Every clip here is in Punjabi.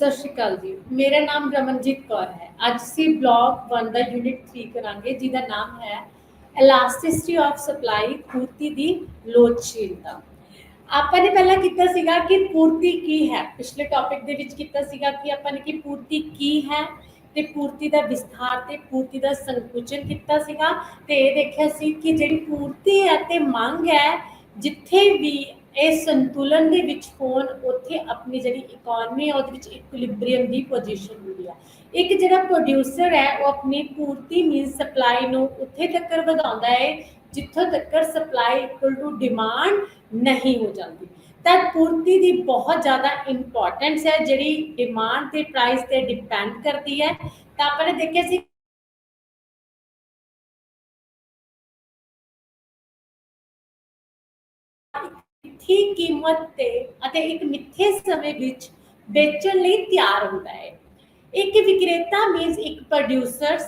ਸਤਿ ਸ਼੍ਰੀ ਅਕਾਲ ਜੀ। ਮੇਰਾ ਨਾਮ ਰਮਨਜੀਤ ਕੌਰ ਹੈ। ਅੱਜ ਅਸੀਂ ਬਲੌਗ 1 ਦਾ ਯੂਨਿਟ 3 ਕਰਾਂਗੇ, ਜਿਹਦਾ ਨਾਮ ਹੈ ਇਲਾਸਟਿਸਿਟੀ ਆਫ ਸਪਲਾਈ, ਪੂਰਤੀ ਦੀ ਲੋਚਸ਼ੀਲਤਾ। ਆਪਾਂ ਨੇ ਪਹਿਲਾਂ ਕੀਤਾ ਸੀਗਾ ਕਿ ਪੂਰਤੀ ਕੀ ਹੈ। ਪਿਛਲੇ ਟੌਪਿਕ ਦੇ ਵਿੱਚ ਕੀਤਾ ਸੀਗਾ ਕਿ ਆਪਾਂ ਨੇ ਕਿ ਪੂਰਤੀ ਕੀ ਹੈ ਤੇ ਪੂਰਤੀ ਦਾ ਵਿਸਥਾਰ ਤੇ ਪੂਰਤੀ ਦਾ ਸੰਕੁਚਨ ਕੀਤਾ ਸੀਗਾ। ਤੇ ਇਹ ਦੇਖਿਆ ਸੀ ਕਿ ਜਿਹੜੀ ਪੂਰਤੀ ਹੈ ਤੇ ਮੰਗ ਹੈ, ਜਿੱਥੇ ਵੀ ਇਹ ਸੰਤੁਲਨ ਦੇ ਵਿੱਚ ਹੋਣ, ਉੱਥੇ ਆਪਣੀ ਜਿਹੜੀ ਇਕੋਨਮੀ ਹੈ ਉਹਦੇ ਵਿੱਚ ਇਕੁਲਿਬਰੀਅਮ ਦੀ ਪੋਜੀਸ਼ਨ ਹੁੰਦੀ ਹੈ। ਇੱਕ ਜਿਹੜਾ ਪ੍ਰੋਡਿਊਸਰ ਹੈ ਉਹ ਆਪਣੀ ਪੂਰਤੀ ਮੀਨਸ ਸਪਲਾਈ ਨੂੰ ਉੱਥੇ ਤੱਕ ਵਧਾਉਂਦਾ ਹੈ ਜਿੱਥੋਂ ਤੱਕ ਸਪਲਾਈ ਇਕੁਅਲ ਟੂ ਡਿਮਾਂਡ ਨਹੀਂ ਹੋ ਜਾਂਦੀ। ਤਾਂ ਪੂਰਤੀ ਦੀ ਬਹੁਤ ਜ਼ਿਆਦਾ ਇੰਪੋਰਟੈਂਸ ਹੈ, ਜਿਹੜੀ ਡਿਮਾਂਡ ਤੇ ਪ੍ਰਾਈਸ ਤੇ ਡਿਪੈਂਡ ਕਰਦੀ ਹੈ। ਤਾਂ ਆਪਾਂ ਨੇ ਦੇਖਿਆ ਸੀ ਮਿੱਠੀ ਕੀਮਤ ਤੇ ਅਤੇ ਇੱਕ ਮਿੱਠੇ ਸਮੇਂ ਵਿੱਚ ਵੇਚਣ ਲਈ ਤਿਆਰ ਹੁੰਦਾ ਹੈ। ਇੱਕ ਵਿਕਰੇਤਾ ਮੀਨਸ ਇੱਕ ਪ੍ਰੋਡਿਊਸਰਸ,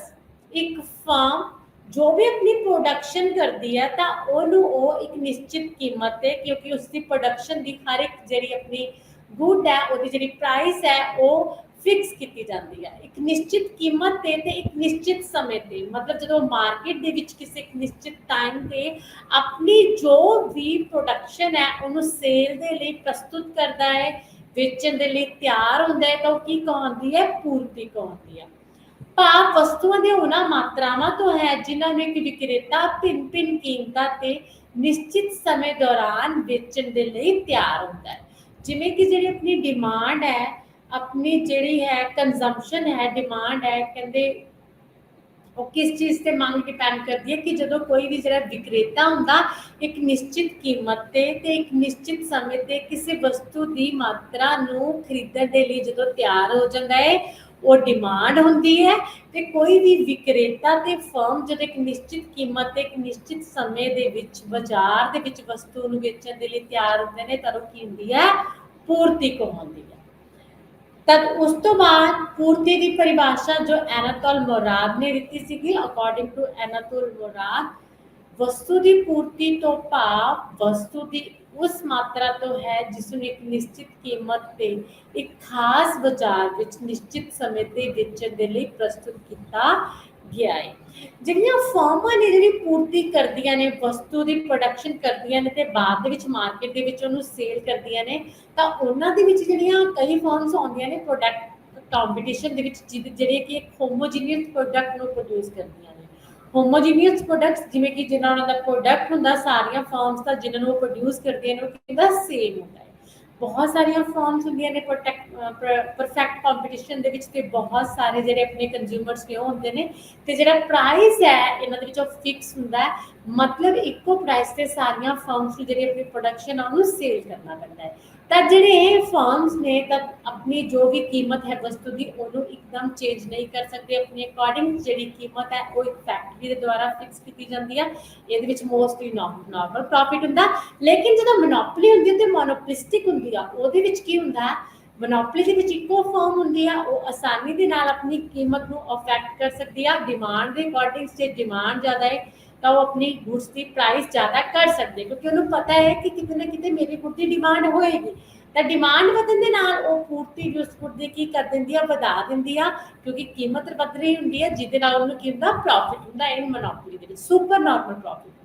ਇੱਕ ਫਰਮ ਜੋ ਵੀ ਆਪਣੀ ਪ੍ਰੋਡਕਸ਼ਨ ਕਰਦੀ ਹੈ ਤਾਂ ਉਹਨੂੰ ਉਹ ਇੱਕ ਨਿਸ਼ਚਿਤ ਕੀਮਤ ਤੇ, ਕਿਉਂਕਿ ਉਸਦੀ ਪ੍ਰੋਡਕਸ਼ਨ ਦੀ ਹਰ ਇੱਕ ਜਿਹੜੀ ਆਪਣੀ ਗੁੱਡ ਹੈ ਉਹਦੀ ਜਿਹੜੀ ਪ੍ਰਾਈਸ ਹੈ ਉਹ ਫਿਕਸ ਕੀਤੀ ਜਾਂਦੀ ਹੈ ਇੱਕ ਨਿਸ਼ਚਿਤ ਕੀਮਤ ਤੇ ਇੱਕ ਨਿਸ਼ਚਿਤ ਸਮੇਂ ਤੇ। ਮਤਲਬ ਜਦੋਂ ਮਾਰਕੀਟ ਦੇ ਵਿੱਚ ਕਿਸੇ ਇੱਕ ਨਿਸ਼ਚਿਤ ਟਾਈਮ ਤੇ ਆਪਣੀ ਜੋ ਵੀ ਪ੍ਰੋਡਕਸ਼ਨ ਹੈ ਉਹਨੂੰ ਸੇਲ ਦੇ ਲਈ ਪ੍ਰਸਤੁਤ ਕਰਦਾ ਹੈ, ਵੇਚਣ ਦੇ ਲਈ ਤਿਆਰ ਹੁੰਦਾ ਹੈ, ਤਾਂ ਉਹ ਕੀ ਕਹਾਉਂਦੀ ਹੈ? ਪੂਰਤੀ ਕਹਾਉਂਦੀ ਹੈ। ਭਾਵ ਵਸਤੂਆਂ ਦੇ ਉਹਨਾਂ ਮਾਤਰਾਵਾਂ ਤੋਂ ਹੈ ਜਿਨ੍ਹਾਂ ਨੂੰ ਇੱਕ ਵਿਕਰੇਤਾ ਭਿੰਨ ਕੀਮਤਾਂ ਤੇ ਨਿਸ਼ਚਿਤ ਸਮੇਂ ਦੌਰਾਨ ਵੇਚਣ ਦੇ ਲਈ ਤਿਆਰ ਹੁੰਦਾ ਹੈ। ਜਿਵੇਂ ਕਿ ਜਿਹੜੀ ਆਪਣੀ ਡਿਮਾਂਡ ਹੈ, ਆਪਣੀ ਜਿਹੜੀ ਹੈ ਕੰਜ਼ੰਪਸ਼ਨ ਹੈ, ਡਿਮਾਂਡ ਹੈ, ਕਹਿੰਦੇ ਉਹ ਕਿਸ ਚੀਜ਼ ਤੇ ਮੰਗ ਡਿਪੈਂਡ ਕਰਦੀ ਹੈ ਕਿ ਜਦੋਂ ਕੋਈ ਵੀ ਜਿਹੜਾ ਵਿਕਰੇਤਾ ਹੁੰਦਾ ਇੱਕ ਨਿਸ਼ਚਿਤ ਕੀਮਤ ਤੇ ਇੱਕ ਨਿਸ਼ਚਿਤ ਸਮੇਂ ਤੇ ਕਿਸੇ ਵਸਤੂ ਦੀ ਮਾਤਰਾ ਨੂੰ ਖਰੀਦਣ ਦੇ ਲਈ ਜਦੋਂ ਤਿਆਰ ਹੋ ਜਾਂਦਾ ਹੈ, ਉਹ ਡਿਮਾਂਡ ਹੁੰਦੀ ਹੈ। ਤੇ ਕੋਈ ਵੀ ਵਿਕਰੇਤਾ ਤੇ ਫਰਮ ਜਦੋਂ ਇੱਕ ਨਿਸ਼ਚਿਤ ਕੀਮਤ ਤੇ ਇੱਕ ਨਿਸ਼ਚਿਤ ਸਮੇਂ ਦੇ ਵਿੱਚ ਬਾਜ਼ਾਰ ਦੇ ਵਿੱਚ ਵਸਤੂ ਨੂੰ ਵੇਚਣ ਦੇ ਲਈ ਤਿਆਰ ਹੁੰਦੇ ਨੇ, ਤਾਂ ਉਹ ਕੀ ਹੁੰਦੀ ਹੈ? ਪੂਰਤੀ ਕਹਾਉਂਦੀ ਹੈ। तब उस तो बाद पूर्ति की परिभाषा जो एनातोल मोराद ने दी सी, अकॉर्डिंग टू एनातोल मोराद, वस्तु की पूर्ति तो भाव वस्तु की उस मात्रा तो है जिसनूं एक निश्चित कीमत ते एक खास बाजार विच निश्चित समय ते वेचण दे लई प्रस्तुत किया गया है। ਜਿਹੜੀਆਂ ਫਰਮਾਂ ਨੇ ਜਿਹੜੀ ਪੂਰਤੀ ਕਰਦੀਆਂ ਨੇ, ਵਸਤੂ ਦੀ ਪ੍ਰੋਡਕਸ਼ਨ ਕਰਦੀਆਂ ਨੇ ਤੇ ਬਾਅਦ ਦੇ ਵਿੱਚ ਮਾਰਕੀਟ ਦੇ ਵਿੱਚ ਉਹਨੂੰ ਸੇਲ ਕਰਦੀਆਂ ਨੇ, ਤਾਂ ਉਹਨਾਂ ਦੇ ਵਿੱਚ ਜਿਹੜੀਆਂ ਕਈ ਫਰਮਸ ਆਉਂਦੀਆਂ ਨੇ ਪ੍ਰੋਡਕਟ ਕੰਪੀਟੀਸ਼ਨ ਦੇ ਵਿੱਚ, ਜਿਹੜੇ ਕਿ ਇੱਕ ਹੋਮੋਜੀਨੀਅਸ ਪ੍ਰੋਡਕਟ ਨੂੰ ਪ੍ਰੋਡਿਊਸ ਕਰਦੀਆਂ ਨੇ। ਹੋਮੋਜੀਨੀਅਸ ਪ੍ਰੋਡਕਟਸ ਜਿਵੇਂ ਕਿ ਜਿਹਨਾਂ ਦਾ ਪ੍ਰੋਡਕਟ ਹੁੰਦਾ ਸਾਰੀਆਂ ਫਰਮਸ ਦਾ ਜਿਹਨਾਂ ਨੂੰ ਉਹ ਪ੍ਰੋਡਿਊਸ ਕਰਦੀਆਂ ਨੇ, ਉਹ ਕਿਹਦਾ? ਸੇਮ ਹੁੰਦਾ ਹੈ। ਬਹੁਤ ਸਾਰੀਆਂ ਫਰਮਸ ਹੁੰਦੀਆਂ ਨੇ ਪਰਫੈਕਟ ਕੰਪੀਟੀਸ਼ਨ ਦੇ ਵਿੱਚ, ਤੇ ਬਹੁਤ ਸਾਰੇ ਜਿਹੜੇ ਆਪਣੇ ਕੰਜ਼ਿਊਮਰਸ ਨੇ ਉਹ ਹੁੰਦੇ ਨੇ, ਤੇ ਜਿਹੜਾ ਪ੍ਰਾਈਸ ਹੈ ਇਹਨਾਂ ਦੇ ਵਿੱਚ ਉਹ ਫਿਕਸ ਹੁੰਦਾ ਹੈ। ਮਤਲਬ ਇੱਕੋ ਪ੍ਰਾਈਸ ਤੇ ਸਾਰੀਆਂ ਫਰਮਸ ਨੂੰ ਜਿਹੜੀ ਆਪਣੀ ਪ੍ਰੋਡਕਸ਼ਨ ਆ ਉਹਨੂੰ ਸੇਲ ਕਰਨਾ ਪੈਂਦਾ ਹੈ। ਤਾਂ ਜਿਹੜੇ ਇਹ ਫਰਮਸ ਨੇ ਤਾਂ ਆਪਣੀ ਜੋ ਵੀ ਕੀਮਤ ਹੈ ਵਸਤੂ ਦੀ ਉਹਨੂੰ ਇੱਕਦਮ ਚੇਂਜ ਨਹੀਂ ਕਰ ਸਕਦੇ। ਆਪਣੀ ਅਕੋਰਡਿੰਗ ਜਿਹੜੀ ਕੀਮਤ ਹੈ ਉਹ ਇੱਕ ਫੈਕਟਰੀ ਦੇ ਦੁਆਰਾ ਫਿਕਸ ਕੀਤੀ ਜਾਂਦੀ ਹੈ। ਇਹਦੇ ਵਿੱਚ ਮੋਸਟਲੀ ਨਾਰਮਲ ਪ੍ਰੋਫਿਟ ਹੁੰਦਾ। ਲੇਕਿਨ ਜਦੋਂ ਮੋਨੋਪੋਲੀ ਹੁੰਦੀ ਹੈ ਤੇ ਮੋਨੋਪੋਲਿਸਟਿਕ ਹੁੰਦੀ ਆ, ਉਹਦੇ ਵਿੱਚ ਕੀ ਹੁੰਦਾ? ਮੋਨੋਪੋਲੀ ਦੇ ਵਿੱਚ ਇੱਕੋ ਫਰਮ ਹੁੰਦੀ ਆ, ਉਹ ਆਸਾਨੀ ਦੇ ਨਾਲ ਆਪਣੀ ਕੀਮਤ ਨੂੰ ਅਫੈਕਟ ਕਰ ਸਕਦੀ ਆ ਡਿਮਾਂਡ ਦੇ ਅਕੋਰਡਿੰਗ। ਜੇ ਡਿਮਾਂਡ ਜ਼ਿਆਦਾ ਹੈ ਤਾਂ ਉਹ ਆਪਣੀ ਗੁੱਡਸ ਦੀ ਪ੍ਰਾਈਸ ਜ਼ਿਆਦਾ ਕਰ ਸਕਦੇ, ਕਿਉਂਕਿ ਉਹਨੂੰ ਪਤਾ ਹੈ ਕਿ ਕਿਤੇ ਨਾ ਕਿਤੇ ਮੇਰੀ ਗੁੱਡ ਦੀ ਡਿਮਾਂਡ ਹੋਏਗੀ। ਤਾਂ ਡਿਮਾਂਡ ਵਧਣ ਦੇ ਨਾਲ ਉਹ ਪੂਰਤੀ ਵੀ ਉਸ ਗੁੱਡ ਦੀ ਕੀ ਕਰ ਦਿੰਦੀ ਆ? ਵਧਾ ਦਿੰਦੀ ਆ, ਕਿਉਂਕਿ ਕੀਮਤ ਵਧ ਰਹੀ ਹੁੰਦੀ ਹੈ, ਜਿਹਦੇ ਨਾਲ ਉਹਨੂੰ ਕੀ ਹੁੰਦਾ? ਪ੍ਰੋਫਿਟ ਹੁੰਦਾ। ਇਹ ਮੋਨੋਪੋਲੀ ਦੇ ਵਿੱਚ ਸੁਪਰ ਨਾਰਮਲ ਪ੍ਰੋਫਿਟ ਹੁੰਦਾ।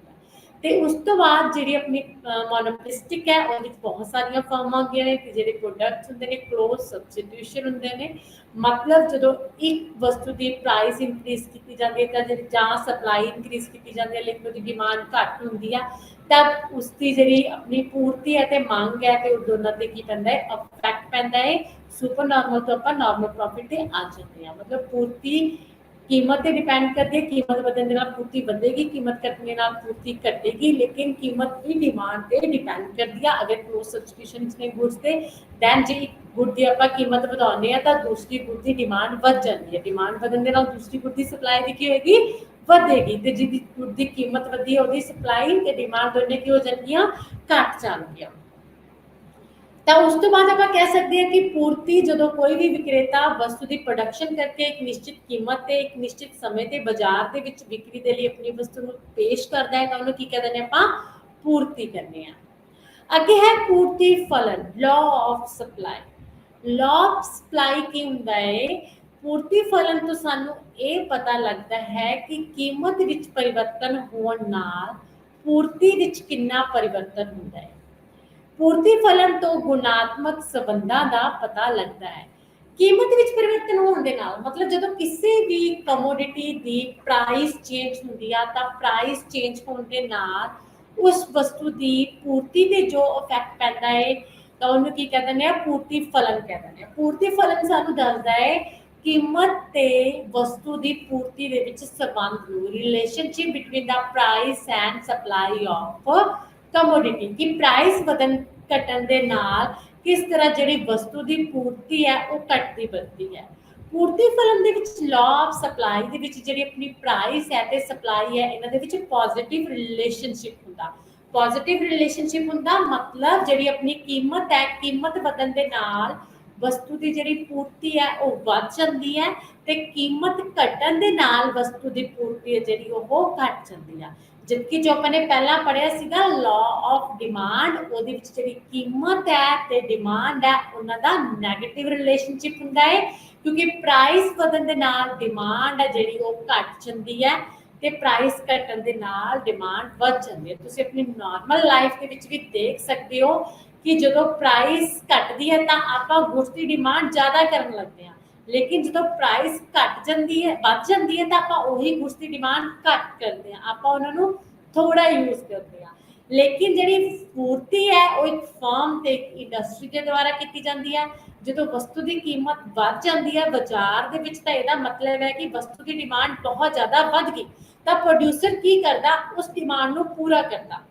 ਤੇ ਉਸ ਤੋਂ ਬਾਅਦ ਜਿਹੜੀ ਆਪਣੀ ਮੋਨੋਪੋਲਿਸਟਿਕ ਹੈ ਉਹਦੇ ਵਿੱਚ ਬਹੁਤ ਸਾਰੀਆਂ ਫਰਮਾਂ ਹੁੰਦੀਆਂ ਨੇ ਤੇ ਜਿਹੜੇ ਪ੍ਰੋਡਕਟਸ ਹੁੰਦੇ ਨੇ ਕਲੋਜ਼ ਸਬਸਟੀਟਿਊਸ਼ਨ ਹੁੰਦੇ ਨੇ। ਮਤਲਬ ਜਦੋਂ ਇੱਕ ਵਸਤੂ ਦੀ ਪ੍ਰਾਈਸ ਇਨਕਰੀਜ਼ ਕੀਤੀ ਜਾਂਦੀ ਹੈ ਤਾਂ ਜਾਂ ਸਪਲਾਈ ਇਨਕਰੀਜ਼ ਕੀਤੀ ਜਾਂਦੀ ਹੈ ਲੇਕਿਨ ਉਹਦੀ ਡਿਮਾਂਡ ਘੱਟ ਹੁੰਦੀ ਆ, ਤਾਂ ਉਸਦੀ ਜਿਹੜੀ ਆਪਣੀ ਪੂਰਤੀ ਹੈ ਤੇ ਮੰਗ ਹੈ ਤੇ ਉਹ ਦੋਨਾਂ ਤੇ ਕੀ ਪੈਂਦਾ ਹੈ? ਅਫੈਕਟ ਪੈਂਦਾ ਹੈ। ਸੁਪਰ ਨਾਰਮਲ ਤੋਂ ਆਪਾਂ ਨਾਰਮਲ ਪ੍ਰੋਫਿਟ ਤੇ ਆ ਜਾਂਦੇ ਹਾਂ। ਮਤਲਬ ਪੂਰਤੀ ਕੀਮਤ ਤੇ ਡਿਪੈਂਡ ਕਰਦੀ ਹੈ, ਕੀਮਤ ਵਧਣ ਦੇ ਨਾਲ ਪੂਰਤੀ ਵਧੇਗੀ, ਕੀਮਤ ਘਟਣ ਦੇ ਨਾਲ ਪੂਰਤੀ ਘਟੇਗੀ, ਲੇਕਿਨ ਕੀਮਤ ਵੀ ਡਿਮਾਂਡ ਤੇ ਡਿਪੈਂਡ ਕਰਦੀ ਆ। ਅਗਰ ਕਲੋਜ਼ ਸਬਸਟੀਟਿਊਸ਼ਨ ਨੇ ਗੁੱਡਸ ਤੇ ਦੈਨ ਜੇ ਇੱਕ ਗੁੱਡ ਦੀ ਆਪਾਂ ਕੀਮਤ ਵਧਾਉਂਦੇ ਆ ਤਾਂ ਦੂਸਰੀ ਗੁੱਡ ਦੀ ਡਿਮਾਂਡ ਵੱਧ ਜਾਂਦੀ ਹੈ। ਡਿਮਾਂਡ ਵਧਣ ਦੇ ਨਾਲ ਦੂਸਰੀ ਗੁੱਡ ਦੀ ਸਪਲਾਈ ਵੀ ਕੀ ਹੋਏਗੀ? ਵਧੇਗੀ। ਤੇ ਜਿਹਦੀ ਗੁੱਡ ਦੀ ਕੀਮਤ ਵਧੀ ਹੈ ਉਹਦੀ ਸਪਲਾਈ ਤੇ ਡਿਮਾਂਡ ਦੋਨੇ ਕੀ ਹੋ ਜਾਣਗੀਆਂ? ਘਟ ਜਾਣਗੀਆਂ। ਤਾਂ ਉਸ ਤੋਂ ਬਾਅਦ ਆਪਾਂ ਕਹਿ ਸਕਦੇ ਹਾਂ ਕਿ ਪੂਰਤੀ ਜਦੋਂ ਕੋਈ ਵੀ ਵਿਕਰੇਤਾ ਵਸਤੂ ਦੀ ਪ੍ਰੋਡਕਸ਼ਨ ਕਰਕੇ ਇੱਕ ਨਿਸ਼ਚਿਤ ਕੀਮਤ ਤੇ ਇੱਕ ਨਿਸ਼ਚਿਤ ਸਮੇਂ ਤੇ ਬਾਜ਼ਾਰ ਦੇ ਵਿੱਚ ਵਿਕਰੀ ਦੇ ਲਈ ਆਪਣੀ ਵਸਤੂ ਨੂੰ ਪੇਸ਼ ਕਰਦਾ ਹੈ ਤਾਂ ਉਹਨੂੰ ਕੀ ਕਹਿੰਦੇ ਨੇ ਆਪਾਂ? ਪੂਰਤੀ ਕਹਿੰਦੇ ਹਾਂ। ਅੱਗੇ ਹੈ ਪੂਰਤੀ ਫਲਨ, law of supply. Law of supply ਕੀ ਹੁੰਦਾ ਹੈ? ਪੂਰਤੀ ਫਲਨ ਤੋਂ ਸਾਨੂੰ ਇਹ ਪਤਾ ਲੱਗਦਾ ਹੈ ਕਿ ਕੀਮਤ ਵਿੱਚ ਪਰਿਵਰਤਨ ਹੋਣ ਨਾਲ ਪੂਰਤੀ ਵਿੱਚ ਕਿੰਨਾ ਪਰਿਵਰਤਨ ਹੁੰਦਾ ਹੈ। ਪੂਰਤੀ ਫਲਨ ਤੋਂ ਗੁਣਾਤਮਕ ਸੰਬੰਧਾਂ ਦਾ ਪਤਾ ਲੱਗਦਾ ਹੈ। ਕੀਮਤ ਵਿੱਚ ਪਰਿਵਰਤਨ ਹੋਣ ਦੇ ਨਾਲ ਮਤਲਬ ਜਦੋਂ ਕਿਸੇ ਵੀ ਕਮੋਡਿਟੀ ਦੀ ਪ੍ਰਾਈਸ ਚੇਂਜ ਹੁੰਦੀ ਆ ਤਾਂ ਪ੍ਰਾਈਸ ਚੇਂਜ ਹੋਣ ਦੇ ਨਾਲ ਉਸ ਵਸਤੂ ਦੀ ਪੂਰਤੀ ਤੇ ਜੋ ਇਫੈਕਟ ਪੈਂਦਾ ਹੈ ਤਾਂ ਉਹਨੂੰ ਕੀ ਕਹਿ ਦਿੰਦੇ ਆ? ਪੂਰਤੀ ਫਲਨ ਕਹਿ ਦਿੰਦੇ ਆ। ਪੂਰਤੀ ਫਲਨ ਸਾਨੂੰ ਦੱਸਦਾ ਹੈ ਕੀਮਤ ਤੇ ਵਸਤੂ ਦੀ ਪੂਰਤੀ ਦੇ ਵਿੱਚ ਸੰਬੰਧ ਨੂੰ, relationship between the price and supply of commodity, ਕਿ ਪ੍ਰਾਈਸ ਵਧਣ ਘਟਣ ਦੇ ਨਾਲ ਕਿਸ ਤਰ੍ਹਾਂ ਜਿਹੜੀ ਵਸਤੂ ਦੀ ਪੂਰਤੀ ਹੈ ਉਹ ਘਟਦੀ ਵੱਧਦੀ ਹੈ। ਪੂਰਤੀ ਫਲਨ ਦੇ ਵਿੱਚ ਲਾਅ ਆਫ ਸਪਲਾਈ ਦੇ ਵਿੱਚ ਜਿਹੜੀ ਆਪਣੀ ਪ੍ਰਾਈਸ ਹੈ ਤੇ ਸਪਲਾਈ ਹੈ ਇਹਨਾਂ ਦੇ ਵਿੱਚ ਪੋਜ਼ਿਟਿਵ ਰਿਲੇਸ਼ਨਸ਼ਿਪ ਹੁੰਦਾ। ਪੋਜ਼ਿਟਿਵ ਰਿਲੇਸ਼ਨਸ਼ਿਪ ਹੁੰਦਾ ਮਤਲਬ ਜਿਹੜੀ ਆਪਣੀ ਕੀਮਤ ਹੈ, ਕੀਮਤ ਵਧਣ ਦੇ ਨਾਲ ਵਸਤੂ ਦੀ ਜਿਹੜੀ ਪੂਰਤੀ ਹੈ ਉਹ ਵੱਧ ਜਾਂਦੀ ਹੈ ਤੇ ਕੀਮਤ ਘਟਣ ਦੇ ਨਾਲ ਵਸਤੂ ਦੀ ਪੂਰਤੀ ਹੈ ਜਿਹੜੀ ਉਹ ਘਟ ਜਾਂਦੀ ਆ। ਜਦਕਿ ਜੋ ਆਪਾਂ ਨੇ ਪਹਿਲਾਂ ਪੜਿਆ ਸੀਗਾ ਲਾਅ ਆਫ ਡਿਮਾਂਡ, ਉਹਦੇ ਵਿੱਚ ਜਿਹੜੀ ਕੀਮਤ ਹੈ ਤੇ ਡਿਮਾਂਡ ਹੈ ਉਹਨਾਂ ਦਾ ਨੈਗੇਟਿਵ ਰਿਲੇਸ਼ਨਸ਼ਿਪ ਹੁੰਦਾ ਹੈ, ਕਿਉਂਕਿ ਪ੍ਰਾਈਸ ਵਧਣ ਦੇ ਨਾਲ ਡਿਮਾਂਡ ਹੈ ਜਿਹੜੀ ਉਹ ਘਟ ਜਾਂਦੀ ਹੈ ਤੇ ਪ੍ਰਾਈਸ ਘਟਣ ਦੇ ਨਾਲ ਡਿਮਾਂਡ ਵੱਧ ਜਾਂਦੀ ਹੈ। ਤੁਸੀਂ ਆਪਣੀ ਨਾਰਮਲ ਲਾਈਫ ਦੇ ਵਿੱਚ ਵੀ ਦੇਖ ਸਕਦੇ ਹੋ ਕਿ ਜਦੋਂ ਪ੍ਰਾਈਸ ਘਟਦੀ ਹੈ ਤਾਂ ਆਪਾਂ ਗੁड्स ਦੀ ਡਿਮਾਂਡ ਜ਼ਿਆਦਾ ਕਰਨ ਲੱਗਦੇ ਹਾਂ, ਲੇਕਿਨ ਜਦੋਂ ਪ੍ਰਾਈਸ ਘਟ ਜਾਂਦੀ ਹੈ, ਵੱਧ ਜਾਂਦੀ ਹੈ ਤਾਂ ਆਪਾਂ ਉਹੀ ਗੁड्स ਦੀ ਡਿਮਾਂਡ ਘੱਟ ਕਰਦੇ ਹਾਂ, ਆਪਾਂ ਉਹਨਾਂ ਨੂੰ ਥੋੜਾ ਯੂਜ਼ ਕਰਦੇ ਹਾਂ। ਲੇਕਿਨ ਜਿਹੜੀ ਪੂਰਤੀ ਹੈ ਉਹ ਇੱਕ ਫਰਮ ਤੇ ਇੱਕ ਇੰਡਸਟਰੀ ਦੇ ਦੁਆਰਾ ਕੀਤੀ ਜਾਂਦੀ ਹੈ। ਜਦੋਂ ਵਸਤੂ ਦੀ ਕੀਮਤ ਵੱਧ ਜਾਂਦੀ ਹੈ ਬਾਜ਼ਾਰ ਦੇ ਵਿੱਚ ਤਾਂ ਇਹਦਾ ਮਤਲਬ ਹੈ ਕਿ ਵਸਤੂ ਦੀ ਡਿਮਾਂਡ ਬਹੁਤ ਜ਼ਿਆਦਾ ਵੱਧ ਗਈ, ਤਾਂ ਪ੍ਰੋਡਿਊਸਰ ਕੀ ਕਰਦਾ? ਉਸ ਡਿਮਾਂਡ ਨੂੰ ਪੂਰਾ ਕਰਦਾ।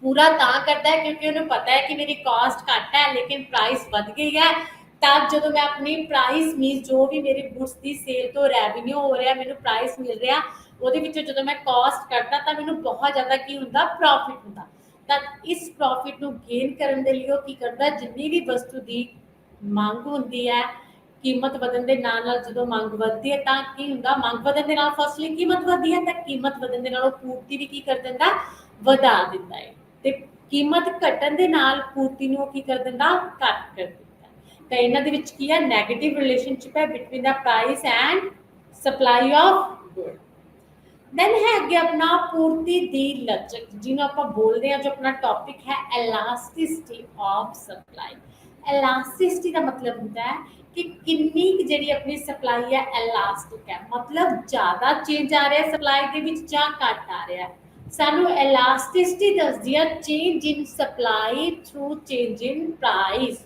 ਪੂਰਾ ਤਾਂ ਕਰਦਾ ਹੈ ਕਿਉਂਕਿ ਉਹਨੂੰ ਪਤਾ ਹੈ ਕਿ ਮੇਰੀ ਕਾਸਟ ਘੱਟ ਹੈ ਲੇਕਿਨ ਪ੍ਰਾਈਸ ਵੱਧ ਗਈ ਹੈ, ਤਾਂ ਜਦੋਂ ਮੈਂ ਆਪਣੀ ਪ੍ਰਾਈਸ ਮੀਨ ਜੋ ਵੀ ਮੇਰੇ ਗੁड्स ਦੀ ਸੇਲ ਤੋਂ ਰੈਵਨਿਊ ਹੋ ਰਿਹਾ, ਮੈਨੂੰ ਪ੍ਰਾਈਸ ਮਿਲ ਰਿਹਾ, ਉਹਦੇ ਵਿੱਚੋਂ ਜਦੋਂ ਮੈਂ ਕਾਸਟ ਕੱਢਦਾ ਤਾਂ ਮੈਨੂੰ ਬਹੁਤ ਜ਼ਿਆਦਾ ਕੀ ਹੁੰਦਾ? ਪ੍ਰੋਫਿਟ ਹੁੰਦਾ। ਤਾਂ ਇਸ ਪ੍ਰੋਫਿਟ ਨੂੰ ਗੇਨ ਕਰਨ ਦੇ ਲਈ ਉਹ ਕੀ ਕਰਦਾ? ਜਿੰਨੀ ਵੀ ਵਸਤੂ ਦੀ ਮੰਗ ਹੁੰਦੀ ਹੈ, ਕੀਮਤ ਵਧਣ ਦੇ ਨਾਲ ਜਦੋਂ ਮੰਗ ਵੱਧਦੀ ਹੈ ਤਾਂ ਕੀ ਹੁੰਦਾ? ਮੰਗ ਵਧਣ ਦੇ ਨਾਲ ਫਸਲੀ ਕੀਮਤ ਵਧਦੀ ਹੈ ਤਾਂ ਕੀਮਤ ਵਧਣ ਦੇ ਨਾਲ ਉਹ ਪੂਰਤੀ ਵੀ ਕੀ ਕਰ ਦਿੰਦਾ? ਵਧਾ ਦਿੰਦਾ ਹੈ। ਤੇ ਕੀਮਤ ਘਟਣ ਦੇ ਨਾਲ ਪੂਰਤੀ ਨੂੰ ਕੀ ਕਰ ਦਿੰਦਾ? ਘੱਟ ਕਰ ਦਿੰਦਾ। ਤਾਂ ਇਹਨਾਂ ਦੇ ਵਿੱਚ ਕੀ ਹੈ? ਨੈਗੇਟਿਵ ਰਿਲੇਸ਼ਨਸ਼ਿਪ ਹੈ between the price and supply of good. Then ਹੈ ਅੱਗੇ ਆਪਣਾ ਪੂਰਤੀ ਦੀ ਲਚਕ, ਜਿਹਨੂੰ ਆਪਾਂ ਬੋਲਦੇ ਹਾਂ, ਜੋ ਆਪਣਾ ਟੌਪਿਕ ਹੈ ਐਲਾਸਟਿਸਿਟੀ ਆਫ ਸਪਲਾਈ। ਐਲਾਸਟਿਸਿਟੀ ਦਾ ਮਤਲਬ ਹੁੰਦਾ ਹੈ ਕਿ ਕਿੰਨੀ ਜਿਹੜੀ ਆਪਣੀ ਸਪਲਾਈ ਹੈ ਐਲਾਸਟਿਕ ਹੈ, ਮਤਲਬ ਜ਼ਿਆਦਾ ਚੇਂਜ ਆ ਰਿਹਾ ਸਪਲਾਈ ਦੇ ਵਿੱਚ ਜਾਂ ਘੱਟ ਆ ਰਿਹਾ। ਸਾਨੂੰ ਐਲਾਸਟਿਸਿਟੀ ਦੱਸਦੀ ਹੈ change in supply through change in price,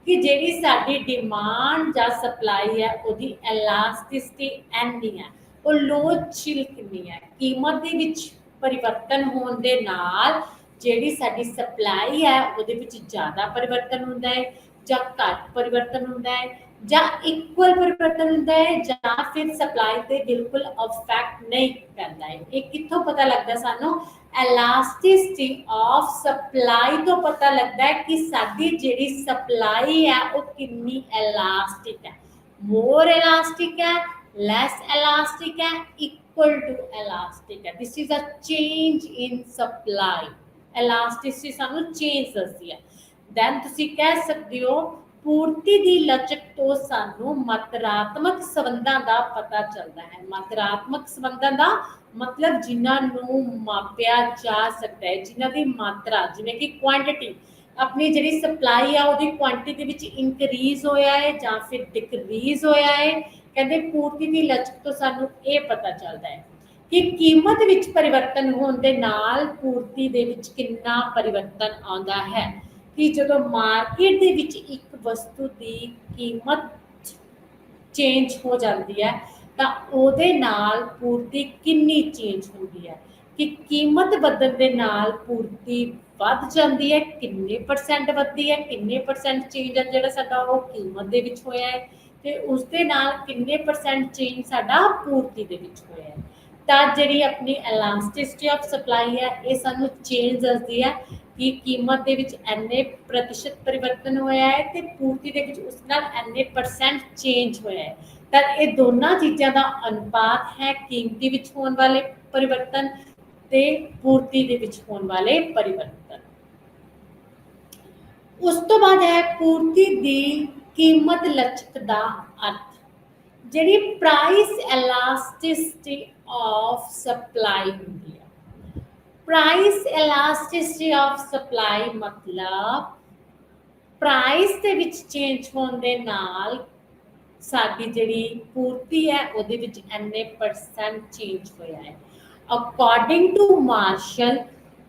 ਕਿ ਜਿਹੜੀ ਸਾਡੀ ਡਿਮਾਂਡ ਜਾਂ ਸਪਲਾਈ ਹੈ ਉਹਦੀ ਐਲਾਸਟਿਸਿਟੀ ਐਨੀ ਹੈ, ਉਹ ਲੋਚਿਲ ਕਿੰਨੀ ਹੈ। ਕੀਮਤ ਦੇ ਵਿੱਚ ਪਰਿਵਰਤਨ ਹੋਣ ਦੇ ਨਾਲ ਜਿਹੜੀ ਸਾਡੀ ਸਪਲਾਈ ਹੈ ਉਹਦੇ ਵਿੱਚ ਜ਼ਿਆਦਾ ਪਰਿਵਰਤਨ ਹੁੰਦਾ ਹੈ ਜਾਂ ਘੱਟ ਪਰਿਵਰਤਨ ਹੁੰਦਾ ਹੈ ਜਾਂ ਇਕੁਅਲ ਪਰਿਵਰਤਨ ਹੁੰਦਾ ਹੈ ਜਾਂ ਫਿਰ ਸਪਲਾਈ ਤੇ ਬਿਲਕੁਲ ਇਫੈਕਟ ਨਹੀਂ ਪੈਂਦਾ ਹੈ। ਇਹ ਕਿੱਥੋਂ ਪਤਾ ਲੱਗਦਾ ਸਾਨੂੰ? ਐਲਾਸਟਿਸਿਟੀ ਆਫ ਸਪਲਾਈ ਤੋਂ ਪਤਾ ਲੱਗਦਾ ਹੈ ਕਿ ਸਾਡੀ ਜਿਹੜੀ ਸਪਲਾਈ ਹੈ ਉਹ ਕਿੰਨੀ ਐਲਾਸਟਿਕ ਹੈ। ਮੋਰ ਐਲਾਸਟਿਕ ਹੈ, less elastic है, equal to elastic है। This is a change in supply। elasticity सानू change दसदी है। then तुसी कह सकते हो पूर्ति दी लचक तो सानू मात्रात्मक संबंधां दा पता चलदा है। मात्रात्मक संबंधां दा मतलब जिन्हां नू मापिया जा सकता है, जिन्हां दी मात्रा जिवें कि क्वांटिटी अपनी जिहड़ी सप्लाई आ ओहदी क्वांटिटी दे विच इंक्रीज होया है जां फिर डिक्रीज होया है। कहते पूर्ति की लचक तो सानू ये पता चलता है कि कीमत विच परिवर्तन होने दे नाल पूर्ति दे विच कितना परिवर्तन आउंदा है, कि जदों मार्केट दे विच एक वस्तु की कीमत चेंज हो जाती है तो उहदे नाल पूर्ति कितनी चेंज होती है, कि कीमत बदलण दे नाल पूर्ति वध जाती है, किन्ने परसेंट वधदी है, किन्ने परसेंट चेंज है जिहड़ा साडा वो कीमत दे विच होया है ਤੇ ਉਸ ਦੇ ਨਾਲ ਕਿੰਨੇ ਪਰਸੈਂਟ ਚੇਂਜ ਸਾਡਾ ਪੂਰਤੀ ਦੇ ਵਿੱਚ ਹੋਇਆ ਹੈ। ਤਾਂ ਜਿਹੜੀ ਆਪਣੀ ਐਲਾਸਟਿਸਿਟੀ ਆਫ ਸਪਲਾਈ ਹੈ ਇਹ ਸਾਨੂੰ ਚੇਂਜ ਦੱਸਦੀ ਹੈ ਕਿ ਕੀਮਤ ਦੇ ਵਿੱਚ ਇੰਨੇ ਪ੍ਰਤੀਸ਼ਤ ਪਰਿਵਰਤਨ ਹੋਇਆ ਹੈ ਤੇ ਪੂਰਤੀ ਦੇ ਵਿੱਚ ਉਸ ਨਾਲ ਇੰਨੇ ਪਰਸੈਂਟ ਚੇਂਜ ਹੋਇਆ ਹੈ। ਤਾਂ ਇਹ ਦੋਨਾਂ ਚੀਜ਼ਾਂ ਦਾ ਅਨੁਪਾਤ ਹੈ ਕੀਮਤੀ ਵਿੱਚ ਹੋਣ ਵਾਲੇ ਪਰਿਵਰਤਨ ਤੇ ਪੂਰਤੀ ਦੇ ਵਿੱਚ ਹੋਣ ਵਾਲੇ ਪਰਿਵਰਤਨ। ਉਸ ਤੋਂ ਬਾਅਦ ਹੈ ਪੂਰਤੀ ਦੀ कीमत लचक दा अर्थ जिहड़ी प्राइस एलास्टिसिटी ऑफ सप्लाई हुंदी है। प्राइस एलास्टिसिटी ऑफ सप्लाई मतलब प्राइस ਦੇ ਵਿੱਚ ਚੇਂਜ ਹੋਣ ਦੇ ਨਾਲ ਸਾਡੀ ਜਿਹੜੀ ਪੂਰਤੀ ਹੈ ਉਹਦੇ ਵਿੱਚ ਇੰਨੇ ਪਰਸੈਂਟ ਚੇਂਜ ਹੋਇਆ ਹੈ। ਅਕੋਰਡਿੰਗ ਟੂ ਮਾਰਸ਼ਲ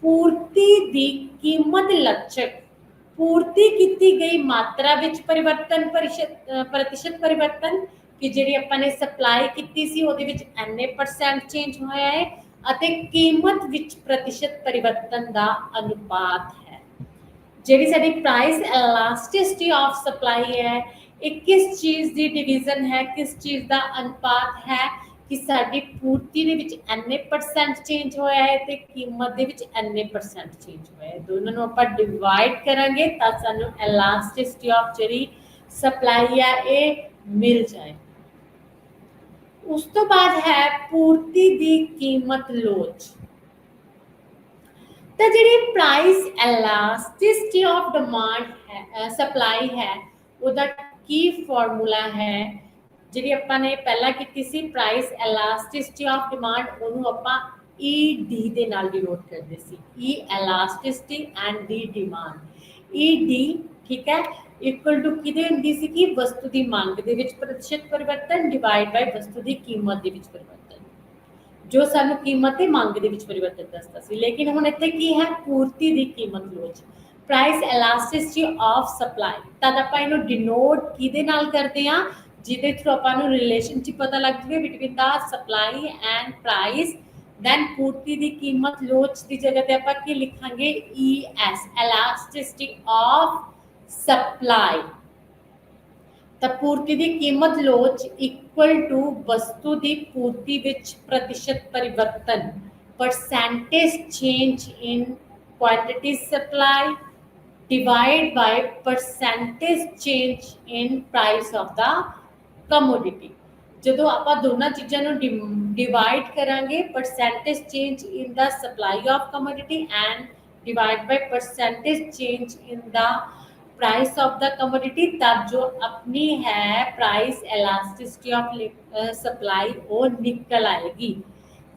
ਪੂਰਤੀ ਦੀ ਕੀਮਤ ਲਚਕ पूर्ति की गई मात्रा विच परिवर्तन प्रतिशत परिवर्तन कि जिहड़ी आपां ने सप्लाई कीती सी ओहदे विच इन्ने परसेंट चेंज होया है अते कीमत विच प्रतिशत परिवर्तन दा अनुपात है। जिहड़ी साडी प्राइस एलास्टिसिटी ऑफ सप्लाई है ये किस चीज़ दी डिवीजन है, किस चीज़ दा अनुपात है कि साडी पूर्ति दे विच इन्ने परसेंट चेंज होया है ते कीमत दे विच इन्ने परसेंट चेंज होया है। दोनों नूं आपां डिवाइड करांगे तां सानूं एलास्टिसिटी ऑफ जिहड़ी सप्लाई है ये मिल जाए। उस तो बाद है पूर्ति दी कीमत लोच। तो जिहड़ी प्राइस एलास्टिसिटी ऑफ डिमांड है सप्लाई है ਉਹਦਾ की फॉर्मूला है ਜਿਹੜੀ ਆਪਾਂ ਨੇ ਪਹਿਲਾਂ ਕੀਤੀ ਸੀ ਪ੍ਰਾਈਸ ਐਲਾਸਟਿਸਿਟੀ ਆਫ ਡਿਮਾਂਡ ਉਹਨੂੰ ਆਪਾਂ ED ਦੇ ਨਾਲ ਡਿਨੋਟ ਕਰਦੇ ਸੀ। E elasticity and D demand. ED ਠੀਕ ਹੈ ਇਕੁਅਲ ਟੂ ਕਿਹਦੇ ਹੁੰਦੀ ਸੀ ਕਿ ਵਸਤੂ ਦੀ ਮੰਗ ਦੇ ਵਿੱਚ ਪ੍ਰਤੀਸ਼ਤ ਪਰਿਵਰਤਨ ਡਿਵਾਈਡ ਬਾਈ ਵਸਤੂ ਦੀ ਕੀਮਤ ਦੇ ਵਿੱਚ ਪਰਿਵਰਤਨ ਜੋ ਸਾਨੂੰ ਕੀਮਤ ਤੇ ਮੰਗ ਦੇ ਵਿੱਚ ਪਰਿਵਰਤਨ ਦੱਸਦਾ ਸੀ। ਲੇਕਿਨ ਹੁਣ ਇੱਥੇ ਕੀ ਹੈ ਪੂਰਤੀ ਦੀ ਕੀਮਤ ਲੋਚ प्राइस एलास्टिसिटी ऑफ सप्लाई तद आप इनू डिनोट किहदे नाल करते हैं जिहदे थ्रू आपां नूं रिलेशनशिप पता लग जाए between the supply and price. Then पूर्ति दी कीमत लोच की जगह ते आपां की लिखांगे ES एलास्टिसिटी ऑफ सप्लाई। तो पूर्ति दी कीमत लोच इक्वल टू वस्तु दी पूर्ति विच प्रतिशत परिवर्तन percentage change in quantity supply divide by percentage change in price of the commodity. जो आप दोनों चीज़ों डिवाइड करांगे percentage change in the supply of commodity and divide by percentage change in the price of the commodity तब जो अपनी है प्राइस एलास्टिसिटी ऑफ सप्लाई वो निकल आएगी।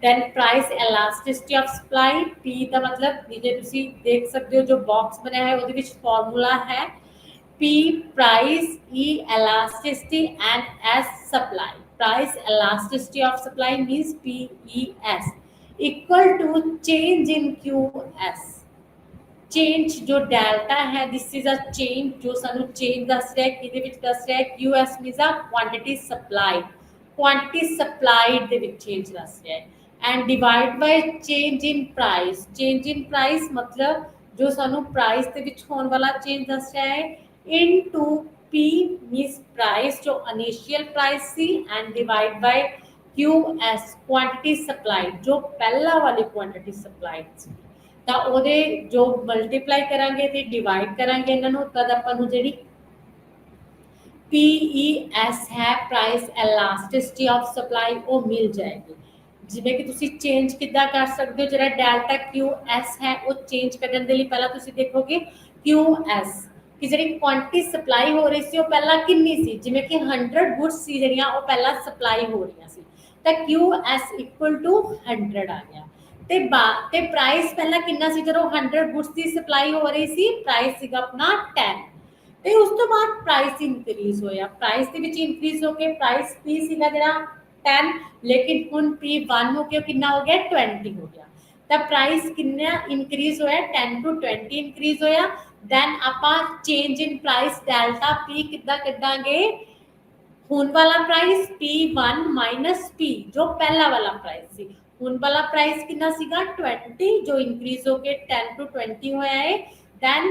Then price elasticity of supply P का मतलब नीचे तुसी देख सकते हो जो बॉक्स बना है उसके विच फॉर्मूला है P price E elasticity and S supply. Price elasticity of supply means PES equal to change in QS। Change जो डेल्टा है दिस इज अ चेंज जो सानू चेंज दस रहा है किदे विच दस रहा है QS means a quantity supplied they which change दस रहा है and divide by change in price. Change in price मतलब जो सानू प्राइस दे विच होने वाला चेंज दस रहा है इनटू P मींस प्राइस जो इनिशियल प्राइस सी and divide by QS quantity supplied जो पहला वाली क्वांटिटी सप्लाइड सी। तो ਉਹਦੇ जो मल्टीप्लाई करांगे ते डिवाइड करांगे ਇਹਨਾਂ ਨੂੰ तद ਆਪਾਂ ਨੂੰ ਜਿਹੜੀ PES है प्राइस एलास्टिसिटी ऑफ सप्लाई वो मिल जाएगी। जिवें कि तुसी चेंज किद्दां कर सकते हो जिहड़ा डेल्टा QS है वो चेंज करने के लिए पहला तुसी देखोगे QS कि जिहड़ी क्वांटिटी सप्लाई हो रही सी वो पहला कितनी सी जिवें कि 100 गुड्स सी जिहड़ियां वो पहला सप्लाई हो रही सी तो QS इक्वल टू 100 आ गया ते प्राइस पहला कितना सी जदों 100 गुड्स की सप्लाई हो रही सी प्राइस सीगा अपना 10 ते उस तो बाद प्राइस इंक्रीज होया। प्राइस दे विच इंक्रीज होके प्राइस P सीगा जिहड़ा 10 लेकिन हुण P1 हो के कितना हो गया 20 हो गया। तो प्राइस कितना इंक्रीज होया 10 टू 20 इंक्रीज होया। दैन आपां change in price delta P कितना कढांगे हुण वाला प्राइस P1 माइनस P जो पहला वाला प्राइस सी। हुण वाला प्राइस कितना सीगा 20 जो इंक्रीज होके 10 टू 20 होया है। Then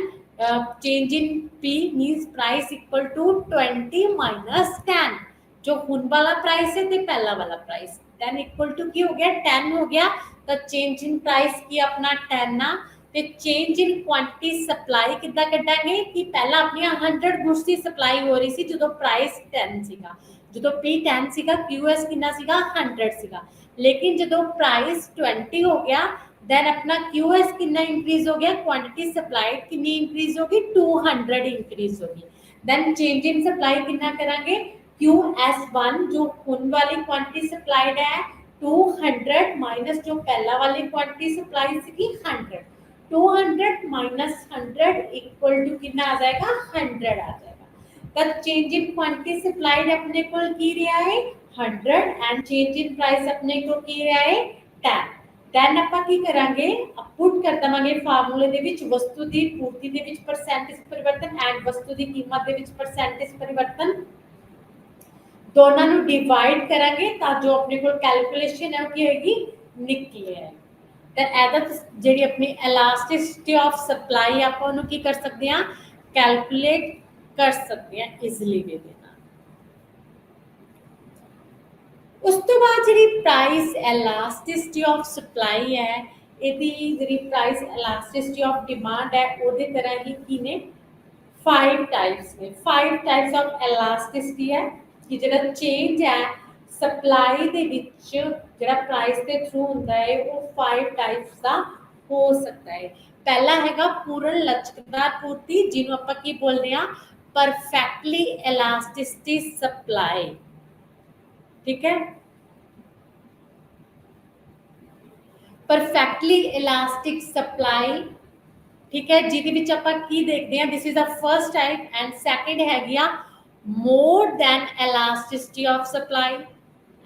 change in P means price equal to 20 minus 10 जो हुण वाला प्राइस है ते पहला वाला प्राइस दैन इक्वल टू की हो गया 10 हो गया। तो चेंज इन प्राइस की अपना 10 ना ते चेंज इन क्वांटिटी सप्लाई कितना कढांगे कि पहला अपनी 100 गुड्स की सप्लाई हो रही सी जो प्राइस 10 सीगा जो P 10 सीगा QS कितना सीगा 100 सीगा लेकिन जो प्राइस 20 हो गया दैन अपना QS कितना इंक्रीज हो गया क्वांटिटी सप्लाई कितनी इंक्रीज होगी 200 इंक्रीज होगी। देन चेंज इन सप्लाई कितना करांगे, QS1 जो हुन वाली क्वांटिटी सप्लाइड है 200 माइनस जो पहला वाली क्वांटिटी सप्लाई सी 100, 200 माइनस 100 इक्वल टू कितना आ जाएगा 100 आ जाएगा। तब चेंज इन क्वांटिटी सप्लाइड अपने को की रहा है 100 एंड चेंज इन प्राइस अपने को की रहा है 10। ਦੈਨ ਆਪਾਂ ਕੀ ਕਰਾਂਗੇ, ਪੁੱਟ ਕਰ ਦਵਾਂਗੇ ਫਾਰਮੂਲੇ ਦੇ ਵਿੱਚ ਵਸਤੂ ਦੀ ਪੂਰਤੀ ਦੇ ਵਿੱਚ ਪਰਸੈਂਟੇਜ ਪਰਿਵਰਤਨ ਐਂਡ ਵਸਤੂ ਦੀ ਕੀਮਤ ਦੇ ਵਿੱਚ ਪਰਸੈਂਟੇਜ ਪਰਿਵਰਤਨ, ਦੋਨਾਂ ਨੂੰ ਡਿਵਾਈਡ ਕਰਾਂਗੇ ਤਾਂ ਜੋ ਆਪਣੇ ਕੋਲ ਕੈਲਕੂਲੇਸ਼ਨ ਹੈ ਉਹ ਕੀ ਹੋਏਗੀ ਨਿਕਲੇ ਹੈ। ਤਾਂ ਇਹਦਾ ਜਿਹੜੀ ਆਪਣੀ ਇਲਾਸਟਿਸਿਟੀ ਆਫ ਸਪਲਾਈ ਆਪਾਂ ਉਹਨੂੰ ਕੀ ਕਰ ਸਕਦੇ ਹਾਂ, ਕੈਲਕੂਲੇਟ ਕਰ ਸਕਦੇ ਹਾਂ ਈਜ਼ੀਲੀ ਵੇ ਦੇ ਨਾਲ। ਉਸ ਤੋਂ ਬਾਅਦ ਜਿਹੜੀ ਪ੍ਰਾਈਸ ਇਲਾਸਟਿਸਿਟੀ ਆਫ ਸਪਲਾਈ ਹੈ, ਇਹਦੀ ਜਿਹੜੀ ਪ੍ਰਾਈਸ ਇਲਾਸਟਿਸਿਟੀ ਆਫ ਡਿਮਾਂਡ ਹੈ ਉਹਦੇ ਤਰ੍ਹਾਂ ਹੀ ਕੀ ਨੇ 5 टाइप्स ने। 5 टाइप्स ऑफ इलास्टिसिटी है कि ਜਿਹੜਾ ਚੇਂਜ ਹੈ ਸਪਲਾਈ ਦੇ ਵਿੱਚ ਜਿਹੜਾ ਪ੍ਰਾਈਸ ਦੇ ਥਰੂ ਹੁੰਦਾ ਹੈ ਉਹ 5 ਟਾਈਪਸ ਦਾ ਹੋ ਸਕਦਾ ਹੈ। ਪਹਿਲਾ ਹੈਗਾ ਪੂਰਨ ਲਚਕਦਾਰ ਪੂਰਤੀ, ਜਿਹਨੂੰ ਆਪਾਂ ਕੀ ਬੋਲਦੇ ਆ ਪਰਫੈਕਟਲੀ ਇਲਾਸਟਿਸਿਟੀ ਸਪਲਾਈ। ਠੀਕ ਹੈ, ਪਰਫੈਕਟਲੀ ਇਲਾਸਟਿਕ ਸਪਲਾਈ, ठीक है, जिहदे विच आपां की देखते हैं this is the first type and second हैगी आ more than elasticity of supply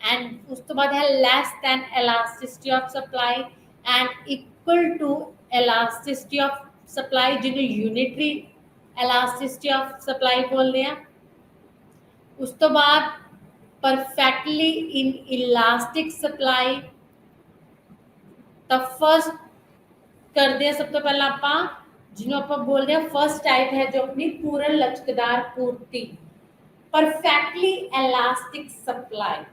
and उस तो बाद है less than elasticity of supply and equal to elasticity of supply जिन्हें यूनिटरी इलास्टिसिटी ऑफ सप्लाई बोलते हैं। उस तो बाद perfectly inelastic supply, the first करते हैं सब तो पहला ਆਪਾਂ ਜਿਹਨੂੰ ਆਪਾਂ ਬੋਲਦੇ ਆ ਫਰਸਟ ਟਾਈਪ ਹੈ ਜੋ ਆਪਣੀ ਪੂਰਨ ਲਚਕਦਾਰ ਪੂਰਤੀ, perfectly elastic supply.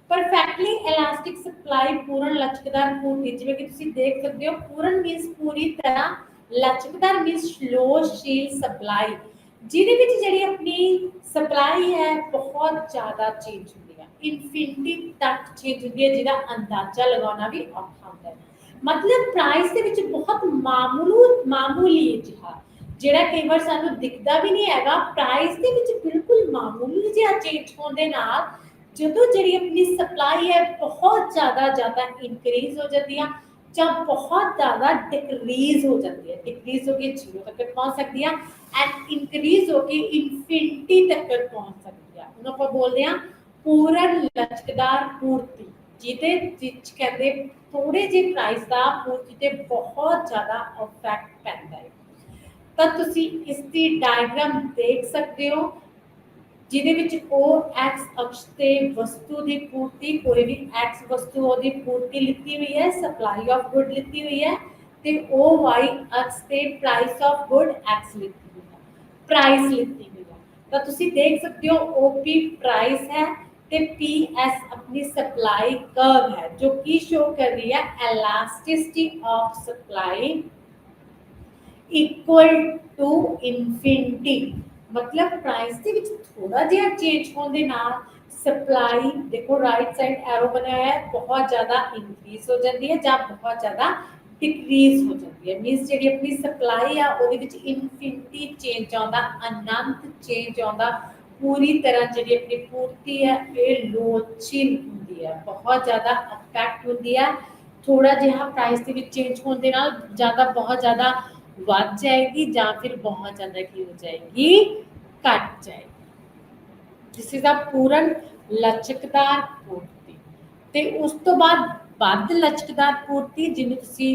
Perfectly elastic supply ਪੂਰਨ ਲਚਕਦਾਰ ਪੂਰਤੀ, ਜਿਵੇਂ ਕਿ ਤੁਸੀਂ ਦੇਖ ਸਕਦੇ ਹੋ ਪੂਰਨ ਮੀਨਸ ਪੂਰੀ ਤਰ੍ਹਾਂ, ਲਚਕਦਾਰ ਮੀਨਸ ਫਲੋਸ਼ੀਲ ਸਪਲਾਈ, ਜਿਹਦੇ ਵਿੱਚ ਜਿਹੜੀ ਆਪਣੀ ਸਪਲਾਈ ਹੈ ਬਹੁਤ ਜ਼ਿਆਦਾ ਚੇਂਜ ਹੁੰਦੀ ਹੈ, ਇਨਫਿਨਿਟੀ ਤੱਕ ਚੇਂਜ ਹੁੰਦੀ ਹੈ, ਜਿਹਦਾ ਅੰਦਾਜ਼ਾ ਲਗਾਉਣਾ ਵੀ ਔਖਾ ਹੁੰਦਾ ਹੈ। मतलब प्राइस ਦੇ ਵਿੱਚ ਬਹੁਤ ਮਾਮੂਲੀ ਜਿਹਾ ਜਿਹੜਾ ਕਈ ਵਾਰ ਸਾਨੂੰ ਦਿਖਦਾ ਵੀ ਨਹੀਂ ਹੈਗਾ, ਪ੍ਰਾਈਸ ਦੇ ਵਿੱਚ ਬਿਲਕੁਲ ਮਾਮੂਲੀ ਜਿਹਾ ਚੇਂਜ ਹੋਣ ਦੇ ਨਾਲ ਜਦੋਂ ਜਿਹੜੀ ਆਪਣੀ ਸਪਲਾਈ ਹੈ ਬਹੁਤ ਜ਼ਿਆਦਾ ਇਨਕਰੀਜ਼ ਹੋ ਜਾਂਦੀ ਆ ਜਾਂ ਬਹੁਤ ਜ਼ਿਆਦਾ ਡਿਕਰੀਜ਼ ਹੋ ਜਾਂਦੀ ਹੈ, ਡਿਕਰੀਜ਼ ਹੋ ਕੇ 0 ਤੱਕ ਪਹੁੰਚ ਸਕਦੀ ਆ ਐਂਡ ਇਨਕਰੀਜ਼ ਹੋ ਕੇ ਇਨਫਿਨਿਟੀ ਤੱਕ ਪਹੁੰਚ ਸਕਦੀ ਆ, ਉਹਨੂੰ ਆਪਾਂ ਬੋਲਦੇ ਆ ਪੂਰਨ ਲਚਕਦਾਰ ਪੂਰਤੀ, ਜਿਹਦੇ ਵਿੱਚ ਕਹਿੰਦੇ ਥੋੜੇ ਜਿਹੇ ਪ੍ਰਾਈਸ ਦਾ ਪੂਰਤੀ ਤੇ ਬਹੁਤ ਜ਼ਿਆਦਾ ਇਫੈਕਟ ਪੈਂਦਾ ਹੈ। ਤਾਂ ਤੁਸੀਂ ਇਸ ਦੀ ਡਾਇਗਰਾਮ ਦੇਖ ਸਕਦੇ ਹੋ ਜਿਹਦੇ ਵਿੱਚ ਉਹ ਐਕਸ ਅਕਸ਼ ਤੇ ਵਸਤੂ ਦੀ ਪੂਰਤੀ, ਕੋਈ ਵੀ ਐਕਸ ਵਸਤੂ ਉਹਦੀ ਪੂਰਤੀ ਲਿਖੀ ਹੋਈ ਹੈ, ਸਪਲਾਈ ਆਫ ਗੁੱਡ ਲਿਖੀ ਹੋਈ ਹੈ, ਤੇ ਉਹ ਵਾਈ ਅਕਸ਼ ਤੇ ਪ੍ਰਾਈਸ ਆਫ ਗੁੱਡ ਐਕਸ ਲਿਖੀ ਹੋਈ ਹੈ, ਪ੍ਰਾਈਸ ਲਿਖੀ ਹੋਈ ਹੈ। ਤਾਂ ਤੁਸੀਂ ਦੇਖ ਸਕਦੇ ਹੋ ਓਪੀ ਪ੍ਰਾइस है ਤੇ पीएस अपनी सप्लाई कर्व है जो की शो कर रही है elasticity of supply equal to infinity, मतलब प्राइस ਦੇ ਵਿੱਚ ਥੋੜਾ ਜਿਹਾ ਚੇਂਜ ਹੋਣ ਦੇ ਨਾਲ ਸਪਲਾਈ ਦੇਖੋ ਰਾਈਟ ਸਾਈਡ ਐਰੋ ਬਣਿਆ ਹੈ ਬਹੁਤ ਜ਼ਿਆਦਾ ਇਨਕਰੀਜ਼ ਹੋ ਜਾਂਦੀ ਹੈ ਜਾਂ ਬਹੁਤ ਜ਼ਿਆਦਾ ਡਿਕਰੀਜ਼ ਹੋ ਜਾਂਦੀ ਹੈ। ਮੀਨਸ ਜਿਹੜੀ ਆਪਣੀ ਸਪਲਾਈ ਆ ਉਹਦੇ ਵਿੱਚ ਇਨਫਿਨਿਟੀ ਚੇਂਜ ਆਉਂਦਾ, ਅਨੰਤ ਚੇਂਜ ਆਉਂਦਾ, पूरी तरह जी अपनी पूर्ति है ये लोचिन होंगी है, बहुत ज़्यादा अफेक्ट होंगी है, थोड़ा जिहा प्राइस के चेंज होने दे नाल ज़्यादा बहुत ज़्यादा बढ़ जाएगी या फिर बहुत ज़्यादा की हो जाएगी घट जाएगी। दिस इज अ पूर्ण लचकदार पूर्ति। ते उस तो बाद ਵੱਧ लचकदार पूर्ति जिन्हें तुसी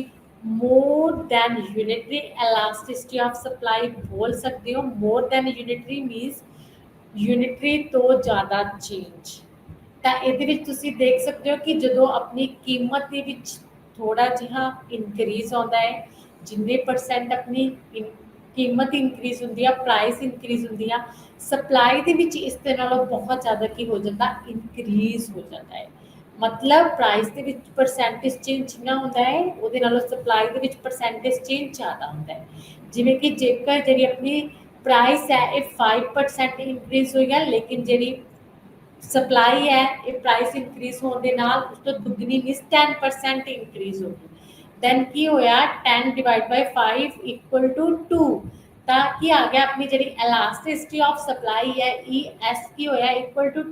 more than unitary elasticity of supply बोल सकते हो। मोर दैन यूनिटरी मीनस यूनिटरी तो ज़्यादा चेंज। ਤਾਂ ਇਹਦੇ ਵਿੱਚ ਤੁਸੀਂ ਦੇਖ ਸਕਦੇ ਹੋ ਕਿ ਜਦੋਂ ਆਪਣੀ ਕੀਮਤ ਦੇ ਵਿੱਚ ਥੋੜਾ ਜਿਹਾ ਇਨਕਰੀਜ਼ ਆਉਂਦਾ ਹੈ, ਜਿੰਨੇ ਪਰਸੈਂਟ ਆਪਣੀ ਕੀਮਤ ਇਨਕਰੀਜ਼ ਹੁੰਦੀ ਆ, ਪ੍ਰਾਈਸ ਇਨਕਰੀਜ਼ ਹੁੰਦੀ ਆ, ਸਪਲਾਈ ਦੇ ਵਿੱਚ ਇਸ ਦੇ ਨਾਲੋਂ ਬਹੁਤ ਜ਼ਿਆਦਾ ਕੀ ਹੋ ਜਾਂਦਾ ਇਨਕਰੀਜ਼ ਹੋ ਜਾਂਦਾ ਹੈ। ਮਤਲਬ ਪ੍ਰਾਈਸ ਦੇ ਵਿੱਚ ਪਰਸੈਂਟੇਜ ਚੇਂਜ ਜਿੰਨਾ ਹੁੰਦਾ ਹੈ ਉਹਦੇ ਨਾਲੋਂ ਸਪਲਾਈ ਦੇ ਵਿੱਚ ਪਰਸੈਂਟੇਜ ਚੇਂਜ ਜ਼ਿਆਦਾ ਹੁੰਦਾ ਹੈ। ਜਿਵੇਂ ਕਿ ਜੇਕਰ ਜਿਹੜੀ ਆਪਣੀ प्राइस है ये 5% इंक्रीज होएगा, लेकिन जी सप्लाई है ये प्राइस इंक्रीज होने के नाल उस तो दुगनी मीनस 10% इंक्रीज होगी। दैन की होया 10 डिवाइड बाय 5 इक्वल टू 2, ਤਾਂ ਕੀ ਆ ਗਿਆ ਆਪਣੀ ਜਿਹੜੀ elasticity of supply है ES की होया equal to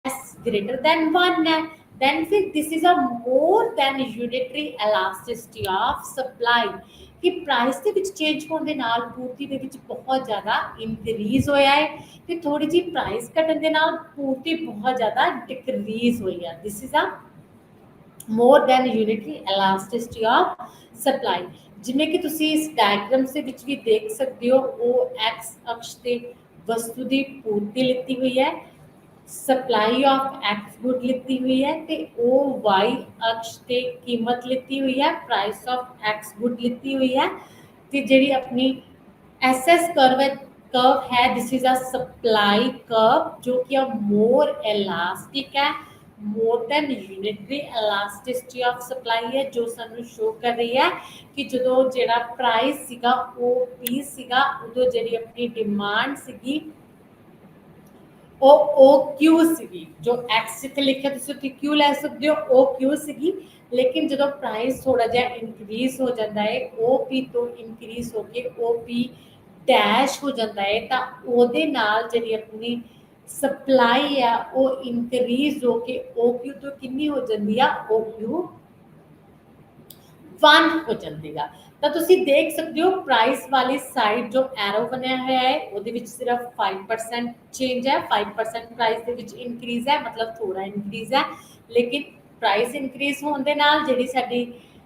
S greater than 1 है then फिर this is a more than unitary elasticity of supply कि प्राइस ਦੇ ਵਿੱਚ ਚੇਂਜ ਹੋਣ ਦੇ ਨਾਲ ਪੂਰਤੀ ਦੇ ਵਿੱਚ ਬਹੁਤ ਜ਼ਿਆਦਾ ਇਨਕਰੀਜ਼ ਹੋਇਆ ਹੈ ਤੇ ਥੋੜੀ ਜੀ ਪ੍ਰਾਈਸ ਘਟਣ ਦੇ ਨਾਲ ਪੂਰਤੀ ਬਹੁਤ ਜ਼ਿਆਦਾ ਡਿਕਰੀਜ਼ ਹੋਈ ਹੈ this is a more than unitary elasticity of supply ਜਿਵੇਂ ਕਿ ਤੁਸੀਂ ਇਸ ਡਾਇਗਰਾਮ ਦੇ ਵਿੱਚ ਵੀ ਦੇਖ ਸਕਦੇ ਹੋ ਉਹ x ਅਕਸ਼ ਤੇ ਵਸਤੂ ਦੀ ਪੂਰਤੀ ਲਿੱਤੀ ਹੋਈ ਹੈ ਸਪਲਾਈ ਆਫ x ਗੁੱਡ ਲਿੱਤੀ ਹੋਈ ਹੈ ਤੇ ਉਹ y ਅਕਸ਼ ਤੇ ਕੀਮਤ ਲਿੱਤੀ ਹੋਈ ਹੈ ਪ੍ਰਾਈਸ ਆਫ x ਗੁੱਡ ਲਿੱਤੀ ਹੋਈ ਹੈ ਤੇ ਜਿਹੜੀ ਆਪਣੀ SS curve है this is a supply curve जो कि मोर इलास्टिक है more than unitary elasticity of supply है जो सानू शो कर रही है कि जो जेड़ा प्राइस सीगा ओ पी सीगा उदो जेड़ी अपनी डिमांड सीगी ओ क्यू सीगी जो एक्स जिथे लिखा तुसीं उत्थे क्यू ले सकते हो ओ क्यू सीगी लेकिन जो प्राइस थोड़ा जिहा इंक्रीज हो जाता है ओ पी तो इंक्रीज होके ओ पी डैश हो जाता है तो ਉਹਦੇ ਨਾਲ ਜਿਹੜੀ ਆਪਣੀ ਸਪਲਾਈ ਆ ਉਹ ਇਨਕਰੀਜ਼ ਹੋ ਕੇ OQ ਤੋਂ ਕਿੰਨੀ ਹੋ ਜਾਂਦੀ ਆ OQ 1 ਹੋ ਜਾਂਦੀ ਆ ਤਾਂ ਤੁਸੀਂ ਦੇਖ ਸਕਦੇ ਹੋ ਪ੍ਰਾਈਸ ਵਾਲੀ ਸਾਈਡ ਜੋ ਐਰੋ ਬਣਿਆ ਹੋਇਆ ਹੈ ਉਹਦੇ ਵਿੱਚ ਸਿਰਫ 5% ਚੇਂਜ ਹੈ 5% ਪ੍ਰਾਈਸ ਦੇ ਵਿੱਚ ਇਨਕਰੀਜ਼ ਹੈ ਮਤਲਬ ਥੋੜਾ ਇਨਕਰੀਜ਼ ਹੈ ਲੇਕਿਨ ਪ੍ਰਾਈਸ ਇਨਕਰੀਜ਼ ਹੋਣ ਦੇ ਨਾਲ ਜਿਹੜੀ ਸਾਡੀ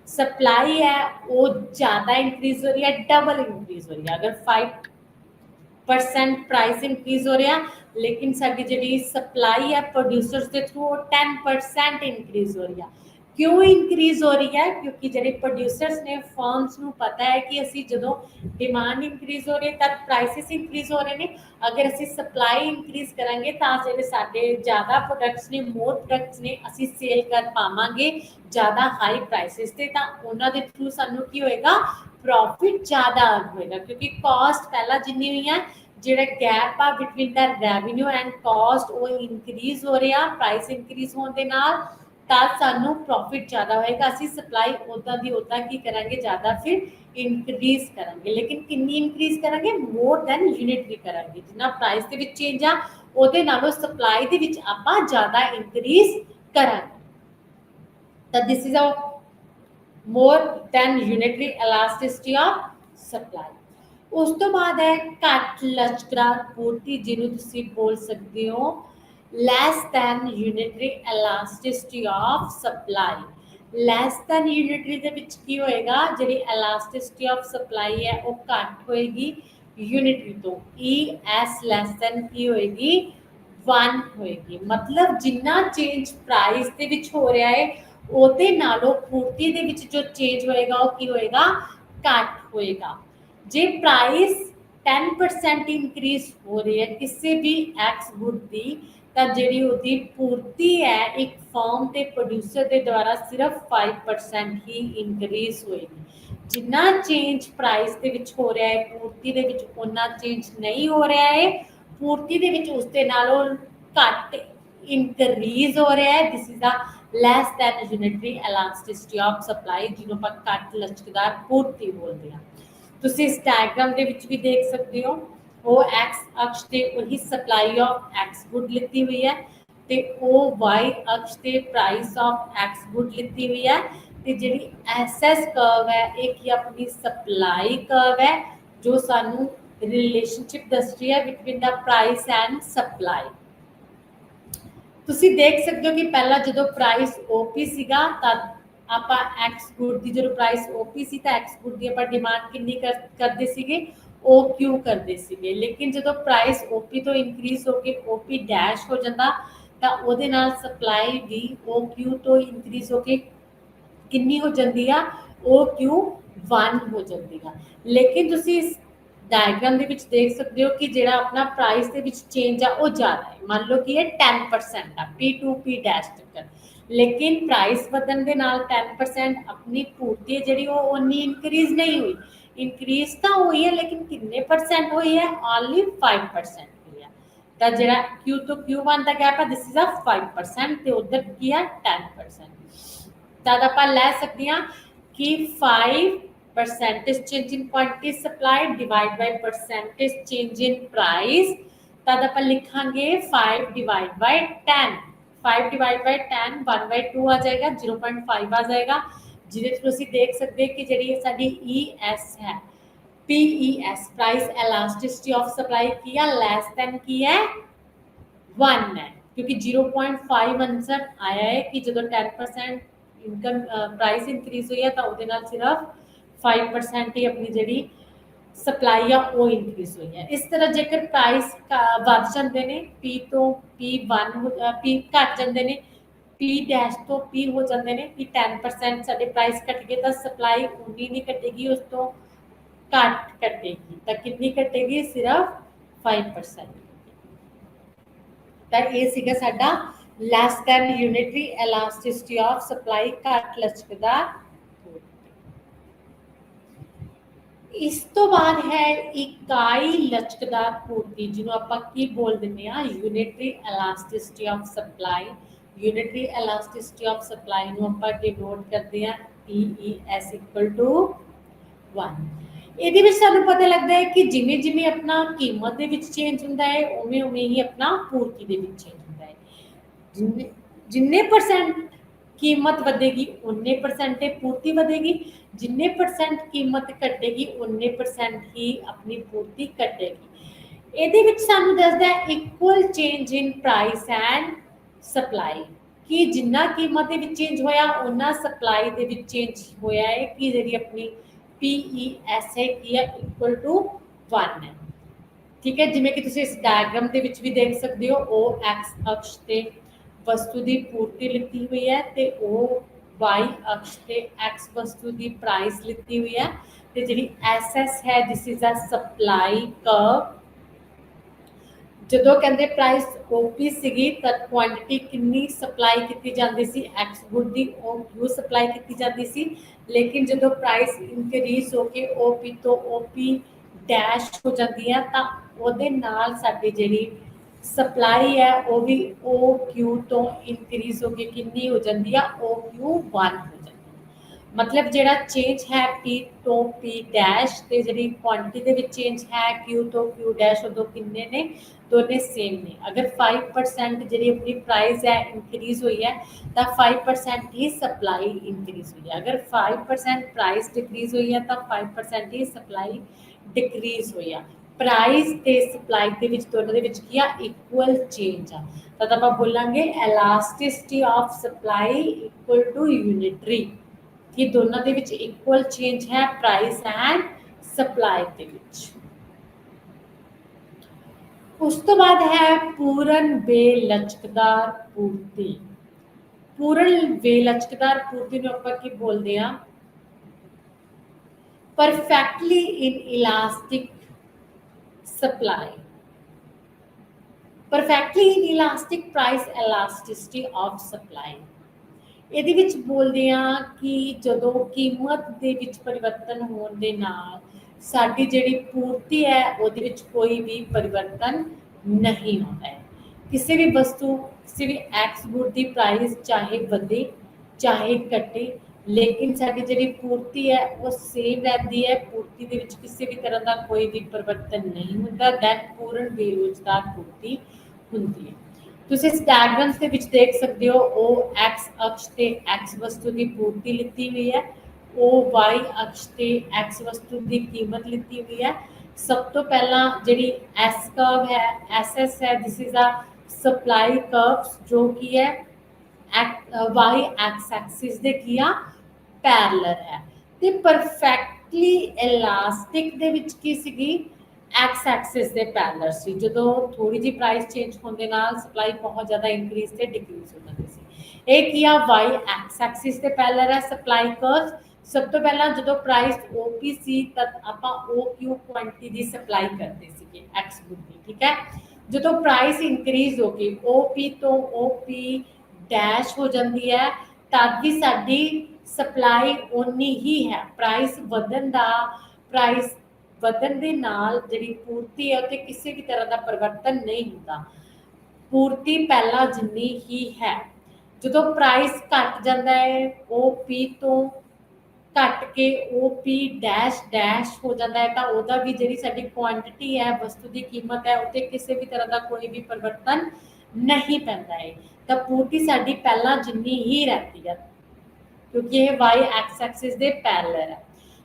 सप्लाई है वो ज़्यादा इंक्रीज हो रही है डबल इंक्रीज हो रही है अगर 5% प्राइस इंक्रीज हो रहा लेकिन साडी जिहड़ी सप्लाई है प्रोड्यूसर्स के थ्रू 10% इंक्रीज हो रही है क्यों इंक्रीज हो रही है क्योंकि जिहड़े प्रोड्यूसर्स ने फर्म्स नूं पता है कि असी जदों डिमांड इंक्रीज हो रही है तब प्राइसिस इंक्रीज हो रहे हैं अगर असी सप्लाई इंक्रीज करांगे तो जिहड़े साडे ज़्यादा प्रोडक्ट्स ने मोर प्रोडक्ट्स ने असी सेल कर पावांगे ज़्यादा हाई प्राइसिस ते तां उन्हां दे थ्रू सानूं की होएगा प्रॉफिट ज़्यादा होएगा क्योंकि कॉस्ट पहला जिन्नी हुई है ਜਿਹੜਾ ਗੈਪ ਆ between the revenue and cost ਉਹ ਇਨਕਰੀਜ਼ ਹੋ ਰਿਹਾ ਪ੍ਰਾਈਸ ਇਨਕਰੀਜ਼ ਹੋਣ ਦੇ ਨਾਲ ਤਾਂ ਸਾਨੂੰ ਪ੍ਰੋਫਿਟ ਜ਼ਿਆਦਾ ਹੋਏਗਾ ਅਸੀਂ ਸਪਲਾਈ ਉਦਾਂ ਦੀ ਉਦਾਂ ਕੀ ਕਰਾਂਗੇ ਜ਼ਿਆਦਾ ਫਿਰ ਇਨਕਰੀਜ਼ ਕਰਾਂਗੇ ਲੇਕਿਨ ਕਿੰਨੀ ਇਨਕਰੀਜ਼ ਕਰਾਂਗੇ ਮੋਰ ਦੈਨ ਯੂਨਿਟਰੀ ਕਰਾਂਗੇ ਜਿੰਨਾ ਪ੍ਰਾਈਸ ਦੇ ਵਿੱਚ ਚੇਂਜ ਆ ਉਹਦੇ ਨਾਲੋਂ ਸਪਲਾਈ ਦੇ ਵਿੱਚ ਆਪਾਂ ਜ਼ਿਆਦਾ ਇਨਕਰੀਜ਼ ਕਰਾਂਗੇ ਤਾਂ this is a more than unitary elasticity of supply ਉਸ ਤੋਂ ਬਾਅਦ ਹੈ ਘੱਟ ਲਚਕਦਾਰ ਪੂਰਤੀ ਜਿਹਨੂੰ ਤੁਸੀਂ ਬੋਲ ਸਕਦੇ ਹੋ less than unitary elasticity of supply less than unitary ਦੇ ਵਿੱਚ ਕੀ ਹੋਏਗਾ ਜਿਹੜੀ elasticity of supply ਹੈ ਉਹ ਘੱਟ ਹੋਏਗੀ unitary ਤੋਂ ES less than ਕੀ ਹੋਏਗੀ 1 ਹੋਏਗੀ ਮਤਲਬ ਜਿੰਨਾ ਚੇਂਜ ਪ੍ਰਾਈਸ ਦੇ ਵਿੱਚ ਹੋ ਰਿਹਾ ਹੈ ਉਹਦੇ ਨਾਲੋਂ ਪੂਰਤੀ ਦੇ ਵਿੱਚ ਜੋ ਚੇਂਜ ਹੋਏਗਾ ਉਹ ਕੀ ਹੋਏਗਾ ਘੱਟ ਹੋਏਗਾ ਜੇ ਪ੍ਰਾਈਸ 10% ਇੰਕਰੀਜ਼ ਹੋ ਰਹੀ ਹੈ ਕਿਸੇ ਵੀ ਐਕਸ ਗੁੱਡ ਦੀ ਤਾਂ ਜਿਹੜੀ ਉਹਦੀ ਪੂਰਤੀ ਹੈ ਇੱਕ ਫਰਮ ਤੇ ਪ੍ਰੋਡਿਊਸਰ ਦੇ ਦੁਆਰਾ ਸਿਰਫ 5% ਹੀ ਇੰਕਰੀਜ਼ ਹੋਏਗੀ ਜਿੰਨਾ ਚੇਂਜ ਪ੍ਰਾਈਸ ਦੇ ਵਿੱਚ ਹੋ ਰਿਹਾ ਹੈ ਪੂਰਤੀ ਦੇ ਵਿੱਚ ਉਨਾ ਚੇਂਜ ਨਹੀਂ ਹੋ ਰਿਹਾ ਹੈ ਪੂਰਤੀ ਦੇ ਵਿੱਚ ਉਸ ਦੇ ਨਾਲੋਂ ਘੱਟ ਇੰਕਰੀਜ਼ ਹੋ ਰਿਹਾ ਹੈ this is a less than unitary elasticity of supply ਜਿਹਨੂੰ ਆਪਾਂ ਘੱਟ ਲਚਕਦਾਰ ਪੂਰਤੀ ਬੋਲਦੇ ਹਾਂ ਤੁਸੀਂ ਇਸ ਡਾਇਗਰਾਮ ਦੇ ਵਿੱਚ ਵੀ ਦੇਖ ਸਕਦੇ ਹੋ ਉਹ x ਅਕਸ਼ ਤੇ ਉਹੀ ਸਪਲਾਈ ਆਫ x ਗੁੱਡ ਲਿੱਤੀ ਹੋਈ ਹੈ ਤੇ ਉਹ y ਅਕਸ਼ ਤੇ ਪ੍ਰਾਈਸ ਆਫ x ਗੁੱਡ ਲਿੱਤੀ ਹੋਈ ਹੈ ਤੇ ਜਿਹੜੀ SS ਕਰਵ ਹੈ ਇਹ ਕੀ ਆਪਣੀ ਸਪਲਾਈ ਕਰਵ ਹੈ ਜੋ ਸਾਨੂੰ ਰਿਲੇਸ਼ਨਸ਼ਿਪ ਦੱਸ ਰਹੀ ਹੈ between the price and supply ਤੁਸੀਂ ਦੇਖ ਸਕਦੇ ਹੋ ਕਿ ਪਹਿਲਾਂ ਜਦੋਂ ਪ੍ਰਾਈਸ OP ਸੀਗਾ ਤਾਂ ਆਪਾਂ x ਗੁੱਡ ਦੀ ਜਦੋਂ ਪ੍ਰਾਈਸ OP ਸੀ ਤਾਂ x ਗੁੱਡ ਦੀ ਆਪਾਂ ਡਿਮਾਂਡ ਕਿੰਨੀ ਕਰਦੇ ਸੀਗੇ OQ ਕਰਦੇ ਸੀਗੇ ਲੇਕਿਨ ਜਦੋਂ ਪ੍ਰਾਈਸ OP ਤੋਂ ਇਨਕਰੀਜ਼ ਹੋ ਕੇ OP ਡੈਸ਼ ਹੋ ਜਾਂਦਾ ਤਾਂ ਉਹਦੇ ਨਾਲ ਸਪਲਾਈ ਵੀ OQ ਤੋਂ ਇਨਕਰੀਜ਼ ਹੋ ਕੇ ਕਿੰਨੀ ਹੋ ਜਾਂਦੀ ਆ OQ 1 ਹੋ ਜਾਂਦੀ ਆ ਲੇਕਿਨ ਤੁਸੀਂ डायग्राम ਦੇ ਵਿੱਚ ਦੇਖ ਸਕਦੇ ਹੋ ਕਿ ਜਿਹੜਾ ਆਪਣਾ ਪ੍ਰਾਈਸ ਦੇ ਵਿੱਚ ਚੇਂਜ ਆ ਉਹ ਜ਼ਿਆਦਾ ਹੈ ਮੰਨ ਲਓ ਕਿ ਇਹ 10% ਆ P2P ਡੈਸ਼ ਤੱਕ ਲੇਕਿਨ ਪ੍ਰਾਈਸ ਵਧਣ ਦੇ ਨਾਲ 10% ਆਪਣੀ ਪੂਰਤੀ ਜਿਹੜੀ ਉਹ ਉਨੀ ਇਨਕਰੀਜ਼ ਨਹੀਂ ਹੋਈ ਇਨਕਰੀਜ਼ ਤਾਂ ਹੋਈ ਹੈ ਲੇਕਿਨ ਕਿੰਨੇ ਪਰਸੈਂਟ ਹੋਈ ਹੈ ਓਨਲੀ 5% ਹੋਈ ਹੈ ਤਾਂ ਜਿਹੜਾ Q ਤੋਂ Q1 ਦਾ ਗੈਪ ਹੈ ਦਿਸ ਇਜ਼ ਅ 5% ਤੇ ਉਧਰ ਕੀ ਹੈ 10% ਤਾਂ ਆਪਾਂ ਲੈ ਸਕਦੇ ਹਾਂ ਕਿ 5 percentage change in quantity supply divide by percentage change in price, तद आप लिखांगे 5 divide by 10। 5 divide by 10 1 by 2 आ जाएगा, 0.5 आ जाएगा, ਜਿਹਦੇ ਥਰੂ ਅਸੀਂ ਦੇਖ ਸਕਦੇ ਕਿ ਜਿਹੜੀ ਸਾਡੀ ES ਹੈ PES price elasticity of supply की है less than की है 1 है, क्योंकि 0.5 आंसर आया है कि जो 10% इनकम प्राइस इंक्रीज हुई है तो ਉਹਦੇ ਨਾਲ सिर्फ 5% ही अपनी ਜਿਹੜੀ ਸਪਲਾਈ ਆ ਉਹ ਇਨਕਰੀਜ਼ ਹੋਈ ਹੈ। ਇਸ ਤਰ੍ਹਾਂ ਜੇਕਰ ਪ੍ਰਾਈਸ ਵੱਧ ਜਾਂਦੇ ਨੇ P ਤੋਂ P1 P ਘਟ ਜਾਂਦੇ ਨੇ P ਡੈਸ਼ ਤੋਂ P ਹੋ ਜਾਂਦੇ ਨੇ ਕਿ 10% ਸਾਡੇ ਪ੍ਰਾਈਸ ਘਟ ਗਏ ਤਾਂ ਸਪਲਾਈ ਉਨੀ ਨਹੀਂ ਘਟੇਗੀ, ਉਸ ਤੋਂ ਘਟ ਘਟੇਗੀ। ਤਾਂ ਕਿੰਨੀ ਘਟੇਗੀ? ਸਿਰਫ 5%। ਤਾਂ ਇਹ ਸੀਗਾ ਸਾਡਾ less than unitary elasticity of supply, ਘੱਟ ਲਚਕਦਾਰ। ਇਸ ਤੋਂ ਬਾਅਦ ਹੈ ਇਕਾਈ ਲਚਕਦਾਰ ਪੂਰਤੀ, ਜਿਹਨੂੰ ਆਪਾਂ ਕੀ ਬੋਲ ਦਿੰਦੇ ਆ unitary elasticity of supply. Unitary elasticity of supply ਨੂੰ ਆਪਾਂ ਡਿਨੋਟ ਕਰਦੇ ਆ PES = 1। ਇਹਦੇ ਵਿੱਚ ਸਾਨੂੰ ਪਤਾ ਲੱਗਦਾ ਹੈ ਕਿ ਜਿਵੇਂ ਜਿਵੇਂ ਆਪਣਾ ਕੀਮਤ ਦੇ ਵਿੱਚ ਚੇਂਜ ਹੁੰਦਾ ਹੈ ਉਵੇਂ ਉਵੇਂ ਹੀ ਆਪਣਾ ਪੂਰਤੀ ਦੇ ਵਿੱਚ ਚੇਂਜ ਹੁੰਦਾ ਹੈ। ਜਿੰਨੇ परसेंट कीमत ਵਧੇਗੀ ਉਨੇ % ਤੇ ਪੂਰਤੀ ਵਧੇਗੀ, ਜਿੰਨੇ % ਕੀਮਤ ਘਟੇਗੀ ਉਨੇ % ਹੀ ਆਪਣੀ ਪੂਰਤੀ ਘਟੇਗੀ। ਇਹਦੇ ਵਿੱਚ ਸਾਨੂੰ ਦੱਸਦਾ ਹੈ equal change in price and supply, ਕਿ ਜਿੰਨਾ ਕੀਮਤ ਦੇ ਵਿੱਚ ਚੇਂਜ ਹੋਇਆ ਉਹਨਾਂ ਸਪਲਾਈ ਦੇ ਵਿੱਚ ਚੇਂਜ ਹੋਇਆ ਹੈ, ਕਿ ਜਿਹੜੀ ਆਪਣੀ PES ਹੈ ਕੀ ਹੈ =1 ਹੈ। ਠੀਕ ਹੈ, ਜਿਵੇਂ ਕਿ ਤੁਸੀਂ ਇਸ ਡਾਇਗਰਾਮ ਦੇ ਵਿੱਚ ਵੀ ਦੇਖ ਸਕਦੇ ਹੋ, ਉਹ ਐਕਸ ਅਕਸ਼ ਤੇ ਵਸਤੂ ਦੀ ਪੂਰਤੀ ਲਿਖੀ ਹੋਈ ਹੈ ਤੇ ਉਹ ਵਾਈ ਅਕਸ਼ ਤੇ ਐਕਸ ਵਸਤੂ ਦੀ ਪ੍ਰਾਈਸ ਲਿਖੀ ਹੋਈ ਹੈ, ਤੇ ਜਿਹੜੀ SS ਹੈ this is a supply curve. ਜਦੋਂ ਕਹਿੰਦੇ ਪ੍ਰਾਈਸ OP ਸੀਗੀ ਤਾਂ ਕੁਆਂਟੀਟੀ ਕਿੰਨੀ ਸਪਲਾਈ ਕੀਤੀ ਜਾਂਦੀ ਸੀ ਐਕਸ ਗੁੱਡ ਦੀ, ਉਹ ਕਿਊ ਸਪਲਾਈ ਕੀਤੀ ਜਾਂਦੀ ਸੀ। ਲੇਕਿਨ ਜਦੋਂ ਪ੍ਰਾਈਸ ਇਨਕਰੀਜ਼ ਹੋ ਕੇ OP ਤੋਂ OP ਡੈਸ਼ ਹੋ ਜਾਂਦੀ ਹੈ ਤਾਂ ਉਹਦੇ ਨਾਲ ਸਾਡੀ ਜਿਹੜੀ ਸਪਲਾਈ ਹੈ ਉਹ ਵੀ OQ ਤੋਂ ਇਨਕਰੀਜ਼ ਹੋ ਕੇ ਕਿੰਨੀ ਹੋ ਜਾਂਦੀ ਆ OQ1 ਹੋ ਜਾਂਦੀ ਹੈ। ਮਤਲਬ ਜਿਹੜਾ ਚੇਂਜ ਹੈ P ਤੋਂ P ਡੈਸ਼ ਤੇ ਜਿਹੜੀ ਕੁਆਂਟੀਟੀ ਦੇ ਵਿੱਚ ਚੇਂਜ ਹੈ Q ਤੋਂ Q ਡੈਸ਼, ਉਦੋਂ ਕਿੰਨੇ ਨੇ? ਦੋਨੇ ਸੇਮ ਨੇ। ਅਗਰ 5% ਜਿਹੜੀ ਆਪਣੀ ਪ੍ਰਾਈਸ ਹੈ ਇਨਕਰੀਜ਼ ਹੋਈ ਹੈ ਤਾਂ 5% ਹੀ ਸਪਲਾਈ ਇਨਕਰੀਜ਼ ਹੋਈ ਹੈ। ਅਗਰ 5% ਪ੍ਰਾਈਸ ਡਿਕਰੀਜ਼ ਹੋਈ ਹੈ ਤਾਂ 5% ਹੀ ਸਪਲਾਈ ਡਿਕਰੀਜ਼ ਹੋਈ ਆ। ਪ੍ਰਾਈਸ ਤੇ ਸਪਲਾਈ ਦੇ ਵਿੱਚ ਦੋਨਾਂ ਦੇ ਵਿੱਚ ਕੀ ਆ? ਇਕੁਅਲ ਚੇਂਜ ਆ। ਤਾਂ ਆਪਾਂ ਬੋਲਾਂਗੇ ਇਲਾਸਟਿਸਿਟੀ ਆਫ ਸਪਲਾਈ = ਯੂਨਿਟਰੀ, ਕਿ ਦੋਨਾਂ ਦੇ ਵਿੱਚ ਇਕੁਅਲ ਚੇਂਜ ਹੈ ਪ੍ਰਾਈਸ ਐਂਡ ਸਪਲਾਈ ਦੇ ਵਿੱਚ। ਉਸ ਤੋਂ ਬਾਅਦ ਹੈ ਪੂਰਨ ਬੇਲਚਕਦਾਰ ਪੂਰਤੀ। ਪੂਰਨ ਬੇਲਚਕਦਾਰ ਪੂਰਤੀ ਨੂੰ ਆਪਾਂ ਕੀ ਬੋਲਦੇ ਆ? Perfectly inelastic supply, perfectly inelastic price elasticity of supply। ਇਹਦੇ ਵਿੱਚ ਬੋਲਦੇ ਆ ਕਿ ਜਦੋਂ ਕੀਮਤ ਦੇ ਵਿੱਚ ਪਰਿਵਰਤਨ ਹੋਣ ਦੇ ਨਾਲ ਸਾਡੀ ਜਿਹੜੀ ਪੂਰਤੀ ਹੈ ਉਹਦੇ ਵਿੱਚ ਕੋਈ ਵੀ ਪਰਿਵਰਤਨ ਨਹੀਂ ਹੁੰਦਾ ਹੈ। ਕਿਸੇ ਵੀ ਵਸਤੂ, ਕਿਸੇ ਵੀ ਐਕਸ ਗੁੱਡ ਦੀ ਪ੍ਰਾਈਸ ਚਾਹੇ ਵਧੇ ਚਾਹੇ ਘਟੇ, ਲੇਕਿਨ ਸਾਡੀ ਜਿਹੜੀ ਪੂਰਤੀ ਹੈ ਉਹ ਸੇਮ ਰਹਿੰਦੀ ਹੈ। ਪੂਰਤੀ ਦੇ ਵਿੱਚ ਕਿਸੇ ਵੀ ਤਰ੍ਹਾਂ ਦਾ ਕੋਈ ਵੀ ਪਰਿਵਰਤਨ ਨਹੀਂ ਹੁੰਦਾ, ਦੈਟ ਪੂਰਨ ਬੇਰੁਜ਼ਗਾਰ ਪੂਰਤੀ ਹੁੰਦੀ ਹੈ। ਤੁਸੀਂ ਇਸ ਡਾਇਗਰਾਮਸ ਦੇ ਵਿੱਚ ਦੇਖ ਸਕਦੇ ਹੋ, ਉਹ ਐਕਸ ਅਕਸ਼ ਤੇ ਐਕਸ ਵਸਤੂ ਦੀ ਪੂਰਤੀ ਲਿੱਤੀ ਹੋਈ ਹੈ, ਉਹ ਵਾਈ ਅਕਸ਼ ਤੇ ਐਕਸ ਵਸਤੂ ਦੀ ਕੀਮਤ ਲਿੱਤੀ ਹੋਈ ਹੈ। ਸਭ ਤੋਂ ਪਹਿਲਾਂ ਜਿਹੜੀ ਐਸ ਕਰਵ ਹੈ, SS ਹੈ, this is a supply curve, ਜੋ ਕੀ ਹੈ वाई एक्स एक्सिस ਦੇ ਕੀ ਆ? ਪੈਰਲਲ ਹੈ। ਤੇ ਪਰਫੈਕਟਲੀ ਇਲਾਸਟਿਕ ਦੇ ਵਿੱਚ ਕੀ ਸੀਗੀ? ਐਕਸ ਐਕਸਿਸ ਦੇ ਪੈਰਲਲ ਸੀ। ਜਦੋਂ ਥੋੜੀ ਜਿਹੀ ਪ੍ਰਾਈਸ ਚੇਂਜ ਹੋਣ ਦੇ ਨਾਲ ਸਪਲਾਈ ਬਹੁਤ ਜ਼ਿਆਦਾ ਇਨਕਰੀਜ਼ ਤੇ ਡਿਕਰੀਜ਼ ਹੋ ਜਾਂਦੀ ਸੀ। ਇਹ ਕੀ ਆ? ਵਾਈ ਐਕਸ ਐਕਸਿਸ ਦੇ ਪੈਰਲਲ ਹੈ ਸਪਲਾਈ ਕਰਵ। ਸਭ ਤੋਂ ਪਹਿਲਾਂ ਜਦੋਂ ਪ੍ਰਾਈਸ OP ਸੀ ਤਦ ਆਪਾਂ OQ ਕੁਆਂਟੀਟੀ ਦੀ ਸਪਲਾਈ ਕਰਦੇ ਸੀਗੇ ਐਕਸ ਗੁੱਡ ਦੀ, ਠੀਕ ਹੈ। ਜਦੋਂ ਪ੍ਰਾਈਸ ਇਨਕਰੀਜ਼ ਹੋ ਕੇ OP ਤੋਂ OP ਡੈਸ਼ ਹੋ ਜਾਂਦੀ ਹੈ ਤਦ ਵੀ ਸਾਡੀ ਸਪਲਾਈ ਓਨੀ ਹੀ ਹੈ। ਪ੍ਰਾਈਸ ਵਧਣ ਦੇ ਨਾਲ ਜਿਹੜੀ ਪੂਰਤੀ ਹੈ ਉੱਤੇ ਕਿਸੇ ਵੀ ਤਰ੍ਹਾਂ ਦਾ ਪਰਿਵਰਤਨ ਨਹੀਂ ਹੁੰਦਾ, ਪੂਰਤੀ ਪਹਿਲਾਂ ਜਿੰਨੀ ਹੀ ਹੈ। ਜਦੋਂ ਪ੍ਰਾਈਸ ਘਟ ਜਾਂਦਾ ਹੈ OP ਤੋਂ ਘਟ ਕੇ OP ਡੈਸ਼ ਡੈਸ਼ ਹੋ ਜਾਂਦਾ ਹੈ ਤਾਂ ਉਹਦਾ ਵੀ ਜਿਹੜੀ ਸਾਡੀ ਕੁਆਂਟੀਟੀ ਹੈ, ਵਸਤੂ ਦੀ ਕੀਮਤ ਹੈ, ਉੱਤੇ ਕਿਸੇ ਵੀ ਤਰ੍ਹਾਂ ਦਾ ਕੋਈ ਵੀ ਪਰਿਵਰਤਨ ਨਹੀਂ ਪੈਂਦਾ ਹੈ। ਤਾਂ ਪੂਰਤੀ ਸਾਡੀ ਪਹਿਲਾਂ ਜਿੰਨੀ ਹੀ ਰਹਿੰਦੀ ਹੈ, ਕਿਉਂਕਿ ਇਹ y ਐਕਸਿਸ ਦੇ ਪੈਰਲਲ ਹੈ।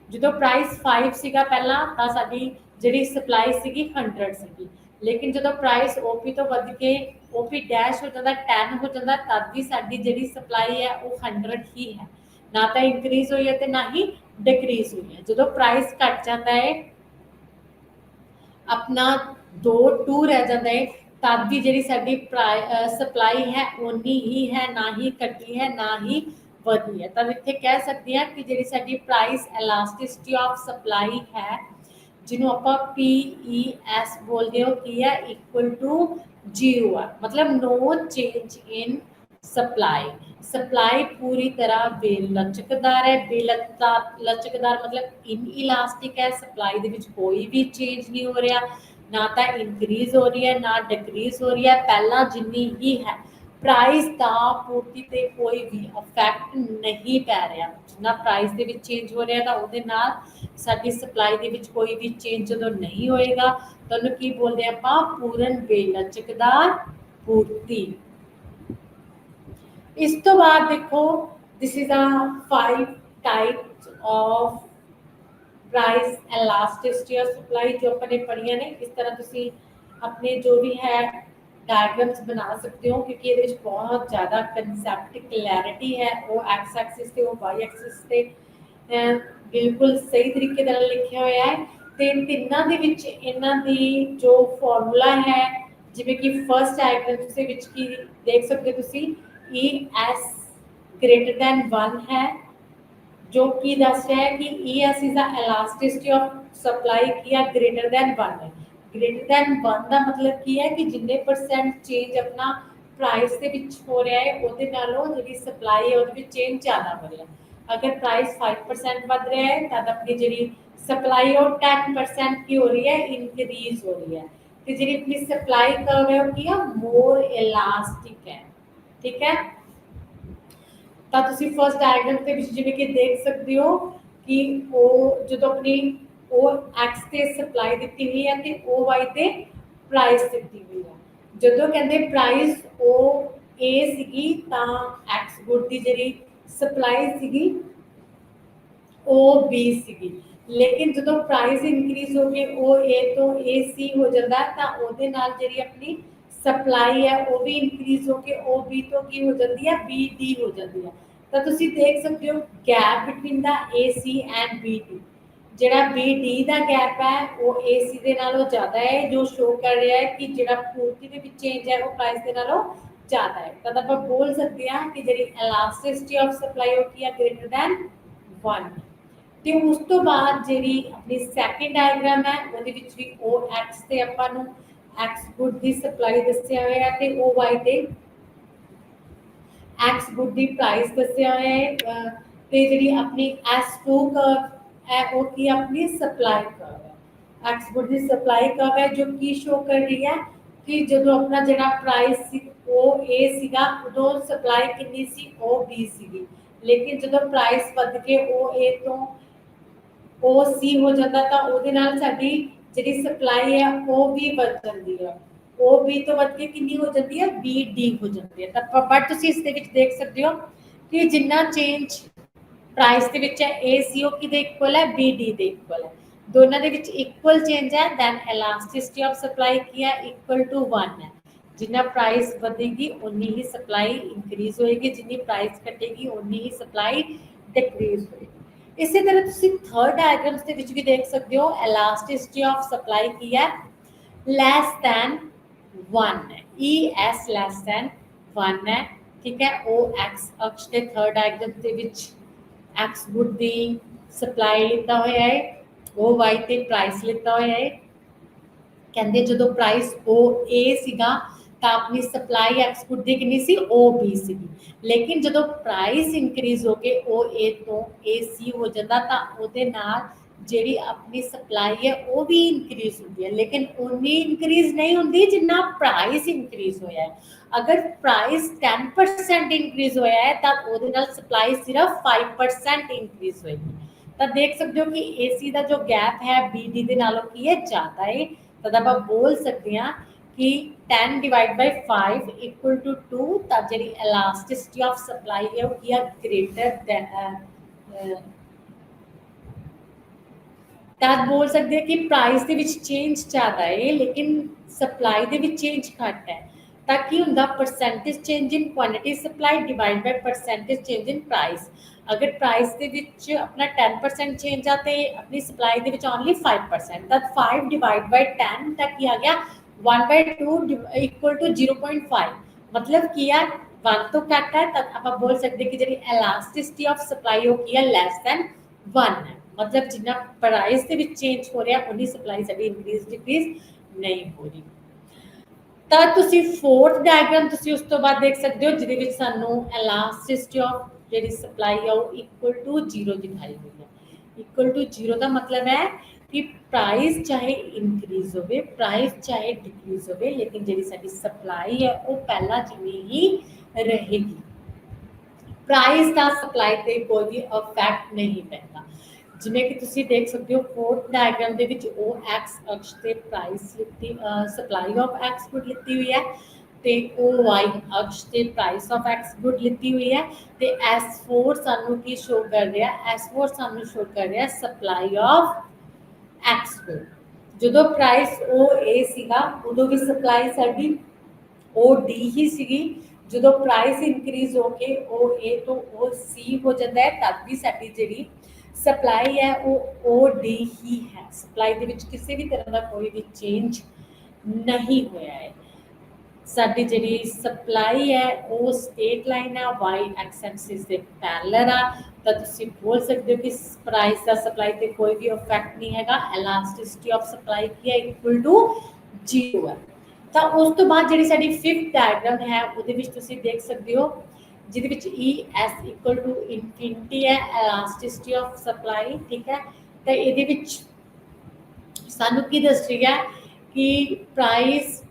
ਜਦੋਂ ਪ੍ਰਾਈਸ 5 ਸੀਗਾ ਪਹਿਲਾਂ ਤਾਂ ਸਾਡੀ ਜਿਹੜੀ ਸਪਲਾਈ ਸੀਗੀ 100 ਸੀਗੀ, ਲੇਕਿਨ ਜਦੋਂ ਪ੍ਰਾਈਸ OP ਤੋਂ ਵੱਧ ਕੇ OP ਡੈਸ਼ ਹੋ ਜਾਂਦਾ 10 ਹੋ ਜਾਂਦਾ, ਤਦ ਵੀ ਸਾਡੀ ਜਿਹੜੀ ਸਪਲਾਈ ਹੈ ਉਹ 100 ਹੀ ਹੈ, ਨਾ ਤਾਂ ਇੰਕਰੀਜ਼ ਹੋਈ ਹੈ ਤੇ ਨਾ ਹੀ ਡਿਕਰੀਜ਼ ਹੋਈ ਹੈ। ਜਦੋਂ ਪ੍ਰਾइस घट जाता है अपना 2 रह जाता है, तब भी जी साडी सप्लाई है उन्नी ही है, ना ही घटी है ना ही वधी है। तब इत्थे कह सकते हैं कि जी साडी प्राइस एलास्टिसिटी ऑफ सप्लाई है, जिन्हों आप PES बोलते हो की है, इक्वल टू 0 है, मतलब no change in supply. Supply पूरी तरह बेलचकदार है, लचकदार मतलब इन इलास्टिक है, सप्लाई दे विच कोई भी चेंज नहीं हो रहा, ना तो इंक्रीज हो रही है ना डिक्रीज हो रही है, पहला जिन्नी ही है। प्राइस का पूर्ति ते कोई भी इफैक्ट नहीं पै रहा, जिन्ना प्राइस दे विच चेंज हो रहा तो उहदे नाल साडी सप्लाई दे विच कोई भी चेंज जदों नहीं होएगा तो उहनूं की बोलदे आपां, पूर्ण बेलचकदार पूर्ति। इस तो बाद देखो, this is a 5 types of price elasticity of supply जो अपने पढ़िया ने। इस तरह तुसी अपने जो भी है डायग्राम्स बना सकते हो, क्योंकि ये बहुत ज़्यादा कंसैप्ट क्लैरिटी है, वो एक्स एक्सिस से वो वाई एक्सिस से बिल्कुल सही तरीके नाल लिखिया होया है। ते तिन्नां दे विच इन्हां दी जो फॉर्मूला है, जिवें कि फर्स्ट डायग्राम दे विच की देख सकते हो तुसी, ES ग्रेटर दैन 1 है, जो कि दस रहा है कि ES is the elasticity of supply की है ग्रेटर दैन 1 है। ग्रेटर दैन 1 का मतलब की है कि जिन्ने परसेंट चेंज अपना प्राइस के विच हो रहा है उहदे नालों जिहड़ी सप्लाई है उहदे विच चेंज ज़्यादा हो रहा है। अगर प्राइस 5% बढ़ रहा है तब अपनी जिहड़ी सप्लाई और 10% की हो रही है, इंक्रीज हो रही है। तो जिहड़ी अपनी सप्लाई कर्व है वो की है, मोर इलास्टिक है, ठीक है। तो तुसी फर्स्ट डायग्राम के विच जिवें कि देख सकते हो कि वो जो अपनी ओ एक्स ते सप्लाई दी हुई है ते ओ वाई ते प्राइस दी हुई है। जो कहते प्राइस ओ ए सीगी तां एक्स गुड की जिहड़ी सप्लाई सीगी ओ बी सीगी, लेकिन जो प्राइस इंक्रीज हो के ओ ए तो ए सी हो जाता है तो उहदे नाल जिहड़ी अपनी सप्लाई है वो भी इंक्रीज होके ओ बी तो की हो जाती है, बी डी हो जाती है। तो तुसी देख सकते हो gap between the A C and B D, जिहड़ा बी डी का गैप है वो ए सी के नालों ज़्यादा है, जो शो कर रहा है कि जिहड़ा पूर्ति के विच चेंज है वो प्राइस के नालों ज़्यादा है। तो आप बोल सकते हैं कि जिहड़ी इलास्टिसिटी ऑफ सप्लाई वो की है ग्रेटर दैन 1। तो उस तो बाद जिहड़ी अपनी सैकेंड डायग्राम है उहदे विच भी ओ एक्स ते आपां नूं एक्स गुड की सप्लाई दस्सिया होया है ते ओ वाई ते एक्स गुड की प्राइस दस्सिया होया है। ते जिहड़ी अपनी S2 कर्व है वो की अपनी सप्लाई कर्व है, एक्स गुड की सप्लाई कर्व है, जो की शो कर रही है कि जो अपना जिहड़ा प्राइस सी ओ ए सीगा उदों सप्लाई कितनी सी ओ बी सीगी, लेकिन जो प्राइस वध के ओ ए तो ओ सी हो जाता तो उहदे नाल साडी जिहड़ी सप्लाई है वो भी बढ़ जाती है, ओ बी तो बढ़ के कितनी हो जाती है, बी डी हो जाती है। तो बट तुसीं इस दे विच देख सकते हो कि जिन्ना चेंज प्राइस दे विच है ए सी ओ किहदे इक्वल है, बी डी दे इक्वल है, दोनों दे विच इक्वल चेंज है, दैन इलास्टिसिटी ऑफ सप्लाई की है इक्वल टू 1 है। जिन्ना प्राइस बढ़ेगी उन्नी ही सप्लाई इंक्रीज होएगी, जिन्नी प्राइस घटेगी उन्नी ही सप्लाई डिक्रीज होएगी। इसी तरह तुसी थर्ड डायग्राम्स के विच भी देख सकते हो, इलास्टिसिटी ऑफ सप्लाई की है लैस दैन 1 है, ES लैस दैन 1 है, ठीक है। ओ एक्स अक्ष के थर्ड डायग्राम के विच एक्स गुड की सप्लाई लिता होया है, ओ वाई ते प्राइस लिता होया है। कहते जो प्राइस ओ ए सीगा तो अपनी सप्लाई एक्स गुड की कितनी सी, ओ बी सीगी, लेकिन जो प्राइस इंक्रीज होके ओ ए तो ए सी हो जाता तो उहदे नाल ਜਿਹੜੀ ਆਪਣੀ ਸਪਲਾਈ ਹੈ ਉਹ ਵੀ ਇਨਕਰੀਜ਼ ਹੁੰਦੀ ਹੈ, ਲੇਕਿਨ ਉਨੀ ਇਨਕਰੀਜ਼ ਨਹੀਂ ਹੁੰਦੀ ਜਿੰਨਾ ਪ੍ਰਾਈਸ ਇਨਕਰੀਜ਼ ਹੋਇਆ ਹੈ। ਅਗਰ ਪ੍ਰਾਈਸ 10% ਇਨਕਰੀਜ਼ ਹੋਇਆ ਹੈ ਤਾਂ ਉਹਦੇ ਨਾਲ ਸਪਲਾਈ ਸਿਰਫ 5% ਇਨਕਰੀਜ਼ ਹੋਏਗੀ। ਤਾਂ ਦੇਖ ਸਕਦੇ ਹੋ ਕਿ ਏਸੀ ਦਾ ਜੋ ਗੈਪ ਹੈ ਬੀਡੀ ਦੇ ਨਾਲੋਂ ਕੀ ਹੈ, ਜ਼ਿਆਦਾ ਹੈ। ਤਾਂ ਆਪਾਂ ਬੋਲ ਸਕਦੇ ਹਾਂ कि 10 डिवाइड बाय 5 इक्वल टू 2, ਤਾਂ ਜਿਹੜੀ elasticity of supply ਹੈ ਉਹ ਕੀ ਹੈ, greater than ਤਾਂ ਬੋਲ ਸਕਦੇ ਹਾਂ ਕਿ ਪ੍ਰਾਈਸ ਦੇ ਵਿੱਚ ਚੇਂਜ ਜ਼ਿਆਦਾ ਹੈ ਲੇਕਿਨ ਸਪਲਾਈ ਦੇ ਵਿੱਚ ਚੇਂਜ ਘੱਟ ਹੈ। ਤਾਂ ਕੀ ਹੁੰਦਾ, percentage change in quantity supply divide by percentage change in price. ਅਗਰ ਪ੍ਰਾਈਸ ਦੇ ਵਿੱਚ ਆਪਣਾ 10% ਚੇਂਜ ਆ ਤੇ ਆਪਣੀ ਸਪਲਾਈ ਦੇ ਵਿੱਚ ਓਨਲੀ 5%, ਤਾਂ 5 ਡਿਵਾਈਡ ਬਾਈ 10 ਤਾਂ ਕੀ ਆ ਗਿਆ 1/2 ਇਕੁਅਲ ਟੂ 0.5। ਮਤਲਬ ਕੀ ਆ 1 ਤੋਂ ਘੱਟ ਹੈ ਤਾਂ ਆਪਾਂ ਬੋਲ ਸਕਦੇ ਕਿ ਜਿਹੜੀ elasticity of supply ਉਹ ਕੀ ਹੈ, ਲੈਸ ਦੈਨ 1 ਹੈ। ਮਤਲਬ ਜਿੰਨਾ ਪ੍ਰਾਈਸ ਦੇ ਵਿੱਚ ਚੇਂਜ ਹੋ ਰਿਹਾ ਉਨੀ ਸਪਲਾਈ ਸਾਡੀ ਇਨਕਰੀਜ਼ ਡਿਕਰੀਜ਼ ਨਹੀਂ ਹੋ ਰਹੀ। ਤਾਂ ਤੁਸੀਂ ਫੋਰਥ ਡਾਇਗਰਾਮ ਤੁਸੀਂ ਉਸ ਤੋਂ ਬਾਅਦ ਦੇਖ ਸਕਦੇ ਹੋ ਜਿਹਦੇ ਵਿੱਚ ਸਾਨੂੰ elasticity of ਜਿਹੜੀ ਸਪਲਾਈ ਆ ਉਹ ਇਕੁਅਲ ਟੂ 0 ਦਿਖਾਈ ਹੋਈ ਹੈ। ਇਕੁਅਲ ਟੂ 0 ਦਾ ਮਤਲਬ ਹੈ ਕਿ ਪ੍ਰਾਈਸ ਚਾਹੇ ਇਨਕਰੀਜ਼ ਹੋਵੇ, ਪ੍ਰਾਈਸ ਚਾਹੇ ਡਿਕਰੀਜ਼ ਹੋਵੇ, ਲੇਕਿਨ ਜਿਹੜੀ ਸਾਡੀ ਸਪਲਾਈ ਹੈ ਉਹ ਪਹਿਲਾਂ ਜਿਵੇਂ ਹੀ ਰਹੇਗੀ। ਪ੍ਰਾਈਸ ਦਾ ਸਪਲਾਈ ਤੇ ਕੋਈ ਵੀ ਇਫੈਕਟ ਨਹੀਂ ਪੈਂਦਾ। ਜਿਵੇਂ ਕਿ ਤੁਸੀਂ ਦੇਖ ਸਕਦੇ ਹੋ ਫੋਰਥ ਡਾਇਗਰਾਮ ਦੇ ਵਿੱਚ ਉਹ ਐਕਸ ਅਕਸ਼ ਤੇ ਪ੍ਰਾਈਸ ਲਿੱਤੀ, ਸਪਲਾਈ ਆਫ ਐਕਸ ਗੁੱਡ ਲਿੱਤੀ ਹੋਈ ਹੈ ਤੇ ਉਹ ਵਾਈ ਅਕਸ਼ ਤੇ ਪ੍ਰਾਈਸ ਆਫ ਐਕਸ ਗੁੱਡ ਲਿੱਤੀ ਹੋਈ ਹੈ ਤੇ S4 ਸਾਨੂੰ ਕੀ ਸ਼ੋ ਕਰ ਰਿਹਾ, S4 ਸਾਨੂੰ ਸ਼ੋ ਕਰ ਰਿਹਾ ਸਪਲਾਈ ਆਫ ਐਕਸ ਗੁੱਡ। ਜਦੋਂ ਪ੍ਰਾਈਸ ਉਹ ਏ ਸੀਗਾ ਉਦੋਂ ਵੀ ਸਪਲਾਈ ਸਾਡੀ ਉਹ ਡੀ ਹੀ ਸੀਗੀ। ਜਦੋਂ ਪ੍ਰਾਈਸ ਇਨਕਰੀਜ਼ ਹੋ ਕੇ ਉਹ ਏ ਤੋਂ ਉਹ ਸੀ ਹੋ ਜਾਂਦਾ ਹੈ ਤਦ ਵੀ ਸਾਡੀ ਜਿਹੜੀ ਸਪਲਾਈ ਹੈ ਉਹ ਡੀ ਹੀ ਹੈ। ਸਪਲਾਈ ਦੇ ਵਿੱਚ ਕਿਸੇ ਵੀ ਤਰ੍ਹਾਂ ਦਾ ਕੋਈ ਵੀ ਚੇਂਜ ਨਹੀਂ ਹੋਇਆ ਹੈ। ਸਾਡੀ ਜਿਹੜੀ ਸਪਲਾਈ ਹੈ ਉਹ ਸਟੇਟ ਲਾਈਨ ਹੈ, ਵਾਈ ਐਕਸ ਐਕਸਿਸ ਦੇ ਪੈਰਲਲ ਆ। ਤਾਂ ਤੁਸੀਂ ਬੋਲ ਸਕਦੇ ਹੋ ਕਿ ਪ੍ਰਾਈਸ ਦਾ ਸਪਲਾਈ ਤੇ ਕੋਈ ਵੀ ਇਫੈਕਟ ਨਹੀਂ ਹੈਗਾ। elasticity ਆਫ ਸਪਲਾਈ ਕੀ ਹੈ, ਇਕੁਅਲ ਟੂ 0 ਹੈ। ਤਾਂ ਉਸ ਤੋਂ ਬਾਅਦ ਜਿਹੜੀ ਸਾਡੀ ਫਿਫਥ ਡਾਇਗਰਾਮ ਹੈ ਉਹਦੇ ਵਿੱਚ ਤੁਸੀਂ ਦੇਖ ਸਕਦੇ ਹੋ ਜਿਹਦੇ ਵਿੱਚ E S equal to infinity ਹੈ, elasticity ਆਫ ਸਪਲਾਈ, ਠੀਕ ਹੈ। ਤਾਂ ਇਹਦੇ ਵਿੱਚ ਸਾਨੂੰ ਕੀ ਦੱਸ ਰਹੀ ਹੈ ਕਿ ਪ੍ਰਾਈਸ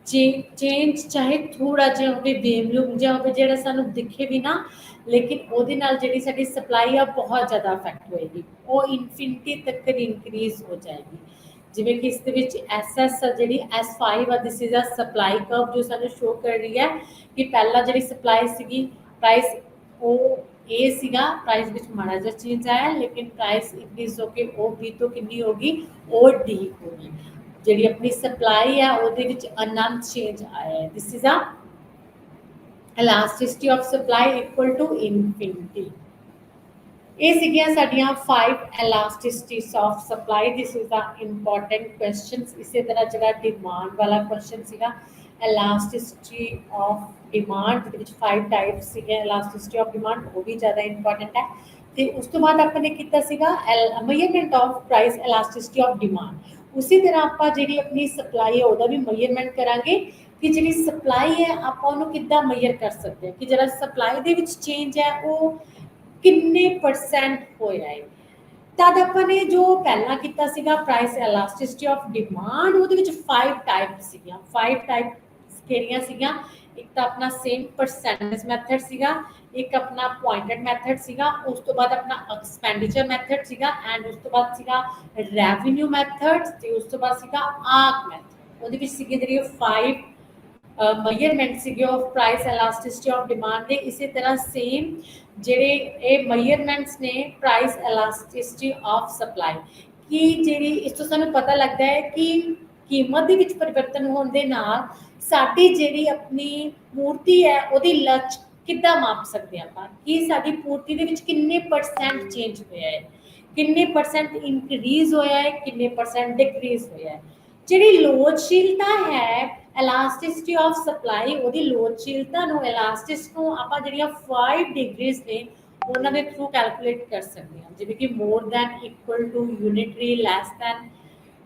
ਚੇਂਜ ਚਾਹੇ ਥੋੜਾ ਜਿਹਾ ਹੋਵੇ, ਬੇਮਲੂਮ ਜਿਹਾ ਹੋਵੇ ਜਿਹੜਾ ਸਾਨੂੰ ਦਿਖੇ ਵੀ ਨਾ, ਲੇਕਿਨ ਉਹਦੇ ਨਾਲ ਜਿਹੜੀ ਸਾਡੀ ਸਪਲਾਈ ਆ ਬਹੁਤ ਜ਼ਿਆਦਾ ਇਫੈਕਟ ਹੋਏਗੀ, ਉਹ ਇਨਫਿਨਿਟੀ ਤੱਕ ਇਨਕਰੀਜ਼ ਹੋ ਜਾਏਗੀ। ਜਿਵੇਂ ਕਿ ਇਸ ਦੇ ਵਿੱਚ ਐਸ ਜਿਹੜੀ S5 ਆ, this is a supply curve ਜੋ ਸਾਨੂੰ ਸ਼ੋ ਕਰ ਰਹੀ ਹੈ ਕਿ ਪਹਿਲਾਂ ਜਿਹੜੀ ਸਪਲਾਈ ਸੀਗੀ ਪ੍ਰਾਈਸ ਉਹ ਏ ਸੀਗਾ, ਪ੍ਰਾਈਸ ਵਿੱਚ ਮਾੜਾ ਜਿਹਾ ਚੇਂਜ ਆਇਆ ਲੇਕਿਨ ਪ੍ਰਾਈਸ ਇਨਕਰੀਜ਼ ਹੋ ਕੇ ਉਹ ਬੀ ਤੋਂ ਕਿੰਨੀ ਹੋਗੀ, ਉਹ ਡੀ ਹੋਗੀ। ਜਿਹੜੀ ਆਪਣੀ ਸਪਲਾਈ ਹੈ ਉਹਦੇ ਵਿੱਚ ਅਨੰਤ ਚੇਂਜ ਆਇਆ ਹੈ। This is a elasticity of supply equal to infinity। ਇਹ ਸੀਗੀਆਂ ਸਾਡੀਆਂ 5 elasticities of supply। This is the important questions. ਇਸੇ ਤਰ੍ਹਾਂ ਜਿਹੜਾ ਡਿਮਾਂਡ ਵਾਲਾ ਕੁਐਸਚਨ ਸੀਗਾ elasticity of demand, ਜਿਹਦੇ ਵਿੱਚ 5 ਟਾਈਪਸ ਸੀਗੇ elasticity of demand, ਉਹ ਵੀ ਜ਼ਿਆਦਾ ਇੰਪੋਰਟੈਂਟ ਹੈ। ਤੇ ਉਸ ਤੋਂ ਬਾਅਦ ਆਪਾਂ ਨੇ ਕੀਤਾ ਸੀਗਾ measurement of price elasticity of demand। ਉਸੇ ਤਰ੍ਹਾਂ ਆਪਾਂ ਜਿਹੜੀ ਆਪਣੀ ਸਪਲਾਈ ਹੈ ਉਹਦਾ ਵੀ ਮੇਜਰਮੈਂਟ ਕਰਾਂਗੇ ਕਿ ਜਿਹੜੀ ਸਪਲਾਈ ਹੈ ਆਪਾਂ ਉਹਨੂੰ ਕਿੱਦਾਂ ਮੇਜਰ ਕਰ ਸਕਦੇ ਹਾਂ ਕਿ ਜਿਹੜਾ ਸਪਲਾਈ ਦੇ ਵਿੱਚ ਚੇਂਜ ਹੈ ਉਹ ਕਿੰਨੇ ਪਰਸੈਂਟ ਹੋਇਆ ਹੈ। ਤਦ ਆਪਾਂ ਨੇ ਜੋ ਪਹਿਲਾਂ ਕੀਤਾ ਸੀਗਾ ਪ੍ਰਾਈਸ elasticity of demand, ਉਹਦੇ ਵਿੱਚ 5 ਟਾਈਪ ਸੀਗੀਆਂ। 5 ਟਾਈਪਸ ਕਿਹੜੀਆਂ ਸੀਗੀਆਂ, ਇੱਕ ਤਾਂ ਆਪਣਾ ਸੇਮ ਪਰਸੈਂਟੇਜ ਮੈਥਡ ਸੀਗਾ, ਇੱਕ ਆਪਣਾ ਪੁਆਇੰਟਡ ਮੈਥਡ ਸੀਗਾ, ਉਸ ਤੋਂ ਬਾਅਦ ਆਪਣਾ ਐਕਸਪੈਂਡੀਚਰ ਮੈਥਡ ਸੀਗਾ, ਐਂਡ ਉਸ ਤੋਂ ਬਾਅਦ ਸੀਗਾ ਰੈਵਨਿਊ ਮੈਥਡ, ਤੇ ਉਸ ਤੋਂ ਬਾਅਦ ਸੀਗਾ ਆਰਕ ਮੈਥਡ। ਉਹਦੇ ਵਿੱਚ ਸੀਗੇ ਜਿਹੜੀ 5 measurement ਸੀਗੇ of price elasticity of demand ਦੇ। ਇਸੇ ਤਰ੍ਹਾਂ ਸੇਮ ਜਿਹੜੇ ਇਹ measurements ਨੇ ਪ੍ਰਾਈਸ elasticity of supply, ਕਿ ਜਿਹੜੀ ਇਸ ਤੋਂ ਸਾਨੂੰ ਪਤਾ ਲੱਗਦਾ ਹੈ ਕਿ ਕੀਮਤ ਦੇ ਵਿੱਚ ਪਰਿਵਰਤਨ ਹੋਣ ਦੇ ਨਾਲ ਸਾਡੀ ਜਿਹੜੀ ਆਪਣੀ ਪੂਰਤੀ ਹੈ ਉਹਦੀ ਲਚ ਕਿੱਦਾਂ ਮਾਪ ਸਕਦੇ ਆਪਾਂ ਕਿ ਸਾਡੀ ਪੂਰਤੀ ਦੇ ਵਿੱਚ ਕਿੰਨੇ ਪਰਸੈਂਟ ਚੇਂਜ ਹੋਇਆ ਹੈ, ਕਿੰਨੇ ਪਰਸੈਂਟ ਇਨਕਰੀਜ਼ ਹੋਇਆ ਹੈ, ਕਿੰਨੇ ਪਰਸੈਂਟ ਡਿਕਰੀਜ਼ ਹੋਇਆ ਹੈ। ਜਿਹੜੀ ਲੋਚਸ਼ੀਲਤਾ ਹੈ elasticity of supply, ਉਹਦੀ ਲੋਚਸ਼ੀਲਤਾ ਨੂੰ elasticity ਨੂੰ ਆਪਾਂ ਜਿਹੜੀਆਂ 5 ਡਿਗਰੀਜ਼ ਨੇ ਉਹਨਾਂ ਦੇ ਥਰੂ ਕੈਲਕੂਲੇਟ ਕਰ ਸਕਦੇ ਹਾਂ, ਜਿਵੇਂ ਕਿ more than, equal to, unitary, less than,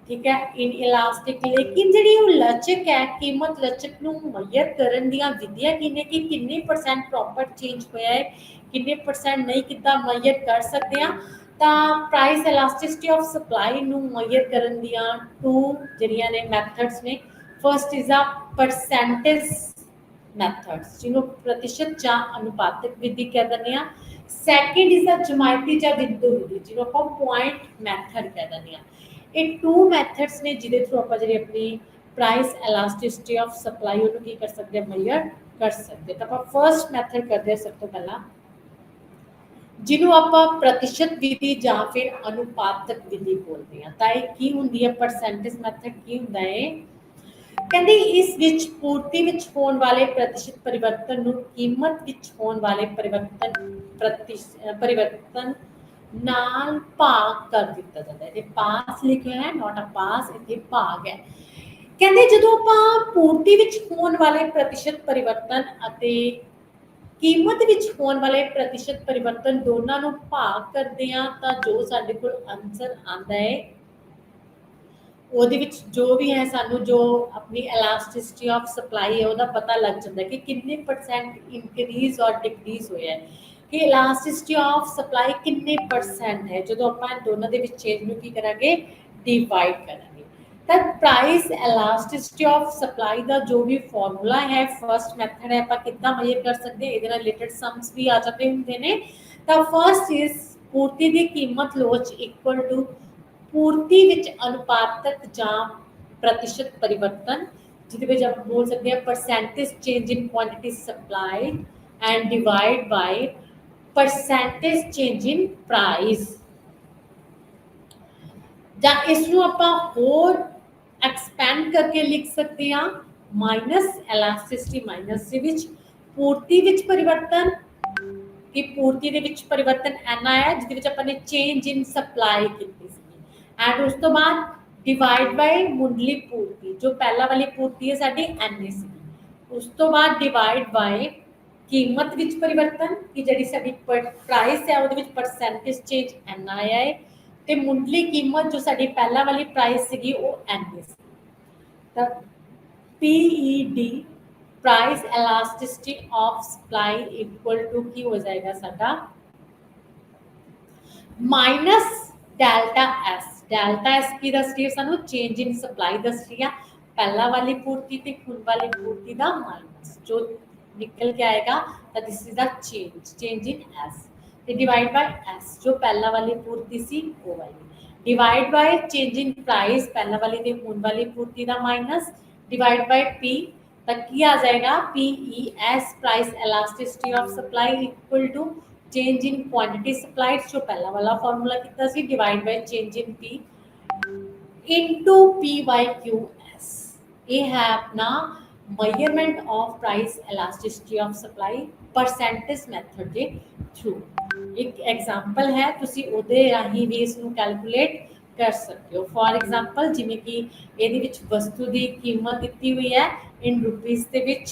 ਠੀਕ ਹੈ, ਇਨ ਇਲਾਸਟਿਕ। ਲੇਕਿਨ ਜਿਹੜੀ ਉਹ ਲਚਕ ਹੈ, ਕੀਮਤ ਲਚਕ ਨੂੰ ਮੇਜਰ ਕਰਨ ਦੀਆਂ ਵਿਧੀਆਂ ਕੀ ਨੇ ਕਿ ਕਿੰਨੇ ਪਰਸੈਂਟ ਪ੍ਰੋਪਰ ਚੇਂਜ ਹੋਇਆ ਹੈ, ਕਿੰਨੇ ਪਰਸੈਂਟ ਨਹੀਂ, ਕਿੱਦਾਂ ਮੇਜਰ ਕਰ ਸਕਦੇ ਹਾਂ। ਤਾਂ ਪ੍ਰਾਈਸ ਇਲਾਸਟਿਸਿਟੀ ਆਫ ਸਪਲਾਈ ਨੂੰ ਮੇਜਰ ਕਰਨ ਦੀਆਂ ਟੂ ਜਿਹੜੀਆਂ ਨੇ ਮੈਥਡਸ ਨੇ। ਫਰਸਟ ਇਜ਼ ਆ ਪਰਸੈਂਟੇਜ ਮੈਥਡਸ, ਜਿਹਨੂੰ ਪ੍ਰਤੀਸ਼ਤ ਜਾਂ ਅਨੁਪਾਤਕ ਵਿਧੀ ਕਹਿ ਦਿੰਦੇ ਆ। ਸੈਕਿੰਡ ਇਜ਼ ਆ ਜਮਾਇਤੀ ਜਾਂ ਬਿੰਦੂ ਵਿਧੀ, ਜਿਹਨੂੰ ਆਪਾਂ ਪੁਆਇੰਟ ਮੈਥਡ ਕਹਿ ਦਿੰਦੇ ਆ। ਇਹ ਟੂ ਮੈਥਡਸ ਨੇ ਜਿਹਦੇ ਥਰੂ ਆਪਾਂ ਜਿਹੜੀ ਆਪਣੀ ਪ੍ਰਾਈਸ ਇਲਾਸਟਿਸਿਟੀ ਆਫ ਸਪਲਾਈ ਉਹਨੂੰ ਕੀ ਕਰ ਸਕਦੇ, ਮੇਜਰ ਕਰ ਸਕਦੇ। ਤਾਂ ਆਪਾਂ ਫਰਸਟ ਮੈਥਡ ਕਰਦੇ ਹਾਂ ਸਭ ਤੋਂ ਪਹਿਲਾਂ, ਜਿਹਨੂੰ ਆਪਾਂ ਪ੍ਰਤੀਸ਼ਤ ਵਿਧੀ ਜਾਂ ਫਿਰ ਅਨੁਪਾਤਕ ਵਿਧੀ ਬੋਲਦੇ ਹਾਂ। ਤਾਂ ਇਹ ਕੀ ਹੁੰਦੀ ਹੈ, ਪਰਸੈਂਟੇਜ ਮੈਥਡ ਕੀ ਹੁੰਦਾ ਹੈ? ਕਹਿੰਦੇ ਇਸ ਵਿੱਚ ਪੂਰਤੀ ਵਿੱਚ ਹੋਣ ਵਾਲੇ ਪ੍ਰਤੀਸ਼ਤ ਪਰਿਵਰਤਨ ਨੂੰ ਕੀਮਤ ਵਿੱਚ ਹੋਣ ਵਾਲੇ ਪਰਿਵਰਤਨ ਨਾਲ ਭਾਗ ਕਰ ਦਿੱਤਾ ਜਾਂਦਾ ਹੈ। ਇਹ ਪਾਸ ਲਿਖਿਆ ਹੈ, ਨਾਟ ਅ ਪਾਸ, ਇੱਥੇ ਭਾਗ ਹੈ। ਕਹਿੰਦੇ ਜਦੋਂ ਆਪਾਂ ਪੂਰਤੀ ਵਿੱਚ ਹੋਣ ਵਾਲੇ ਪ੍ਰਤੀਸ਼ਤ ਪਰਿਵਰਤਨ ਅਤੇ ਕੀਮਤ ਵਿੱਚ ਹੋਣ ਵਾਲੇ ਪ੍ਰਤੀਸ਼ਤ ਪਰਿਵਰਤਨ ਦੋਨਾਂ ਨੂੰ ਭਾਗ ਕਰਦੇ ਹਾਂ ਤਾਂ ਜੋ ਸਾਡੇ ਕੋਲ ਆਨਸਰ ਆਉਂਦਾ ਹੈ, ਉਹਦੇ ਵਿੱਚ ਜੋ ਵੀ ਹੈ ਸਾਨੂੰ ਜੋ ਆਪਣੀ ਇਲਾਸਟਿਸਿਟੀ ਆਫ ਸਪਲਾਈ ਹੈ ਉਹਦਾ ਪਤਾ ਲੱਗ ਜਾਂਦਾ ਕਿ ਕਿੰਨੇ ਪਰਸੈਂਟ ਇਨਕਰੀਜ਼ ਔਰ ਡਿਕਰੀਜ਼ ਹੋਇਆ ਹੈ, ਕਿ ਇਲਾਸਟਿਸਿਟੀ ਆਫ ਸਪਲਾਈ ਕਿੰਨੇ ਪਰਸੈਂਟ ਹੈ ਜਦੋਂ ਆਪਾਂ ਦੋਨਾਂ ਦੇ ਵਿੱਚ ਚੇਂਜ ਨੂੰ ਕੀ ਕਰਾਂਗੇ, ਡਿਵਾਈਡ ਕਰਾਂਗੇ। ਤਾਂ ਪ੍ਰਾਈਸ ਇਲਾਸਟਿਸਿਟੀ ਆਫ ਸਪਲਾਈ ਦਾ ਜੋ ਵੀ ਫਾਰਮੂਲਾ ਹੈ, ਫਰਸਟ ਮੈਥਡ ਹੈ, ਆਪਾਂ ਕਿੱਦਾਂ ਮੇਜਰ ਕਰ ਸਕਦੇ, ਇਹਦੇ ਨਾਲ ਰਿਲੇਟਡ ਸਮਸ ਵੀ ਆ ਜਾਂਦੇ ਹੁੰਦੇ ਨੇ। ਤਾਂ ਫਰਸਟ ਇਜ਼ ਪੂਰਤੀ ਦੀ ਕੀਮਤ ਲੋਚ ਇਕੁਅਲ ਟੂ ਪੂਰਤੀ ਵਿੱਚ ਅਨੁਪਾਤਕ ਜਾਂ ਪ੍ਰਤੀਸ਼ਤ ਪਰਿਵਰਤਨ, ਜਿਹਦੇ ਵਿੱਚ ਆਪਾਂ ਬੋਲ ਸਕਦੇ ਹਾਂ percentage change in quantity supplied and divided by percentage change in price. ਜਾਂ ਇਸ ਨੂੰ ਆਪਾਂ ਹੋਰ ਐਕਸਪੈਂਡ ਕਰਕੇ ਲਿਖ ਸਕਦੇ ਹਾਂ, ਮਾਈਨਸ ਇਲਾਸਟਿਸਿਟੀ ਮਾਈਨਸ ਦੇ ਵਿੱਚ ਪੂਰਤੀ ਵਿੱਚ ਪਰਿਵਰਤਨ, ਕਿ ਪੂਰਤੀ ਦੇ ਵਿੱਚ ਪਰਿਵਰਤਨ ਐਨਾ ਆਇਆ ਜਿਹਦੇ ਵਿੱਚ ਆਪਾਂ ਨੇ ਚੇਂਜ ਇਨ ਸਪਲਾਈ ਕੀਤੀ ਸੀ, ਐਂਡ ਉਸ ਤੋਂ ਬਾਅਦ ਡਿਵਾਈਡ ਬਾਈ ਮੁੱਢਲੀ ਪੂਰਤੀ, ਜੋ ਪਹਿਲਾਂ ਵਾਲੀ ਪੂਰਤੀ ਹੈ ਸਾਡੀ ਐਨਏ ਸੀ, ਉਸ ਤੋਂ ਬਾਅਦ ਡਿਵਾਈਡ ਬਾਈ ਕੀਮਤ ਵਿੱਚ ਪਰਿਵਰਤਨ, ਕਿ ਜਿਹੜੀ ਸਾਡੀ ਪ੍ਰਾਈਸ ਹੈ ਉਹਦੇ ਵਿੱਚ ਪਰਸੈਂਟੇਜ ਚੇਂਜ ਐਨਾ ਆਇਆ ਹੈ, ਤੇ ਮੁੱਢਲੀ ਕੀਮਤ ਜੋ ਸਾਡੀ ਪਹਿਲਾਂ ਵਾਲੀ ਪ੍ਰਾਈਸ ਸੀਗੀ ਉਹ ਐਨਏ ਸੀ। ਤਾਂ PED price elasticity of supply equal to की हो जाएगा साडा minus delta S. Delta S की दस रही है सानू चेंज इन सप्लाई दस रही है, पहला वाली पूर्ति ते हुण वाली पूर्ति दा माइनस जो निकल के आएगा that this is the change in S, ते डिवाइड बाय एस जो पहला वाली पूर्ति सी वो वाली, divide by change in price पहला वाली ते हुण वाली पूर्ति दा माइनस, डिवाइड बाय पी तक की आ जाएगा PES price elasticity of supply equal to change in quantity supplied जो पहला वाला फार्मूला कितना सी, divide by change in P into PYQS। ये है अपना measurement of price elasticity of supply percentage method के थ्रू। एक एग्जांपल है तुसी ओदे राही भी इसनु कैलकुलेट कर सकते हो। फॉर एग्जांपल जिमें कि ਇਹਦੇ ਵਿੱਚ ਵਸਤੂ ਦੀ ਕੀਮਤ ਦਿੱਤੀ ਹੋਈ ਹੈ ਇਨ ਰੁਪੀਸ ਦੇ ਵਿੱਚ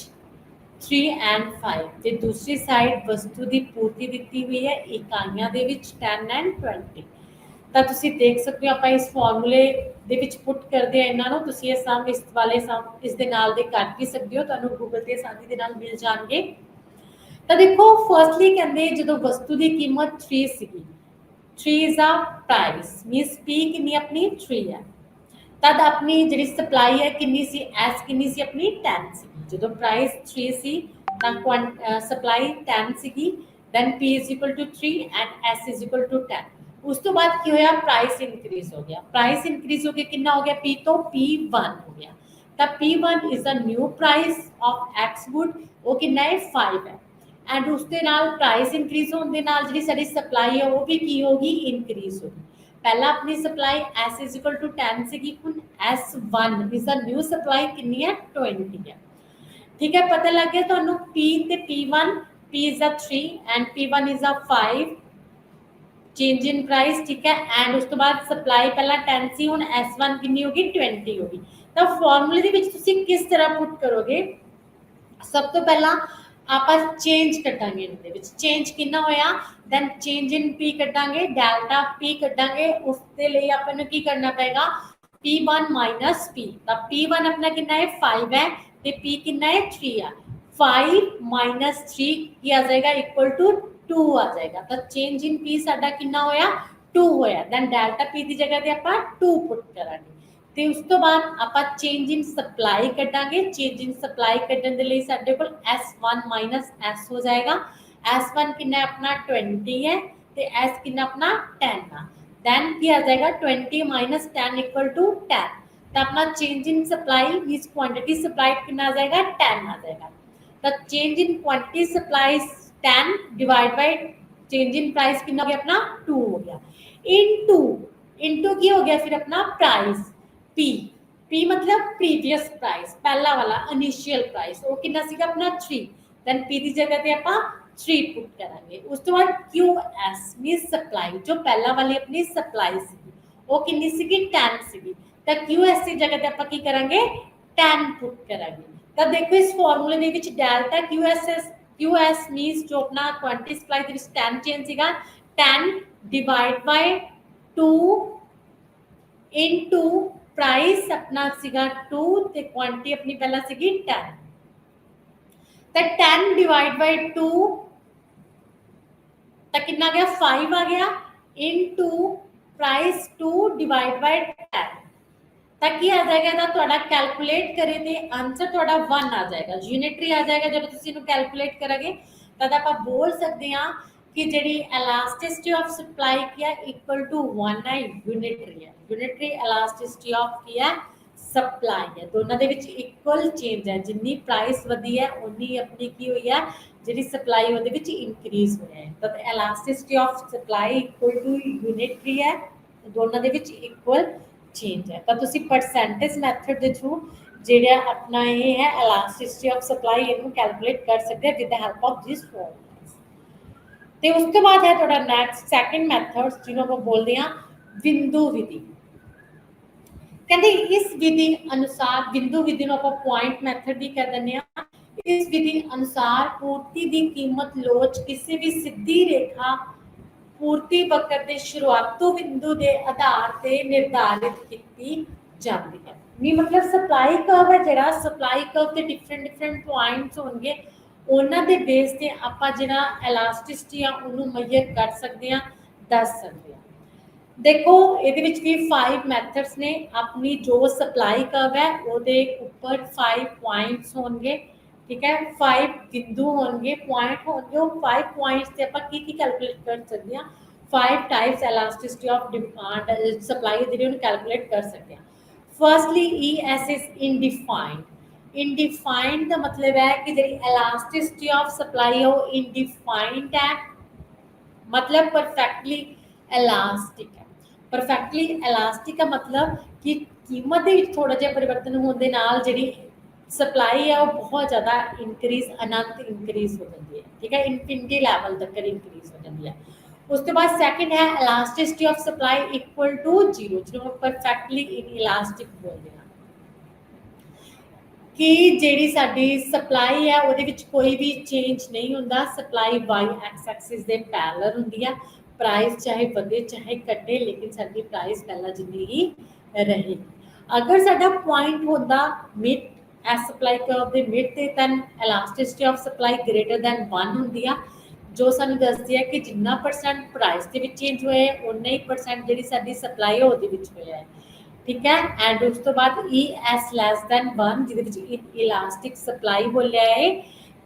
3 ਐਂਡ 5, ਤੇ ਦੂਸਰੀ ਸਾਈਡ ਵਸਤੂ ਦੀ ਪੂਰਤੀ ਦਿੱਤੀ ਹੋਈ ਹੈ ਇਕਾਈਆਂ ਦੇ ਵਿੱਚ 10 ਐਂਡ 20। ਤਾਂ ਤੁਸੀਂ ਦੇਖ ਸਕਦੇ ਹੋ ਆਪਾਂ ਇਸ ਫਾਰਮੂਲੇ ਦੇ ਵਿੱਚ ਪੁੱਟ ਕਰਦੇ ਆ ਇਹਨਾਂ ਨੂੰ, ਤੁਸੀਂ ਇਹ ਸਮ ਇਸ ਵਾਲੇ ਸਮ ਇਸ ਦੇ ਨਾਲ ਦੇ ਕੱਢ ਵੀ ਸਕਦੇ ਹੋ, ਤੁਹਾਨੂੰ ਗੂਗਲ ਤੇ ਆਸਾਨੀ ਦੇ ਨਾਲ ਮਿਲ ਜਾਣਗੇ। ਤਾਂ ਦੇਖੋ ਫਰਸਟਲੀ ਕਹਿੰਦੇ ਜਦੋਂ ਵਸਤੂ ਦੀ ਕੀਮਤ 3 ਸੀਗੀ, 3 is a price means P कितनी अपनी 3 है, तद अपनी जी सप्लाई है कितनी सी, S कितनी सी अपनी 10 सी, जो प्राइस 3 सी सप्लाई 10 सी, then P is equal to 3 and S is equal to 10। उस तो बाद की होया प्राइस इंक्रीज हो गया, प्राइस इंक्रीज हो गया कितना हो गया P तो P1 हो गया, तब P1 is a new price of X good, वो कितना है 5 है, एंड उसके नाल प्राइस इंक्रीज होने दे नाल जिहड़ी साडी सप्लाई है वो भी की होगी इंक्रीज होगी। पहला अपनी supply S is equal to 10 सीगी, हुण S1 is a new supply कितनी है 20 है। ठीक है, पता लग गया तुहानू P ते P1, P is a 3 and P1 is a 5 change in price. ठीक है, एंड उस तो बाद सप्लाई पहला 10 सी, हुण S1 कितनी होगी 20 होगी। तो फॉर्मूले दे विच तुसीं किस तरह पुट करोगे, सब तो पहला आप चेंज कटांगे, इहदे विच चेंज कितना होया, दैन चेंज इन P कटांगे, डेल्टा P कटांगे, उसके लिए अपन की करना पेगा P1 माइनस P। तब P1 अपना कितना है 5 है, ते P कितना है 3 है, 5 माइनस 3 की आ जाएगा इक्वल टू 2 आ जाएगा। तो चेंज इन P साडा कितना होया 2 ਹੋਇਆ ਦੈਨ ਡੈਲਟਾ ਪੀ ਦੀ ਜਗ੍ਹਾ ਤੇ ਆਪਾਂ 2 ਪੁੱਟ ਕਰਾਂਗੇ ਤੇ ਉਸ ਤੋਂ ਬਾਅਦ ਆਪਾਂ ਚੇਂਜ ਇਨ ਸਪਲਾਈ ਕੱਢਾਂਗੇ ਚੇਂਜ ਇਨ ਸਪਲਾਈ ਕੱਢਣ ਦੇ ਲਈ ਸਾਡੇ ਕੋਲ S1 S ਹੋ ਜਾਏਗਾ S1 ਕਿੰਨਾ ਆਪਣਾ 20 ਹੈ ਤੇ S ਕਿੰਨਾ ਆਪਣਾ 10 ਆ then ਕੀ ਆ ਜਾਏਗਾ 20 minus 10 equal to 10 ਤਾਂ ਆਪਣਾ change in supply means quantity supplied कितना आ जाएगा 10 आ जाएगा तो change in quantity supplies 10 divide by change in price कितना हो गया अपना 2 हो गया into की हो गया फिर अपना price P P मतलब previous price पहला वाला initial price वो कितना सीगा अपना 3 then P ਦੀ ਜਗ੍ਹਾ ਤੇ ਆਪਾਂ 3 ਪੁੱਟ ਕਰਾਂਗੇ ਉਸ ਤੋਂ ਬਾਅਦ QS ਮੀਨਸ ਸਪਲਾਈ ਜੋ ਪਹਿਲਾਂ ਵਾਲੀ ਆਪਣੀ ਸਪਲਾਈ ਸੀ ਉਹ ਕਿੰਨੀ ਸੀਗੀ 10 ਸੀਗੀ ਤਾਂ QS ਦੀ ਜਗ੍ਹਾ ਤੇ ਆਪਾਂ ਕੀ ਕਰਾਂਗੇ 10 ਪੁੱਟ ਕਰਾਂਗੇ ਤਾਂ ਦੇਖੋ ਇਸ ਫਾਰਮੂਲੇ ਦੇ ਵਿੱਚ ਡੈਲਟਾ QS ਮੀਨਸ ਜੋ ਆਪਣਾ ਕੁਆਂਟੀਟੀ ਸਪਲਾਈ ਦੇ ਵਿੱਚ 10 ਚੇਂਜ ਸੀਗਾ 10 ਡਿਵਾਈਡ ਬਾਈ 2 ਇਨਟੂ ਪ੍ਰਾਈਸ ਆਪਣਾ ਸੀਗਾ 2 ਤੇ ਕੁਆਂਟੀਟੀ ਆਪਣੀ ਪਹਿਲਾਂ ਸੀਗੀ 10 ਤਾਂ 10 डिवाइड बाय 2 ਤਾਂ ਕਿੰਨਾ ਗਿਆ 5 ਆ ਗਿਆ ਇਨਟੂ ਪ੍ਰਾਈਸ 2 डिवाइड बाय 10 ਤਾਂ ਕੀ ਆ ਜਾਏਗਾ ਇਹਦਾ ਤੁਹਾਡਾ ਕੈਲਕੂਲੇਟ ਕਰੇ ਤੇ ਆਨਸਰ ਤੁਹਾਡਾ 1 ਆ ਜਾਏਗਾ ਯੂਨਿਟਰੀ ਆ ਜਾਏਗਾ ਜਦੋਂ ਤੁਸੀਂ ਇਹਨੂੰ ਕੈਲਕੂਲੇਟ ਕਰੋਗੇ ਤਾਂ ਆਪਾਂ ਬੋਲ ਸਕਦੇ ਹਾਂ ਕਿ ਜਿਹੜੀ elasticity of supply ਕੀ ਹੈ equal to 1 ਹੈ ਯੂਨਿਟਰੀ elasticity of ਕੀ ਹੈ ਸਪਲਾਈ ਹੈ ਦੋਨਾਂ ਦੇ ਵਿੱਚ ਇਕੁਅਲ ਚੇਂਜ ਹੈ ਜਿੰਨੀ ਪ੍ਰਾਈਸ ਵਧੀ ਹੈ ਉਨੀ ਆਪਣੀ ਕੀ ਹੋਈ ਹੈ ਜਿਹੜੀ ਸਪਲਾਈ ਉਹਦੇ ਵਿੱਚ ਇਨਕਰੀਜ਼ ਹੋਇਆ ਹੈ ਤਾਂ elasticity of supply equal to unitary ਹੈ ਦੋਨਾਂ ਦੇ ਵਿੱਚ ਇਕੁਅਲ ਚੇਂਜ ਹੈ ਤਾਂ ਤੁਸੀਂ ਪਰਸੈਂਟੇਜ ਮੈਥਡ ਦੇ ਥਰੂ ਜਿਹੜਾ ਆਪਣਾ ਇਹ ਹੈ elasticity of supply ਇਹਨੂੰ ਕੈਲਕੂਲੇਟ ਕਰ ਸਕਦੇ ਹੋ with the help of this formulas ਤੇ ਉਸ ਤੋਂ ਬਾਅਦ ਹੈ ਤੁਹਾਡਾ ਨੈਕਸਟ ਸੈਕੰਡ ਮੈਥਡ ਜਿਹਨੂੰ ਆਪਾਂ ਬੋਲਦੇ ਹਾਂ ਬਿੰਦੂ ਵਿਧੀ ਕਹਿੰਦੇ ਇਸ ਵਿਧੀ ਅਨੁਸਾਰ ਬਿੰਦੂ ਵਿਧੀ ਨੂੰ ਆਪਾਂ ਪੁਆਇੰਟ ਮੈਥਡ ਵੀ ਕਹਿ ਦਿੰਦੇ ਆ ਇਸ ਵਿਧੀ ਅਨੁਸਾਰ ਪੂਰਤੀ ਦੀ ਕੀਮਤ ਲੋਚ ਕਿਸੇ ਵੀ ਸਿੱਧੀ ਰੇਖਾ ਪੂਰਤੀ ਵਕਰ ਦੇ ਸ਼ੁਰੂਆਤੀ ਬਿੰਦੂ ਦੇ ਆਧਾਰ ਤੇ ਨਿਰਧਾਰਿਤ ਕੀਤੀ ਜਾਂਦੀ ਹੈ ਵੀ ਮਤਲਬ ਸਪਲਾਈ ਕਰਵ ਹੈ ਜਿਹੜਾ ਸਪਲਾਈ ਕਰਵ ਤੇ ਡਿਫਰੈਂਟ ਪੁਆਇੰਟਸ ਹੋਣਗੇ ਉਹਨਾਂ ਦੇ ਬੇਸ ਤੇ ਆਪਾਂ ਜਿਹੜਾ elasticity ਆ ਉਹਨੂੰ ਮੈਜ਼ਰ ਕਰ ਸਕਦੇ ਆ ਦੱਸ ਸਕਦੇ ਆ देखो ਇਹਦੇ ਵਿੱਚ ਵੀ 5 ਮੈਥਡਸ ਨੇ ਆਪਣੀ ਜੋ ਸਪਲਾਈ ਕਰਵ ਹੈ ਉਹਦੇ ਉੱਪਰ 5 ਪੁਆਇੰਟਸ ਹੋਣਗੇ ਠੀਕ ਹੈ 5 ਬਿੰਦੂ ਹੋਣਗੇ ਪੁਆਇੰਟ ਹੋਣਗੇ ਉਹ 5 ਪੁਆਇੰਟਸ ਤੇ ਆਪਾਂ ਕੀ ਕੈਲਕੂਲੇਟ ਕਰ ਸਕਦੇ ਹਾਂ 5 types elasticity of demand supply ਜਿਹੜੀ ਉਹਨੂੰ ਕੈਲਕੂਲੇਟ ਕਰ ਸਕਦੇ ਹਾਂ ਫਰਸਟਲੀ ES is indefined ਦਾ ਮਤਲਬ ਹੈ ਕਿ ਜਿਹੜੀ elasticity of supply ਹੈ ਉਹ indefined ਹੈ मतलब परफेक्टली elastic है परफेक्टली elastic का मतलब कि कीमत ਦੇ ਵਿੱਚ ਥੋੜਾ ਜਿਹਾ ਪਰਿਵਰਤਨ ਹੋਣ ਦੇ ਨਾਲ ਜਿਹੜੀ ਸਪਲਾਈ ਹੈ ਉਹ ਬਹੁਤ ਜ਼ਿਆਦਾ ਇਨਕਰੀਜ਼ ਅਨੰਤ ਇਨਕਰੀਜ਼ ਹੋ ਜਾਂਦੀ ਹੈ ਠੀਕ ਹੈ ਇਨਫਿਨਿਟੀ ਲੈਵਲ ਤੱਕ ਇਨਕਰੀਜ਼ ਹੋ ਜਾਂਦੀ ਹੈ ਉਸ ਤੋਂ ਬਾਅਦ ਸੈਕੰਡ ਹੈ elasticity of supply equal to 0 ਜਿਹਨੂੰ ਪਰਫੈਕਟਲੀ ਇਨਇਲਾਸਟਿਕ ਬੋਲਦੇ ਹਾਂ ਕਿ ਜਿਹੜੀ ਸਾਡੀ ਸਪਲਾਈ ਹੈ ਉਹਦੇ ਵਿੱਚ ਕੋਈ ਵੀ ਚੇਂਜ ਨਹੀਂ ਹੁੰਦਾ ਸਪਲਾਈ ਵਾਈ ਐਕਸਿਸ ਦੇ ਪੈਰਲਲ ਹੁੰਦੀ ਹੈ ਪ੍ਰਾਈਸ ਚਾਹੇ ਵਧੇ ਚਾਹੇ ਘਟੇ ਲੇਕਿਨ ਸਾਡੀ ਪ੍ਰਾਈਸ ਪਹਿਲਾਂ ਜਿੰਨੀ ਹੀ ਰਹੇਗੀ ਅਗਰ ਸਾਡਾ ਪੁਆਇੰਟ ਹੁੰਦਾ ਮਿਡ ਐਸ ਸਪਲਾਈ ਕਰਵ ਦੇ ਮਿਡ ਤੇ ਤਾਂ elasticity of supply greater than 1 ਹੁੰਦੀ ਆ ਜੋ ਸਾਨੂੰ ਦੱਸਦੀ ਹੈ ਕਿ ਜਿੰਨਾ ਪਰਸੈਂਟ ਪ੍ਰਾਈਸ ਦੇ ਵਿੱਚ ਚੇਂਜ ਹੋਇਆ ਹੈ ਉਨਾ ਹੀ ਪਰਸੈਂਟ ਜਿਹੜੀ ਸਾਡੀ ਸਪਲਾਈ ਹੈ ਉਹਦੇ ਵਿੱਚ ਹੋਇਆ ਹੈ ठीक है एंड उस तो बाद ES less than 1 ਜਿਹਦੇ ਵਿੱਚ ਇਲਾਸਟਿਕ ਸਪਲਾਈ ਬੋਲਿਆ ਹੈ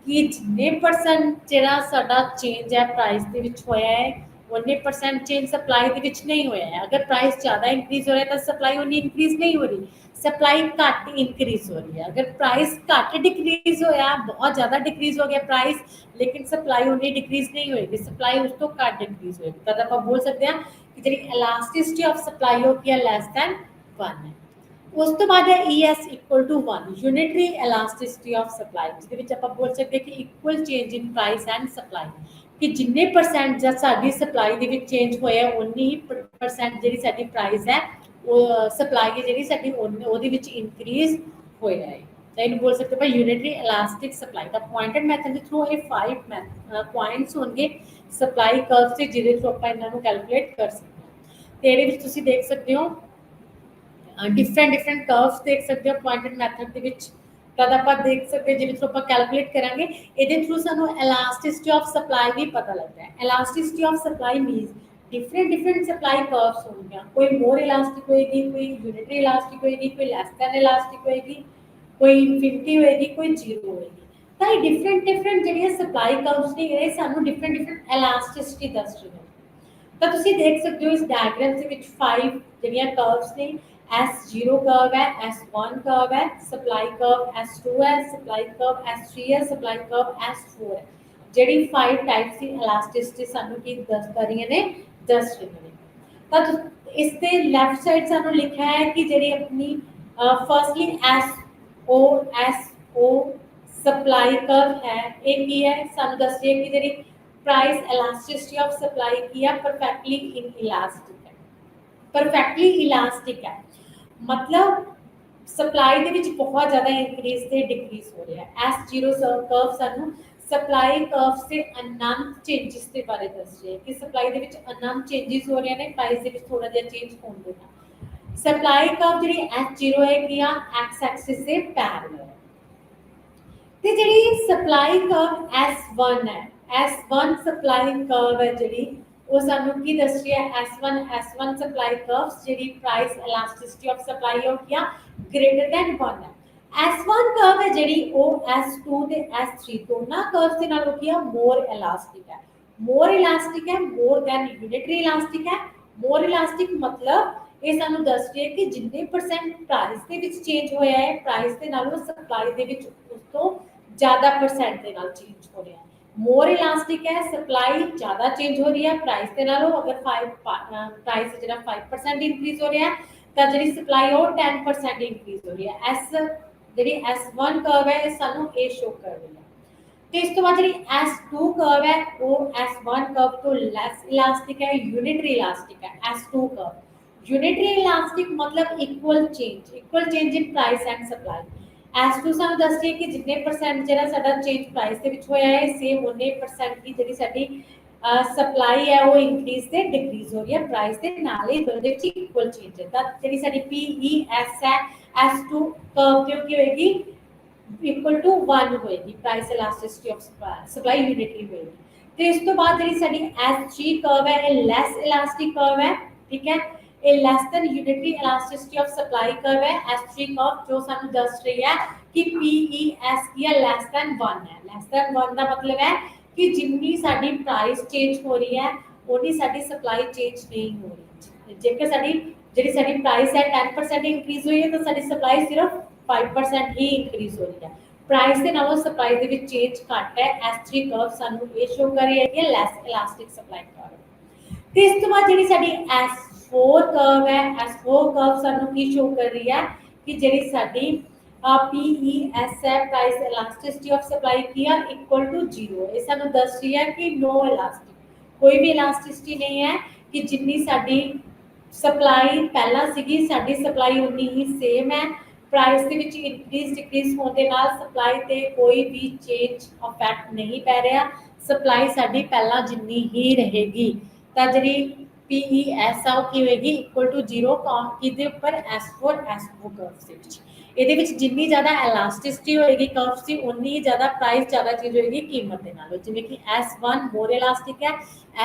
ਕਿ ਜਿੰਨੇ ਪਰਸੈਂਟ ਜਿਹੜਾ ਸਾਡਾ ਚੇਂਜ ਹੈ ਪ੍ਰਾਈਸ ਦੇ ਵਿੱਚ ਹੋਇਆ ਹੈ ਉਹਨੇ ਪਰਸੈਂਟ ਚੇਂਜ ਸਪਲਾਈ ਦੇ ਵਿੱਚ ਨਹੀਂ ਹੋਇਆ ਹੈ ਅਗਰ ਪ੍ਰਾਈਸ ਜ਼ਿਆਦਾ ਇਨਕਰੀਜ਼ ਹੋ ਰਿਹਾ ਤਾਂ ਸਪਲਾਈ ਉਨੀ ਇਨਕਰੀਜ਼ ਨਹੀਂ ਹੋ ਰਹੀ ਸਪਲਾਈ ਘੱਟ ਇਨਕਰੀਜ਼ ਹੋ ਰਹੀ ਹੈ ਅਗਰ ਪ੍ਰਾਈਸ ਘੱਟ ਡਿਕਰੀਜ਼ ਹੋਇਆ ਬਹੁਤ ਜ਼ਿਆਦਾ ਡਿਕਰੀਜ਼ ਹੋ ਗਿਆ ਪ੍ਰਾਈਸ ਲੇਕਿਨ ਸਪਲਾਈ ਉਨੀ ਡਿਕਰੀਜ਼ ਨਹੀਂ ਹੋਏਗੀ ਸਪਲਾਈ ਉਸ ਤੋਂ ਘੱਟ ਡਿਕਰੀਜ਼ ਹੋਏਗੀ ਤਾਂ ਆਪਾਂ ਬੋਲ ਸਕਦੇ ਹਾਂ ਕਿ ਜਿਹੜੀ elasticity of supply ਹੋ ਕੀ ਹੈ ਲੈਸ ਦੈਨ 1 है उस तो बाद है ES equal to 1 unitary elasticity of supply जिसके ਵਿੱਚ ਆਪਾਂ ਬੋਲ ਸਕਦੇ ਕਿ equal change in price and supply ਕਿ ਜਿੰਨੇ ਪਰਸੈਂਟ ਜਦ ਸਾਡੀ ਸਪਲਾਈ ਦੇ ਵਿੱਚ ਚੇਂਜ ਹੋਇਆ ਉਨੀ ਹੀ ਪਰਸੈਂਟ ਜਿਹੜੀ ਸਾਡੀ ਪ੍ਰਾਈਸ ਹੈ ਉਹ ਸਪਲਾਈ ਹੈ ਜਿਹੜੀ ਸਾਡੀ ਉਹਦੇ ਵਿੱਚ ਇਨਕਰੀਜ਼ ਹੋਇਆ ਹੈ ਤਾਂ ਇਹਨੂੰ ਬੋਲ ਸਕਦੇ ਆਪਾਂ ਯੂਨਿਟਰੀ elastic supply ਦਾ ਪੁਆਇੰਟਡ ਮੈਥਡ ਦੇ ਥਰੂ ਇਹ 5 ਪੁਆਇੰਟਸ ਹੋਣਗੇ ਸਪਲਾਈ ਕਰਵ ਤੇ ਜਿਹਦੇ ਥਰੂ ਆਪਾਂ ਇਹਨਾਂ ਨੂੰ ਕੈਲਕੂਲੇਟ ਕਰ ਸਕਦੇ ਹਾਂ ਤੇ ਇਹਦੇ ਵਿੱਚ ਤੁਸੀਂ ਦੇਖ ਸਕਦੇ ਹੋ डिफरेंट कर्व्स देख सकते हो पॉइंटेड मैथड ਦੇ ਵਿੱਚ ਤਦ ਆਪਾਂ ਦੇਖ ਸਕਦੇ ਜਿਹਦੇ ਥਰੂ ਆਪਾਂ ਕੈਲਕੂਲੇਟ ਕਰਾਂਗੇ ਇਹਦੇ ਥਰੂ ਸਾਨੂੰ elasticity of supply ਵੀ ਪਤਾ ਲੱਗਦਾ ਹੈ elasticity of supply means different different supply curves होंगे, कोई मोर इलास्टिक होएगी, कोई यूनिटरी इलास्टिक होएगी, कोई लेस दैन इलास्टिक होएगी, कोई इनफिनिटी होएगी, कोई जीरो होएगी। ਤਾਂ ਇਹ ਡਿਫਰੈਂਟ ਡਿਫਰੈਂਟ ਜਿਹੜੀਆਂ ਸਪਲਾਈ ਕਰਵਸ ਨੇ ਇਹ ਸਾਨੂੰ ਡਿਫਰੈਂਟ ਡਿਫਰੈਂਟ ਇਲਾਸਟਿਸਿਟੀ ਦੱਸ ਰਹੇ ਨੇ। ਤਾਂ ਤੁਸੀਂ ਦੇਖ ਸਕਦੇ ਹੋ ਇਸ ਡਾਇਗਰਾਮ ਦੇ ਵਿੱਚ 5 ਜਿਹੜੀਆਂ ਕਰਵਸ ਨੇ, S0 ਕਰਵ ਹੈ, S1 ਕਰਵ ਹੈ, ਸਪਲਾਈ ਕਰਵ S2 ਹੈ, ਸਪਲਾਈ ਕਰਵ S3 ਹੈ, ਸਪਲਾਈ ਕਰਵ S4 ਹੈ। ਜਿਹੜੀ 5 ਟਾਈਪਸ ਦੀ ਇਲਾਸਟਿਸਿਟੀ ਸਾਨੂੰ ਕੀ ਦੱਸ ਰਹੀਆਂ ਨੇ, ਦੱਸ ਰਹੀਆਂ ਨੇ। ਤਾਂ ਇਸ ਦੇ ਲੈਫਟ ਸਾਈਡ ਸਾਨੂੰ ਲਿਖਿਆ ਹੈ ਕਿ ਜਿਹੜੀ ਆਪਣੀ ਫਰਸਟਲੀ SO ਸਪਲਾਈ ਕਰਵ ਹੈ, ਇਹ ਕੀ ਹੈ, ਸਾਨੂੰ ਦੱਸ ਰਹੀ ਹੈ ਕਿ ਜਿਹੜੀ प्राइस इलास्टिसिटी ऑफ सप्लाई किया परफेक्टली इन इलास्टिक है, परफेक्टली इलास्टिक है, मतलब सप्लाई ਦੇ ਵਿੱਚ ਬਹੁਤ ਜ਼ਿਆਦਾ ਇੰਕਰੀਜ਼ ਤੇ ਡਿਕਰੀਜ਼ ਹੋ ਰਿਹਾ ਹੈ। S0 ਕਰਵ ਸਾਨੂੰ ਸਪਲਾਈ ਕਰਵਸ ਦੇ ਅਨੰਤ ਚੇਂਜਸ ਦੇ ਬਾਰੇ ਦੱਸ ਰਿਹਾ ਹੈ ਕਿ ਸਪਲਾਈ ਦੇ ਵਿੱਚ ਅਨੰਤ ਚੇਂਜਸ ਹੋ ਰਹੇ ਨੇ, ਪ੍ਰਾਈਸ ਦੇ ਵਿੱਚ ਥੋੜਾ ਜਿਹਾ ਚੇਂਜ ਹੋਣ ਦੇ ਨਾਲ। ਸਪਲਾਈ ਕਰਵ ਜਿਹੜੀ S0 ਹੈ ਕਿ ਆ ਐਕਸ ਐਕਸਿਸ ਦੇ ਪੈਰਲਲ ਹੈ। ਤੇ ਜਿਹੜੀ ਸਪਲਾਈ ਕਰਵ S1 ਹੈ, S1 ਸਪਲਾਈ ਕਰਵ ਹੈ ਜਿਹੜੀ ਉਹ ਸਾਨੂੰ ਕੀ ਦੱਸ ਰਹੀ ਹੈ, S1 ਸਪਲਾਈ ਕਰਵਸ ਜਿਹੜੀ ਪ੍ਰਾਈਸ ਇਲਾਸਟਿਸਿਟੀ ਆਫ ਸਪਲਾਈ ਹੋ ਗਿਆ ਗ੍ਰੇਟਰ ਦੈਨ 1 ਹੈ। S1 ਕਰਵ ਹੈ ਜਿਹੜੀ ਉਹ S2 ਤੇ S3 ਦੋਨਾਂ ਕਰਵਸ ਦੇ ਨਾਲ ਹੋ ਗਿਆ ਮੋਰ ਇਲਾਸਟਿਕ ਹੈ। ਮੋਰ ਇਲਾਸਟਿਕ ਹੈ, ਮੋਰ ਦੈਨ ਯੂਨਿਟਰੀ ਇਲਾਸਟਿਕ ਹੈ। ਮੋਰ ਇਲਾਸਟਿਕ ਮਤਲਬ ਇਹ ਸਾਨੂੰ ਦੱਸ ਰਹੀ ਹੈ ਕਿ ਜਿੰਨੇ ਪਰਸੈਂਟ ਪ੍ਰਾਈਸ ਦੇ ਵਿੱਚ ਚੇਂਜ ਹੋਇਆ ਹੈ, ਪ੍ਰਾਈਸ ਦੇ ਨਾਲੋਂ ਸਪਲਾਈ ਦੇ ਵਿੱਚ ਉਸ ਤੋਂ ਜ਼ਿਆਦਾ ਪਰਸੈਂਟ ਦੇ ਨਾਲ ਚੇਂਜ ਹੋ ਰਿਹਾ ਹੈ। मोर इलास्टिक है, सप्लाई ज़्यादा चेंज हो रही है प्राइस के नालों, अगर प्राइस जो 5% इंक्रीज हो रहा है तो जी सप्लाई हो 10% इंक्रीज हो रही है। जी S1 कर्व है सानू ये शो कर रही है। तो इस तो बाद जी S2 कर्व है वो S1 कर्व तो लैस इलास्टिक है, यूनिटरी इलास्टिक है। S2 कर्व यूनिटरी इलास्टिक मतलब equal change in price and supply. S2 ਸਾਨੂੰ ਦੱਸ ਰਹੀ ਹੈ ਕਿ ਜਿੰਨੇ ਪਰਸੈਂਟ ਜਿਹੜਾ ਸਾਡਾ ਚੇਂਜ ਪ੍ਰਾਈਸ ਦੇ ਵਿੱਚ ਹੋਇਆ ਹੈ ਸੇਮ ਉਹਨੇ ਪਰਸੈਂਟ ਦੀ ਜਿਹੜੀ ਸਾਡੀ ਸਪਲਾਈ ਹੈ ਉਹ ਇਨਕਰੀਜ਼ ਤੇ ਡਿਕਰੀਜ਼ ਹੋ ਰਹੀ ਹੈ ਪ੍ਰਾਈਸ ਦੇ ਨਾਲ ਹੀ, ਦੋਨਾਂ ਦੇ ਵਿੱਚ ਇਕੁਅਲ ਚੇਂਜ ਹੈ। ਤਾਂ ਜਿਹੜੀ ਸਾਡੀ PES ਹੈ S2 ਕਰਵ ਤੇ ਕੀ ਹੋਏਗੀ, ਇਕੁਅਲ ਟੂ 1 ਹੋਏਗੀ, ਪ੍ਰਾਈਸ ਇਲਾਸਟਿਸਿਟੀ ਆਫ ਸਪਲਾਈ ਯੂਨਿਟਰੀ ਹੋਏਗੀ। ਤੇ ਇਸ ਤੋਂ ਬਾਅਦ ਜਿਹੜੀ ਸਾਡੀ S3 ਕਰਵ ਹੈ ਇਹ ਲੈਸ ਇਲਾਸਟਿਕ ਕਰਵ ਹੈ, ਠੀਕ ਹੈ, ਇਹ less than unitary elasticity of supply curve ਹੈ। S3 ਕਰਵ ਜੋ ਸਾਨੂੰ ਦੱਸ ਰਹੀ ਹੈ ਕਿ PES ਕੀ ਹੈ, ਲੈਸ ਦੈਨ 1 ਹੈ। ਲੈਸ ਦੈਨ 1 ਦਾ ਮਤਲਬ ਹੈ ਕਿ ਜਿੰਨੀ ਸਾਡੀ ਪ੍ਰਾਈਸ ਚੇਂਜ ਹੋ ਰਹੀ ਹੈ ਉਨੀ ਸਾਡੀ ਸਪਲਾਈ ਚੇਂਜ ਨਹੀਂ ਹੋ ਰਹੀ। ਜੇਕਰ ਸਾਡੀ ਜਿਹੜੀ ਸਾਡੀ ਪ੍ਰਾਈਸ ਹੈ 10% ਇੰਕਰੀਜ਼ ਹੋਈ ਹੈ ਤਾਂ ਸਾਡੀ ਸਪਲਾਈ ਸਿਰਫ 5% ਹੀ ਇੰਕਰੀਜ਼ ਹੋ ਰਹੀ ਹੈ। ਪ੍ਰਾਈਸ ਦੇ ਨਾਲੋਂ ਸਪਲਾਈ ਦੇ ਵਿੱਚ ਚੇਂਜ ਘੱਟ ਹੈ। S3 ਕਰਵ ਸਾਨੂੰ ਇਹ ਸ਼ੋ ਕਰ ਰਹੀ ਹੈ ਕਿ ਲੈਸ ਇਲਾਸਟਿਕ ਸਪਲਾਈ ਕਰਵ। ਤੇ ਇਸ ਤੋਂ ਬਾਅਦ ਜਿਹੜੀ ਸਾਡੀ S4 कर्व है, S4 कर्व सानू की शो कर रही है कि ਜਿਹੜੀ ਸਾਡੀ PES है प्राइस इलास्टिसिटी ऑफ सप्लाई की है इक्वल टू 0। ਇਹ ਸਾਨੂੰ ਦੱਸ ਰਹੀ ਹੈ ਕਿ नो इलास्टिक, ਕੋਈ ਵੀ ਇਲਾਸਟਿਸਿਟੀ ਨਹੀਂ ਹੈ ਕਿ ਜਿੰਨੀ ਸਾਡੀ ਸਪਲਾਈ ਪਹਿਲਾਂ ਸੀਗੀ ਸਾਡੀ ਸਪਲਾਈ ਉਨੀ ਹੀ ਸੇਮ ਹੈ। ਪ੍ਰਾਈਸ ਦੇ ਵਿੱਚ ਇਨਕਰੀਜ਼ ਡਿਕਰੀਜ਼ ਹੋਣ ਦੇ ਨਾਲ ਸਪਲਾਈ ਤੇ ਕੋਈ ਵੀ ਚੇਂਜ ਇਫੈਕਟ ਨਹੀਂ ਪੈ ਰਿਹਾ, ਸਪਲਾਈ ਸਾਡੀ ਪਹਿਲਾਂ ਜਿੰਨੀ ਹੀ ਰਹੇਗੀ। ਤਾਂ ਜਿਹੜੀ PES ਆ ਉਹ ਕੀ ਹੋਏਗੀ, ਇਕੁਅਲ ਟੂ 0 ਕਿਹਦੇ ਉੱਪਰ, S4 ਕਰਵ ਦੇ ਵਿੱਚ। ਇਹਦੇ ਵਿੱਚ ਜਿੰਨੀ ਜ਼ਿਆਦਾ ਇਲਾਸਟਿਸਿਟੀ ਹੋਏਗੀ ਕਰਵਸ ਦੀ ਉਨੀ ਹੀ ਜ਼ਿਆਦਾ ਪ੍ਰਾਈਸ ਜ਼ਿਆਦਾ ਚੇਂਜ ਹੋਏਗੀ ਕੀਮਤ ਦੇ ਨਾਲੋਂ। ਜਿਵੇਂ ਕਿ S1 ਮੋਰ ਇਲਾਸਟਿਕ ਹੈ,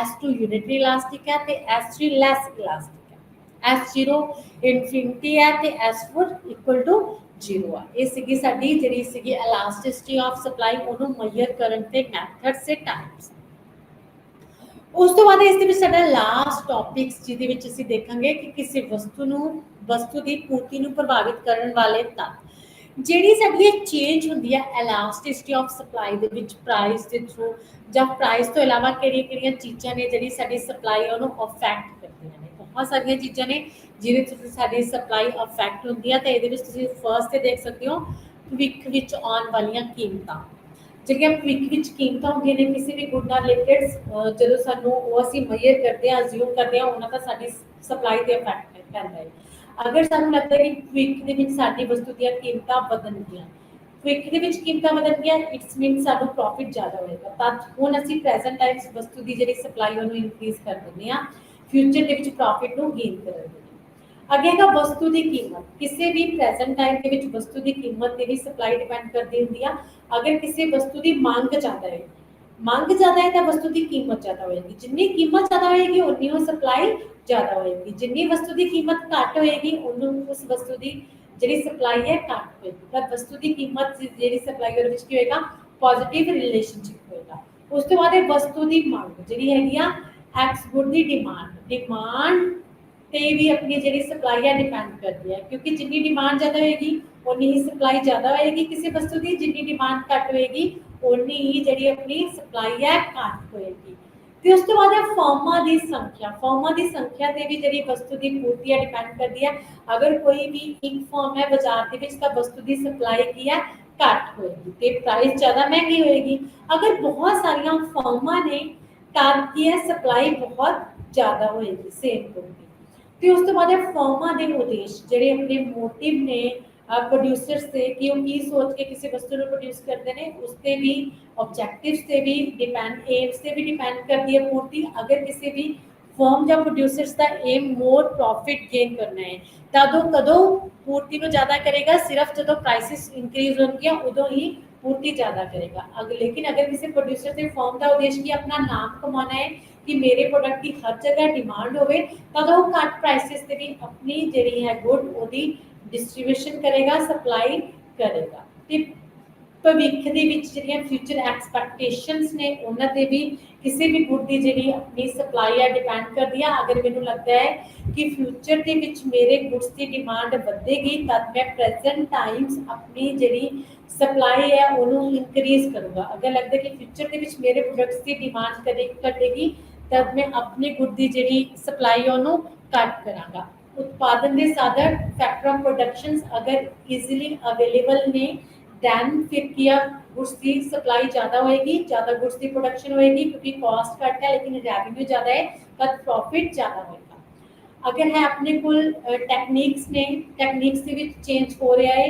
S2 ਯੂਨਿਟਰੀ ਇਲਾਸਟਿਕ ਹੈ ਤੇ S3 ਲੈਸ ਇਲਾਸਟਿਕ ਹੈ। S0 ਇਨਫਿਨਿਟੀ ਹੈ ਤੇ S4 ਇਕੁਅਲ ਟੂ 0 ਆ। ਇਹ ਸੀਗੀ ਸਾਡੀ ਜਿਹੜੀ ਸੀਗੀ ਇਲਾਸਟਿਸਿਟੀ ਆਫ ਸਪਲਾਈ, ਉਹਨੂੰ ਮੈਜ਼ਰ ਕਰਨ ਦੇ ਮੈਥਡਸ ਤੇ ਟਾਈਪਸ। ਉਸ ਤੋਂ ਬਾਅਦ ਇਸ ਦੇ ਵਿੱਚ ਸਾਡਾ ਲਾਸਟ ਟੌਪਿਕਸ ਜਿਹਦੇ ਵਿੱਚ ਅਸੀਂ ਦੇਖਾਂਗੇ ਕਿ ਕਿਸੇ ਵਸਤੂ ਦੀ ਪੂਰਤੀ ਨੂੰ ਪ੍ਰਭਾਵਿਤ ਕਰਨ ਵਾਲੇ ਤੱਤ। ਜਿਹੜੀ ਸਾਡੀ ਚੇਂਜ ਹੁੰਦੀ ਹੈ ਇਲਾਸਟਿਸਿਟੀ ਆਫ ਸਪਲਾਈ ਦੇ ਵਿੱਚ ਪ੍ਰਾਈਸ ਦੇ ਥਰੂ ਜਾਂ ਪ੍ਰਾਈਸ ਤੋਂ ਇਲਾਵਾ ਕਿਹੜੀਆਂ ਚੀਜ਼ਾਂ ਨੇ ਜਿਹੜੀ ਸਾਡੀ ਸਪਲਾਈ ਉਹਨੂੰ ਅਫੈਕਟ ਕਰਦੀਆਂ ਨੇ। ਬਹੁਤ ਸਾਰੀਆਂ ਚੀਜ਼ਾਂ ਨੇ ਜਿਹਦੇ ਵਿੱਚ ਸਾਡੀ ਸਪਲਾਈ ਅਫੈਕਟ ਹੁੰਦੀ ਹੈ। ਤਾਂ ਇਹਦੇ ਵਿੱਚ ਤੁਸੀਂ ਫਰਸਟ ਤੇ ਦੇਖ ਸਕਦੇ ਹੋ ਭਵਿੱਖ ਵਿੱਚ ਆਉਣ ਵਾਲੀਆਂ ਕੀਮਤਾਂ। ਜਿਹੜੀਆਂ ਭਵਿੱਖ ਵਿੱਚ ਕੀਮਤਾਂ ਹੁੰਦੀਆਂ ਨੇ ਕਿਸੇ ਵੀ ਗੁੱਡ ਨਾਲ ਰਿਲੇਟਡ, ਜਦੋਂ ਸਾਨੂੰ ਉਹ ਅਸੀਂ ਮੈਜ਼ਰ ਕਰਦੇ ਹਾਂ, ਅਜ਼ਿਊਮ ਕਰਦੇ ਹਾਂ, ਉਹਨਾਂ ਦਾ ਸਾਡੀ ਸਪਲਾਈ ਤੇ ਇਫੈਕਟ ਪੈਂਦਾ ਹੈ। ਅਗਰ ਸਾਨੂੰ ਲੱਗਦਾ ਕਿ ਭਵਿੱਖ ਦੇ ਵਿੱਚ ਸਾਡੀ ਵਸਤੂ ਦੀਆਂ ਕੀਮਤਾਂ ਵਧਣਗੀਆਂ, ਭਵਿੱਖ ਦੇ ਵਿੱਚ ਕੀਮਤਾਂ ਵਧਣਗੀਆਂ, ਇਟਸ ਮੀਨ ਸਾਨੂੰ ਪ੍ਰੋਫਿਟ ਜ਼ਿਆਦਾ ਹੋਏਗਾ। ਤਾਂ ਹੁਣ ਅਸੀਂ ਪ੍ਰੈਜ਼ੈਂਟ ਟਾਈਮ ਵਸਤੂ ਦੀ ਜਿਹੜੀ ਸਪਲਾਈ ਉਹਨੂੰ ਇਨਕਰੀਜ਼ ਕਰ ਦਿੰਦੇ ਹਾਂ, ਫਿਊਚਰ ਦੇ ਵਿੱਚ ਪ੍ਰੋਫਿਟ ਨੂੰ ਗੇਨ ਕਰਾਂਗੇ। ਅੱਗੇ ਹੈਗਾ ਵਸਤੂ ਦੀ ਕੀਮਤ। ਕਿਸੇ ਵੀ ਪ੍ਰੈਜ਼ੈਂਟ ਟਾਈਮ ਦੇ ਵਿੱਚ ਵਸਤੂ ਦੀ ਕੀਮਤ ਤੇ ਵੀ ਸਪਲਾਈ ਡਿਪੈਂਡ ਕਰਦੀ ਹੁੰਦੀ ਆ। ਅਗਰ ਕਿਸੇ ਵਸਤੂ ਦੀ ਮੰਗ ਜ਼ਿਆਦਾ ਹੈ ਮੰਗ ਜ਼ਿਆਦਾ ਹੈ ਤਾਂ ਵਸਤੂ ਦੀ ਕੀਮਤ ਜ਼ਿਆਦਾ ਹੋਏਗੀ, ਜਿੰਨੀ ਕੀਮਤ ਜ਼ਿਆਦਾ ਹੋਏਗੀ ਉਨੀ ਉਹ ਸਪਲਾਈ ਜ਼ਿਆਦਾ ਹੋਏਗੀ, ਜਿੰਨੀ ਵਸਤੂ ਦੀ ਕੀਮਤ ਘੱਟ ਹੋਏਗੀ ਉਹਨੂੰ ਉਸ ਵਸਤੂ ਦੀ ਜਿਹੜੀ ਸਪਲਾਈ ਹੈ ਘੱਟ ਹੋਏਗੀ। ਤਾਂ ਵਸਤੂ ਦੀ ਕੀਮਤ ਜਿਹੜੀ ਸਪਲਾਈ ਉਹਦੇ ਵਿੱਚ ਕੀ ਹੋਏਗਾ, ਪੋਜ਼ਿਟਿਵ ਰਿਲੇਸ਼ਨਸ਼ਿਪ ਹੋਏਗਾ। ਉਸ ਤੋਂ ਬਾਅਦ ਇਹ ਵਸਤੂ ਦੀ ਮੰਗ ਜਿਹੜੀ ਹੈਗੀ ਆ ਐਕਸ ਗੁੱਡ ਦੀ ਡਿਮਾਂਡ ਤੇ ਵੀ ਆਪਣੀ ਜਿਹੜੀ ਸਪਲਾਈ ਹੈ ਡਿਪੈਂਡ ਕਰਦੀ ਹੈ, ਕਿਉਂਕਿ ਜਿੰਨੀ ਡਿਮਾਂਡ ਜ਼ਿਆਦਾ ਹੋਏਗੀ ਉਨੀ ਹੀ ਸਪਲਾਈ ਜ਼ਿਆਦਾ ਹੋਏਗੀ ਕਿਸੇ ਵਸਤੂ ਦੀ, ਜਿੰਨੀ ਡਿਮਾਂਡ ਘੱਟ ਹੋਏਗੀ ਉਨੀ ਹੀ ਜਿਹੜੀ ਆਪਣੀ ਸਪਲਾਈ ਹੈ ਘੱਟ ਹੋਏਗੀ। ਤੇ ਉਸ ਤੋਂ ਬਾਅਦ ਹੈ ਫਰਮਾਂ ਦੀ ਸੰਖਿਆ ਤੇ ਵੀ ਜਿਹੜੀ ਵਸਤੂ ਦੀ ਪੂਰਤੀ ਹੈ ਡਿਪੈਂਡ ਕਰਦੀ ਹੈ। ਅਗਰ ਕੋਈ ਵੀ ਇੱਕ ਫਰਮ ਹੈ ਬਾਜ਼ਾਰ ਦੇ ਵਿੱਚ ਤਾਂ ਵਸਤੂ ਦੀ ਸਪਲਾਈ ਕੀ ਹੈ ਘੱਟ ਹੋਏਗੀ ਤੇ ਪ੍ਰਾਈਸ ਜ਼ਿਆਦਾ ਮਹਿੰਗੀ ਹੋਏਗੀ। ਅਗਰ ਬਹੁਤ ਸਾਰੀਆਂ ਫਰਮਾਂ ਨੇ ਤਾਂ ਕੀ ਹੈ ਸਪਲਾਈ ਬਹੁਤ ਜ਼ਿਆਦਾ ਹੋਏਗੀ ਸੇਮ ਗੁੱਡ ਦੀ। ਤੇ ਉਸ ਤੋਂ ਬਾਅਦ ਹੈ ਫਰਮਾਂ ਦੇ ਉਦੇਸ਼, ਜਿਹੜੇ ਆਪਣੇ ਮੋਟਿਵ ਨੇ ਪ੍ਰੋਡਿਊਸਰਸ ਤੇ ਕਿ ਉਹ ਕੀ ਸੋਚ ਕੇ ਕਿਸੇ ਵਸਤੂ ਨੂੰ ਪ੍ਰੋਡਿਊਸ ਕਰਦੇ ਨੇ, ਉਸ ਤੇ ਵੀ ਆਬਜੈਕਟਿਵਸ ਤੇ ਵੀ ਡਿਪੈਂਡ, ਏਮਸ ਤੇ ਵੀ ਡਿਪੈਂਡ ਕਰਦੀ ਹੈ ਪੂਰਤੀ। ਅਗਰ ਕਿਸੇ ਵੀ ਫਰਮ ਜਾਂ ਪ੍ਰੋਡਿਊਸਰਸ ਦਾ ਏਮ ਮੋਰ ਪ੍ਰੋਫਿਟ ਗੇਨ ਕਰਨਾ ਹੈ ਤਾਂ ਉਹ ਕਦੋਂ ਪੂਰਤੀ ਨੂੰ ਜ਼ਿਆਦਾ ਕਰੇਗਾ, ਸਿਰਫ ਜਦੋਂ ਪ੍ਰਾਈਸਿਸ ਇੰਕਰੀਜ਼ ਹੋਣਗੀਆਂ ਉਦੋਂ ਹੀ ਪੂਰਤੀ ਜ਼ਿਆਦਾ ਕਰੇਗਾ। ਲੇਕਿਨ ਅਗਰ ਕਿਸੇ ਪ੍ਰੋਡਿਊਸਰ ਤੇ ਫਰਮ ਦਾ ਉਦੇਸ਼ ਕੀ ਆਪਣਾ ਨਾਮ ਕਮਾਉਣਾ ਹੈ ਕਿ ਮੇਰੇ ਪ੍ਰੋਡਕਟ ਦੀ ਹਰ ਜਗ੍ਹਾ ਡਿਮਾਂਡ ਹੋਵੇ, ਤਾਂ ਉਹ ਘੱਟ ਪ੍ਰਾਈਸਿਸ ਤੇ ਵੀ ਆਪਣੀ ਜਿਹੜੀ ਹੈ ਗੁੱਡ ਉਹਦੀ ਡਿਸਟ੍ਰੀਬਿਊਸ਼ਨ ਕਰੇਗਾ, ਸਪਲਾਈ ਕਰੇਗਾ। ਤੇ ਭਵਿੱਖ ਦੇ ਵਿੱਚ ਜਿਹੜੀਆਂ ਫਿਊਚਰ ਐਕਸਪੈਕਟੇਸ਼ਨਸ ਨੇ ਉਹਨਾਂ ਤੇ ਵੀ ਕਿਸੇ ਵੀ ਗੁੱਡ ਦੀ ਜਿਹੜੀ ਆਪਣੀ ਸਪਲਾਈ ਹੈ ਡਿਪੈਂਡ ਕਰਦੀ ਹੈ। ਅਗਰ ਮੈਨੂੰ ਲੱਗਦਾ ਹੈ ਕਿ ਫਿਊਚਰ ਦੇ ਵਿੱਚ ਮੇਰੇ ਗੁੱਡਸ ਦੀ ਡਿਮਾਂਡ ਵਧੇਗੀ ਤਦ ਮੈਂ ਪ੍ਰੈਜ਼ੈਂਟ ਟਾਈਮਸ ਆਪਣੀ ਜਿਹੜੀ ਸਪਲਾਈ ਹੈ ਉਹਨੂੰ ਇਨਕਰੀਜ਼ ਕਰੂੰਗਾ। ਅਗਰ ਲੱਗਦਾ ਕਿ ਫਿਊਚਰ ਦੇ ਵਿੱਚ ਮੇਰੇ ਪ੍ਰੋਡਕਟਸ ਦੀ ਡਿਮਾਂਡ ਘਟੇਗੀ ਤਦ ਮੈਂ ਆਪਣੇ ਗੁੱਡ ਦੀ ਜਿਹੜੀ ਸਪਲਾਈ ਉਹਨੂੰ ਘੱਟ ਕਰਾਂਗਾ। ਉਤਪਾਦਨ ਦੇ ਸਾਧਨ ਫੈਕਟਰ ਆਫ ਪ੍ਰੋਡਕਸ਼ਨਸ ਅਗਰ ਈਜ਼ੀਲੀ ਅਵੇਲੇਬਲ ਨੇ ਦੈਨ ਫਿਰ ਕੀ ਆ ਗੁड्स ਦੀ ਸਪਲਾਈ ਜ਼ਿਆਦਾ ਹੋਏਗੀ, ਜ਼ਿਆਦਾ ਗੁड्स ਦੀ ਪ੍ਰੋਡਕਸ਼ਨ ਹੋਏਗੀ ਕਿਉਂਕਿ ਕਾਸਟ ਘੱਟ ਹੈ ਲੇਕਿਨ ਰੈਵਨਿਊ ਜ਼ਿਆਦਾ ਹੈ ਤਾਂ ਪ੍ਰੋਫਿਟ ਜ਼ਿਆਦਾ ਹੋਏਗਾ। ਅਗਰ ਹੈ ਆਪਣੇ ਕੋਲ ਟੈਕਨੀਕਸ ਨੇ, ਟੈਕਨੀਕਸ ਦੇ ਵਿੱਚ ਚੇਂਜ ਹੋ ਰਿਹਾ ਹੈ,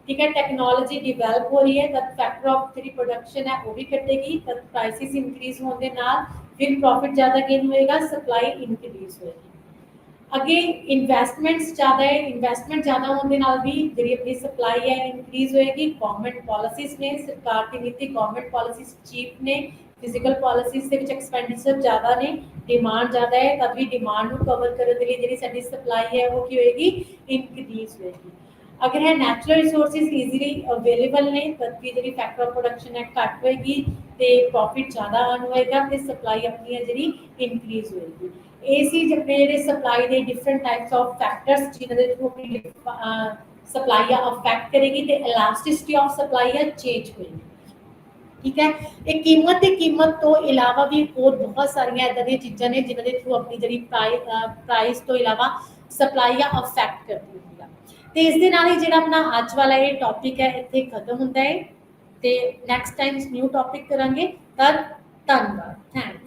ਠੀਕ ਹੈ, ਟੈਕਨੋਲੋਜੀ ਡਿਵੈਲਪ ਹੋ ਰਹੀ ਹੈ ਤਾਂ ਫੈਕਟਰ ਆਫ ਜਿਹੜੀ ਪ੍ਰੋਡਕਸ਼ਨ ਹੈ ਉਹ ਵੀ ਘਟੇਗੀ, ਤਾਂ ਪ੍ਰਾਈਸਿਸ ਇੰਕਰੀਜ਼ ਹੋਣ ਦੇ ਨਾਲ ਫਿਰ ਪ੍ਰੋਫਿਟ ਜ਼ਿਆਦਾ ਗੇਨ ਹੋਏਗਾ, ਸਪਲਾਈ ਇਨਕਰੀਜ਼ ਹੋਏਗੀ। ਅੱਗੇ ਇਨਵੈਸਟਮੈਂਟਸ ਜ਼ਿਆਦਾ ਹੈ, ਇਨਵੈਸਟਮੈਂਟ ਜ਼ਿਆਦਾ ਹੋਣ ਦੇ ਨਾਲ ਵੀ ਜਿਹੜੀ ਆਪਣੀ ਸਪਲਾਈ ਹੈ ਇਨਕਰੀਜ਼ ਹੋਏਗੀ। ਗਵਰਨਮੈਂਟ ਪਾਲਿਸੀਜ਼ ਨੇ, ਸਰਕਾਰ ਦੀ ਨੀਤੀ ਗਵਰਨਮੈਂਟ ਪਾਲਿਸੀਜ਼ ਚੀਪ ਨੇ, ਫਿਜ਼ੀਕਲ ਪਾਲਿਸੀਜ਼ ਦੇ ਵਿੱਚ ਐਕਸਪੈਂਡੀਚਰ ਜ਼ਿਆਦਾ ਨੇ, ਡਿਮਾਂਡ ਜ਼ਿਆਦਾ ਹੈ ਤਦ ਵੀ ਡਿਮਾਂਡ ਨੂੰ ਕਵਰ ਕਰਨ ਦੇ ਲਈ ਜਿਹੜੀ ਸਾਡੀ ਸਪਲਾਈ ਹੈ ਉਹ ਕੀ ਹੋਏਗੀ ਇਨਕਰੀਜ਼ ਹੋਏਗੀ। ਅਗਰ ਹੈ ਨੈਚੁਰਲ ਰਿਸੋਰਸਿਸ ਈਜ਼ੀਲੀ ਅਵੇਲੇਬਲ ਨੇ ਤਦ ਵੀ ਜਿਹੜੀ ਫੈਕਟਰ ਆਫ ਪ੍ਰੋਡਕਸ਼ਨ ਹੈ ਘੱਟ ਹੋਏਗੀ ਤੇ ਪ੍ਰੋਫਿਟ ਜ਼ਿਆਦਾ ਅਰਨ ਹੋਏਗਾ ਤੇ ਸਪਲਾਈ ਆਪਣੀ ਹੈ ਜਿਹੜੀ ਇਨਕਰੀਜ਼ ਹੋਏਗੀ। ਇਹ ਸੀ ਜਿਹੜੇ ਸਪਲਾਈ ਦੇ ਡਿਫਰੈਂਟ ਟਾਈਪਸ ਆਫ ਫੈਕਟਰਸ ਜਿਨ੍ਹਾਂ ਦੇ ਥਰੂ ਆਪਣੀ ਸਪਲਾਈ ਆ ਅਫੈਕਟ ਕਰੇਗੀ ਤੇ ਇਲਾਸਟਿਸਿਟੀ ਆਫ ਸਪਲਾਈ ਆ ਚੇਂਜ ਹੋਏਗੀ। ਠੀਕ ਹੈ, ਇਹ ਕੀਮਤ ਤੇ ਕੀਮਤ ਤੋਂ ਇਲਾਵਾ ਵੀ ਹੋਰ ਬਹੁਤ ਸਾਰੀਆਂ ਇਦਾਂ ਦੀਆਂ ਚੀਜ਼ਾਂ ਨੇ ਜਿਨ੍ਹਾਂ ਦੇ ਥਰੂ ਆਪਣੀ ਜਿਹੜੀ ਪ੍ਰਾਈਸ ਤੋਂ ਇਲਾਵਾ ਸਪਲਾਈ ਆ ਅਫੈਕਟ ਕਰਦੀ ਹੁੰਦੀ ਆ। ਤੇ ਇਸ ਦੇ ਨਾਲ ਹੀ ਜਿਹੜਾ ਆਪਣਾ ਅੱਜ ਵਾਲਾ ਇਹ ਟੌਪਿਕ ਹੈ ਇੱਥੇ ਖਤਮ ਹੁੰਦਾ ਹੈ ਤੇ ਨੈਕਸਟ ਟਾਈਮ ਨਿਊ ਟੌਪਿਕ ਕਰਾਂਗੇ। ਤਦ ਧੰਨਵਾਦ, ਥੈਂਕ